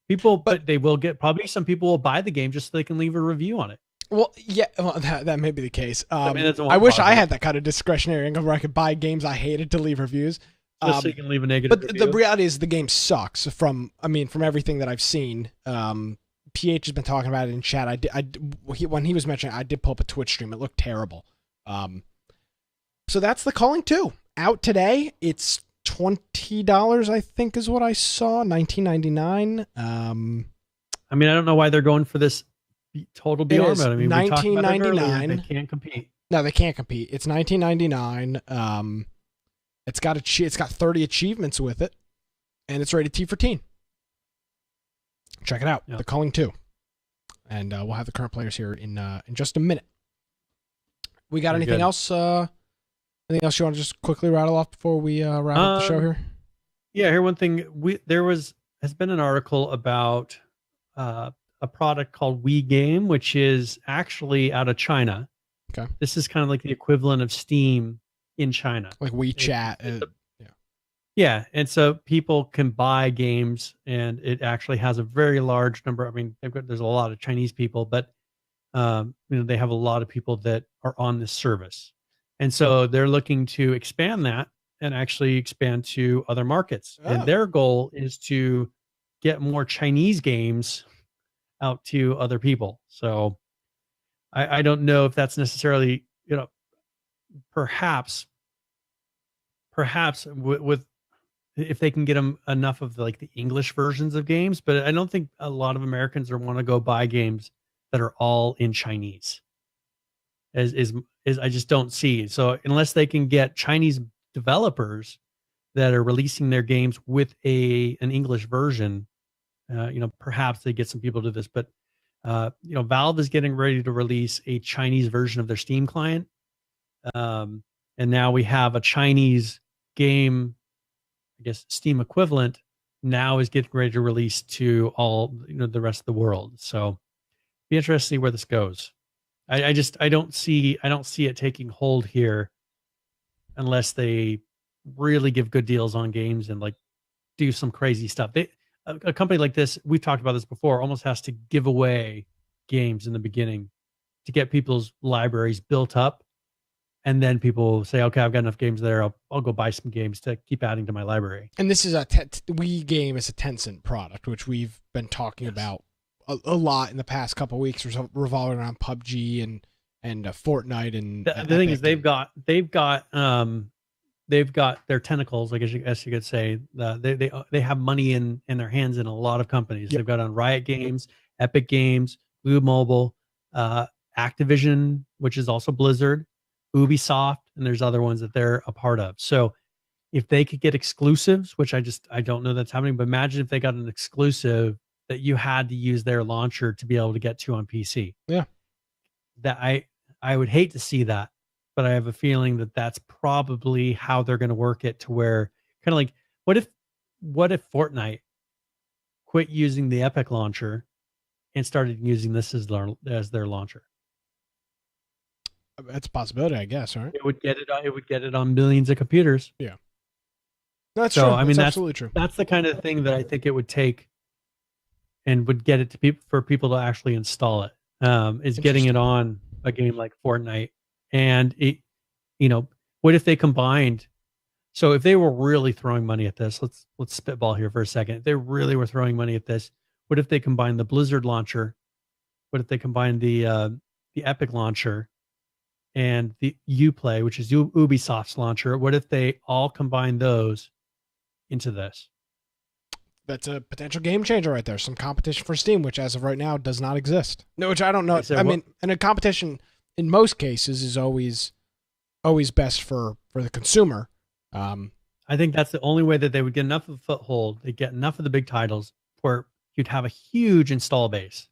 But they will probably some people will buy the game just so they can leave a review on it. Well, yeah, well, that may be the case. that's one I wish I positive. had that kind of discretionary income where I could buy games I hated to leave reviews. Just so you can leave a negative But review. the reality is the game sucks from everything that I've seen. PH has been talking about it in chat. When he was mentioning it, I did pull up a Twitch stream. It looked terrible. So that's the Culling 2. Out today. It's $20, I think is what I saw. $19.99. I mean, I don't know why they're going for this total BR is mode. I mean, we talked about it earlier. $19.99. They can't compete. No, they can't compete. It's $19.99. It's got 30 achievements with it, and it's rated T for teen. Check it out, Yep. The Culling 2, and we'll have the current players here in just a minute. We got Very anything good. else? Anything else you want to just quickly rattle off before we wrap up the show here? Yeah, here one thing. Has been an article about a product called WeGame, which is actually out of China. Okay. This is kind of like the equivalent of Steam in China. Like WeChat. Yeah, and so people can buy games, and it actually has a very large number. I mean, there's a lot of Chinese people, but they have a lot of people that are on this service, and so they're looking to expand that and actually expand to other markets. Oh. And their goal is to get more Chinese games out to other people. So I don't know if that's necessarily, perhaps with if they can get them enough of the English versions of games, but I don't think a lot of Americans want to go buy games that are all in Chinese. Is I just don't see. So unless they can get Chinese developers that are releasing their games with an English version, perhaps they get some people to this. But Valve is getting ready to release a Chinese version of their Steam client, and now we have a Chinese game. I guess Steam equivalent now is getting ready to release to all the rest of the world. So be interested to see where this goes. I don't see it taking hold here unless they really give good deals on games and do some crazy stuff. A company like this, we've talked about this before, almost has to give away games in the beginning to get people's libraries built up. And then people will say, okay, I've got enough games there. I'll go buy some games to keep adding to my library. And this is WeGame is a Tencent product, which we've been talking about a lot in the past couple of weeks, revolving around PUBG and Fortnite. And the thing is, they've got their tentacles, I guess you could say. They have money in their hands in a lot of companies. Yep. They've got on Riot Games, Epic Games, Blue Mobile, Activision, which is also Blizzard, Ubisoft, and there's other ones that they're a part of. So if they could get exclusives, which I don't know that's happening, but imagine if they got an exclusive that you had to use their launcher to be able to get to on PC. Yeah. That I would hate to see that, but I have a feeling that that's probably how they're going to work it, to where kind of like, what if Fortnite quit using the Epic launcher and started using this as their launcher? That's a possibility, I guess, right? It would get it on millions of computers. Yeah. That's So, true. I mean, that's that's absolutely true. That's the kind of thing that I think it would take and would get it to people, for people to actually install it. Is getting it on a game like Fortnite. And it, what if they combined? So if they were really throwing money at this, let's spitball here for a second. If they really were throwing money at this, what if they combined the Blizzard launcher? What if they combined the Epic launcher and the Uplay, which is Ubisoft's launcher? What if they all combine those into this? That's a potential game changer right there. Some competition for Steam, which as of right now does not exist. No, which I don't know. I mean, and a competition in most cases is always best for the consumer. I think that's the only way that they would get enough of a foothold. They get enough of the big titles where you'd have a huge install base.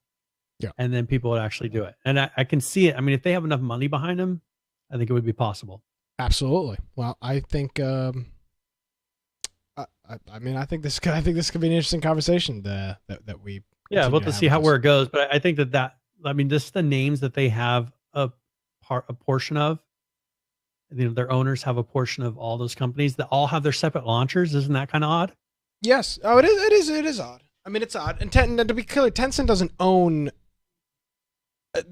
Yeah. And then people would actually do it. And I can see it. I mean, if they have enough money behind them, I think it would be possible. Absolutely. Well, I think I think this could be an interesting conversation that we. Yeah, we'll have to see where it goes. But I think that just the names that they have a portion of, their owners have a portion of all those companies that all have their separate launchers. Isn't that kind of odd? Yes. Oh, it is. It is odd. I mean, it's odd. And to be clear, Tencent doesn't own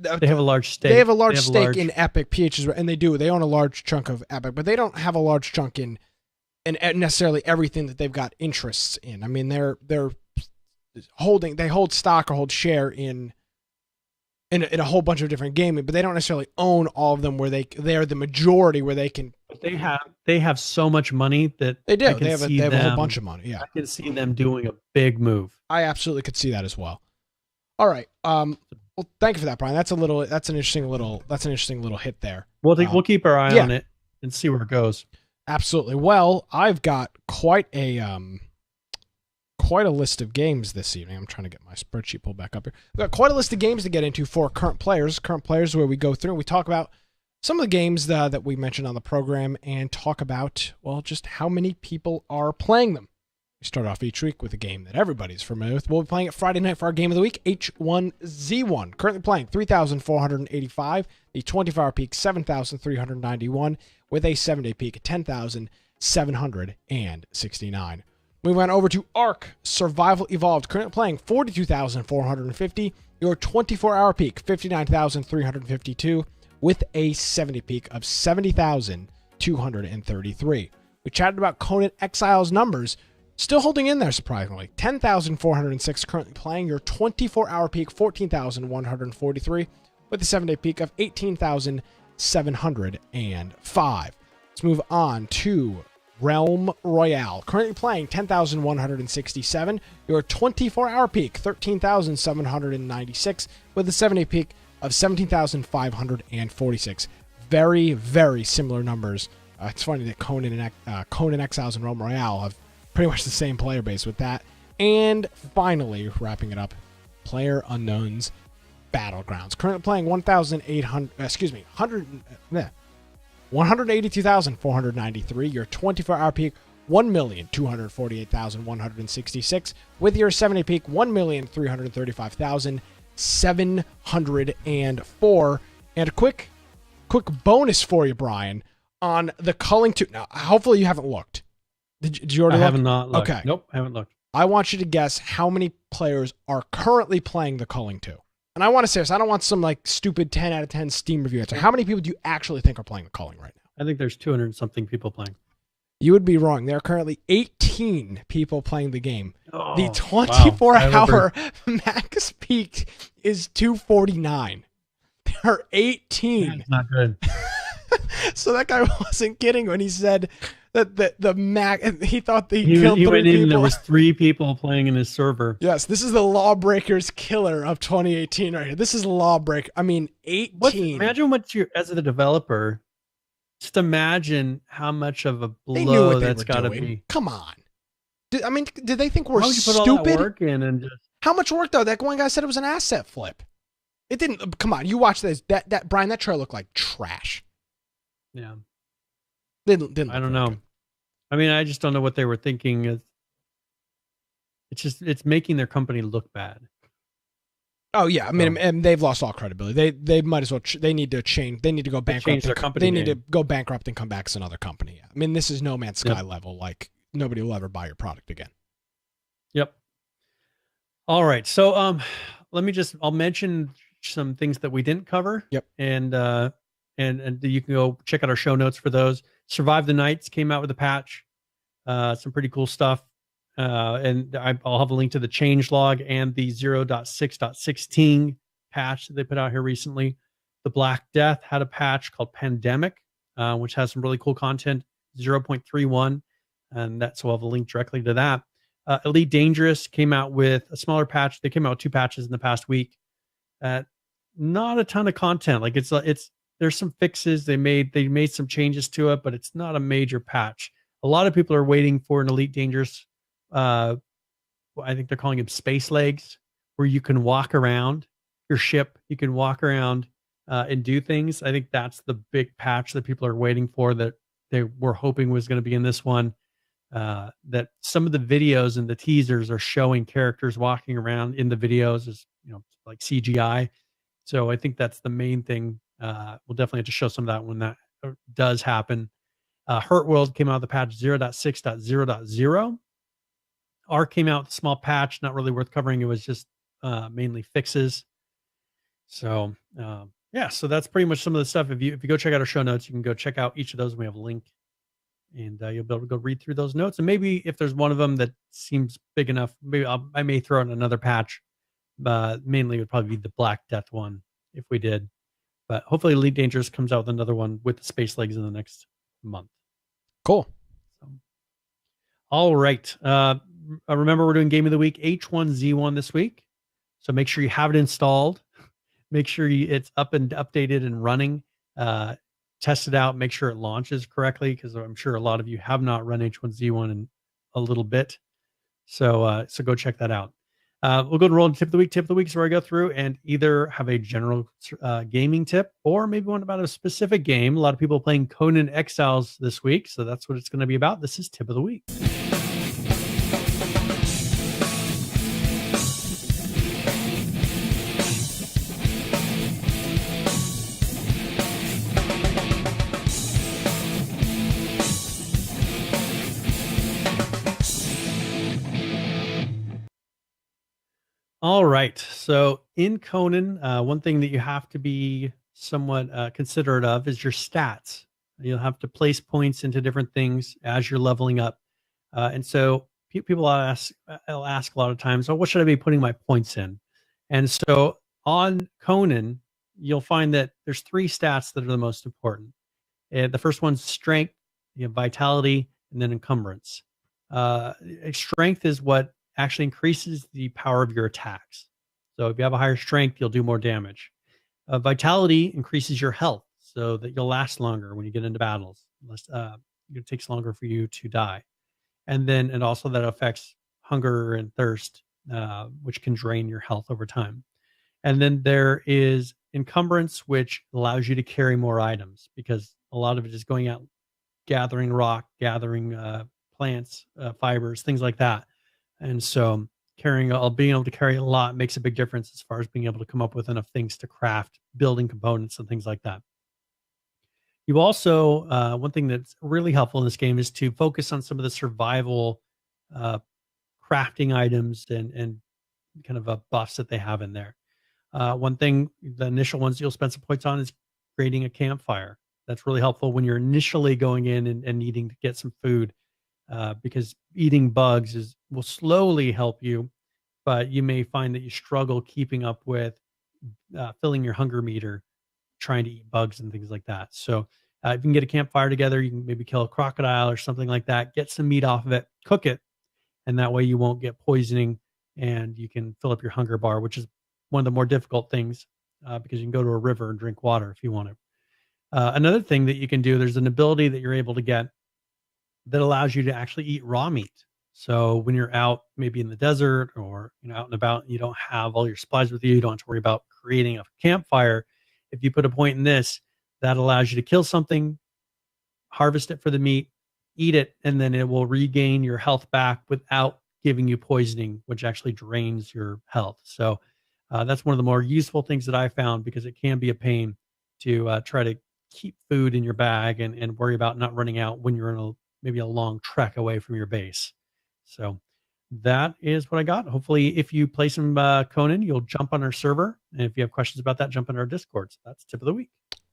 They have a large stake. They have a large stake in Epic. PH and they do. They own a large chunk of Epic, but they don't have a large chunk in necessarily everything that they've got interests in. I mean, they hold stock or hold share in a whole bunch of different gaming, but they don't necessarily own all of them where they're the majority where they can. They have so much money that they do. They have a whole bunch of money. Yeah, I can see them doing a big move. I absolutely could see that as well. All right. Well, thank you for that, Brian. That's an interesting little hit there. We'll keep our eye on it and see where it goes. Absolutely. Well, I've got quite a list of games this evening. I'm trying to get my spreadsheet pulled back up here. We've got quite a list of games to get into for current players where we go through and we talk about some of the games that we mentioned on the program and talk about, well, just how many people are playing them. We start off each week with a game that everybody's familiar with. We'll be playing it Friday night for our game of the week, H1Z1. Currently playing 3,485, the 24-hour peak 7,391, with a 7-day peak at 10,769. We went over to Ark Survival Evolved, currently playing 42,450, your 24-hour peak 59,352, with a 7-day peak of 70,233. We chatted about Conan Exiles numbers, still holding in there surprisingly. 10,406 currently playing, your 24-hour peak 14,143, with a 7-day peak of 18,705. Let's move on to Realm Royale, currently playing 10,167, your 24-hour peak 13,796, with a 7-day peak of 17,546. Very, very similar numbers. It's funny that Conan Exiles and Realm Royale have pretty much the same player base with that. And finally, wrapping it up, PlayerUnknown's Battlegrounds, currently playing 182,493, your 24-hour peak 1,248,166, with your 7-day peak 1,335,704. And a quick bonus for you, Brian, on the Culling 2. Now, hopefully you haven't looked. Did you already look? I have not looked. Okay. Nope, I haven't looked. I want you to guess how many players are currently playing the Culling 2. And I want to say this. I don't want some like stupid 10 out of 10 Steam review answer. How many people do you actually think are playing the Culling right now? I think there's 200-something people playing. You would be wrong. There are currently 18 people playing the game. Oh, the 24-hour wow. max peak is 249. There are 18. That's not good. So that guy wasn't kidding when he said that the max. He thought he killed 3 went in people. And there was 3 people playing in his server. Yes, this is the Lawbreakers killer of 2018 right here. This is Lawbreaker. I mean, 18. Imagine what you, as a developer, just imagine how much of a blow that's got to be. Come on. Did they think we're Why would you put stupid? all that work in and just... How much work though? That one guy said it was an asset flip. It didn't. Come on, you watch this. That Brian, that trailer looked like trash. Yeah. Didn't I don't know. Good. I mean, I just don't know what they were thinking. It's making their company look bad. Oh yeah, I mean, and they've lost all credibility. They might as well. They need to change. They need to go bankrupt. Change their company They need to go bankrupt and come back as another company. I mean, this is No Man's Sky level. Like nobody will ever buy your product again. Yep. All right. So I'll mention some things that we didn't cover. Yep. And you can go check out our show notes for those. Survive the Nights came out with a patch. Some pretty cool stuff. And I'll have a link to the changelog and the 0.6.16 patch that they put out here recently. The Black Death had a patch called Pandemic, which has some really cool content, 0.31. And so I'll have a link directly to that. Elite Dangerous came out with a smaller patch. They came out with 2 patches in the past week. Not a ton of content. Like there's some fixes. They made some changes to it, but it's not a major patch. A lot of people are waiting for an Elite Dangerous. I think they're calling them space legs, where you can walk around your ship. You can walk around and do things. I think that's the big patch that people are waiting for, that they were hoping was going to be in this one. That some of the videos and the teasers are showing characters walking around in the videos as, like CGI. So I think that's the main thing. We'll definitely have to show some of that when that does happen. Hurt World came out with the patch 0.6.0.0. Ark came out with a small patch, not really worth covering. It was just mainly fixes. So yeah, so that's pretty much some of the stuff. If you go check out our show notes, you can go check out each of those. We have a link, and you'll be able to go read through those notes. And maybe if there's one of them that seems big enough, maybe I may throw in another patch. Mainly it would probably be the Black Death one if we did. But hopefully Elite Dangerous comes out with another one with the space legs in the next month. Cool. So, all right. Remember, we're doing Game of the Week H1Z1 this week. So make sure you have it installed. Make sure it's up and updated and running. Test it out. Make sure it launches correctly, because I'm sure a lot of you have not run H1Z1 in a little bit. So go check that out. We'll go to roll tip of the week. Tip of the week is where I go through and either have a general gaming tip or maybe one about a specific game. A lot of people playing Conan Exiles this week, so that's what it's going to be about. This is tip of the week. All right. So in Conan, one thing that you have to be somewhat considerate of is your stats. You'll have to place points into different things as you're leveling up. And so people I'll ask a lot of times, oh, what should I be putting my points in? And so on Conan, you'll find that there's 3 stats that are the most important. The first one's strength, you have vitality, and then encumbrance. Strength is what actually increases the power of your attacks. So if you have a higher strength, you'll do more damage. Vitality increases your health so that you'll last longer when you get into battles. It takes longer for you to die. And also that affects hunger and thirst, which can drain your health over time. And then there is encumbrance, which allows you to carry more items, because a lot of it is going out, gathering rock, gathering plants, fibers, things like that. And so being able to carry a lot makes a big difference as far as being able to come up with enough things to craft building components and things like that. You also, one thing that's really helpful in this game is to focus on some of the survival crafting items and kind of buffs that they have in there. One thing, the initial ones you'll spend some points on is creating a campfire. That's really helpful when you're initially going in and needing to get some food. Because eating bugs will slowly help you, but you may find that you struggle keeping up with filling your hunger meter, trying to eat bugs and things like that. So if you can get a campfire together, you can maybe kill a crocodile or something like that, get some meat off of it, cook it, and that way you won't get poisoning and you can fill up your hunger bar, which is one of the more difficult things because you can go to a river and drink water if you want to. Another thing that you can do, there's an ability that you're able to get that allows you to actually eat raw meat. So when you're out, maybe in the desert or out and about, and you don't have all your supplies with you, you don't have to worry about creating a campfire. If you put a point in this, that allows you to kill something, harvest it for the meat, eat it, and then it will regain your health back without giving you poisoning, which actually drains your health. So that's one of the more useful things that I found, because it can be a pain to try to keep food in your bag and worry about not running out when you're in maybe a long trek away from your base. So that is what I got. Hopefully, if you play some Conan, you'll jump on our server. And if you have questions about that, jump in our Discord. So that's tip of the week.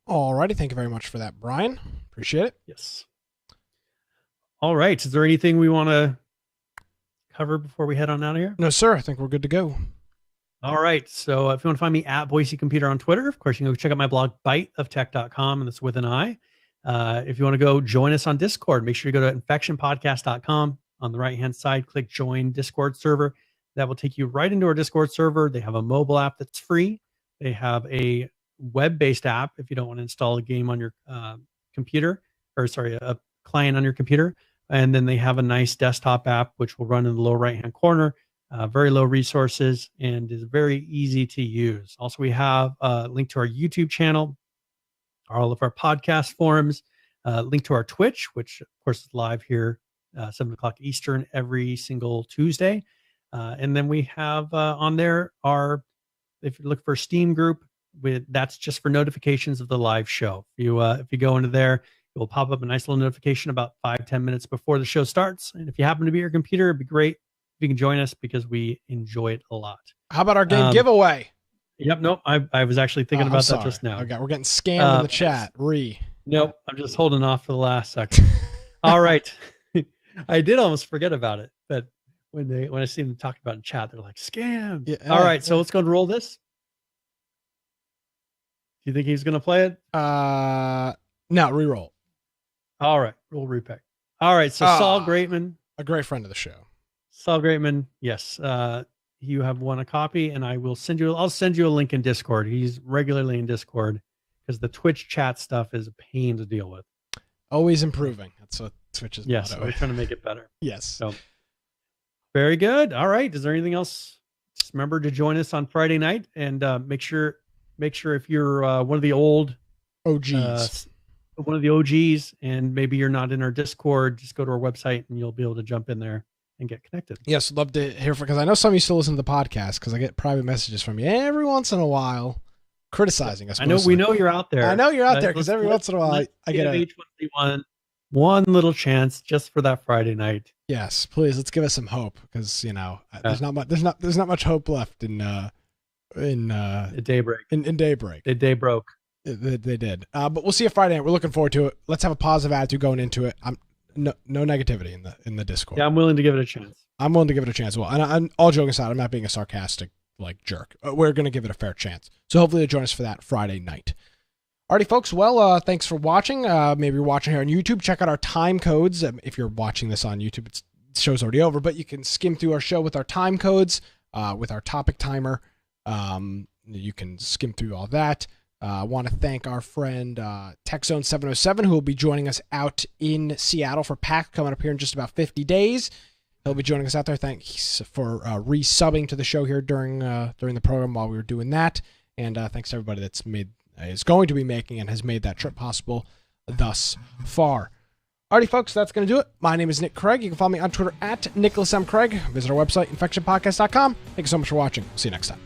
All righty. Thank you very much for that, Brian. Appreciate it. Yes. All right. Is there anything we want to cover before we head on out of here? No, sir. I think we're good to go. All right. So if you want to find me at Boise Computer on Twitter, of course, you can go check out my blog, biteoftech.com, and that's with an I. If you want to go join us on Discord, make sure you go to infectionpodcast.com. On the right-hand side, click join Discord server. That will take you right into our Discord server. They have a mobile app that's free. They have a web-based app if you don't want to install a game on your computer, a client on your computer. And then they have a nice desktop app, which will run in the lower right-hand corner. Very low resources and is very easy to use. Also, we have a link to our YouTube channel, all of our podcast forums, link to our Twitch, which of course is live here, 7 o'clock Eastern every single Tuesday. And then we have on there if you look for Steam group, that's just for notifications of the live show. If you go into there, it will pop up a nice little notification about 5-10 minutes before the show starts. And if you happen to be at your computer, it'd be great if you can join us, because we enjoy it a lot. How about our game giveaway? Yep. Nope. I was actually thinking about that just now. Okay, we're getting scammed in the chat. Nope. I'm just holding off for the last second. All right. I did almost forget about it, but when I see them talking about it in chat, they're like scam. Yeah, all right. So let's go and roll this. Do you think he's going to play it? No, reroll. All right. Roll repick. All right. So Saul Greatman. A great friend of the show. Saul Greatman. Yes. You have won a copy, and I'll send you a link in Discord. He's regularly in Discord because the Twitch chat stuff is a pain to deal with. Always improving. That's what Twitch is. Yes. We're trying to make it better. Yes. So very good. All right. Is there anything else? Just remember to join us on Friday night, and make sure if you're one of the old OGs, one of the OGs, and maybe you're not in our Discord, just go to our website and you'll be able to jump in there and get connected. Yes, love to hear from, because I know some of you still listen to the podcast, because I get private messages from you every once in a while criticizing us. We know you're out there. I know you're out there, because every once in a while I get one little chance just for that Friday night. Yes, please, let's give us some hope, because there's not much hope left in Daybreak. In Daybreak. The day broke. They did. But we'll see you Friday night. We're looking forward to it. Let's have a positive attitude going into it. No negativity in the Discord. Yeah, I'm willing to give it a chance. I'm willing to give it a chance. Well, and I'm all joking aside, I'm not being a sarcastic jerk. We're going to give it a fair chance. So hopefully you'll join us for that Friday night. Alrighty, folks. Well, thanks for watching. Maybe you're watching here on YouTube. Check out our time codes. If you're watching this on YouTube, the show's already over, but you can skim through our show with our time codes, with our topic timer. You can skim through all that. I want to thank our friend TechZone707, who will be joining us out in Seattle for PAX coming up here in just about 50 days. He'll be joining us out there. Thanks for resubbing to the show here during the program while we were doing that. And thanks to everybody is going to be making and has made that trip possible thus far. Alrighty, folks, that's going to do it. My name is Nick Craig. You can follow me on Twitter at Nicholas M. Craig. Visit our website, infectionpodcast.com. Thank you so much for watching. See you next time.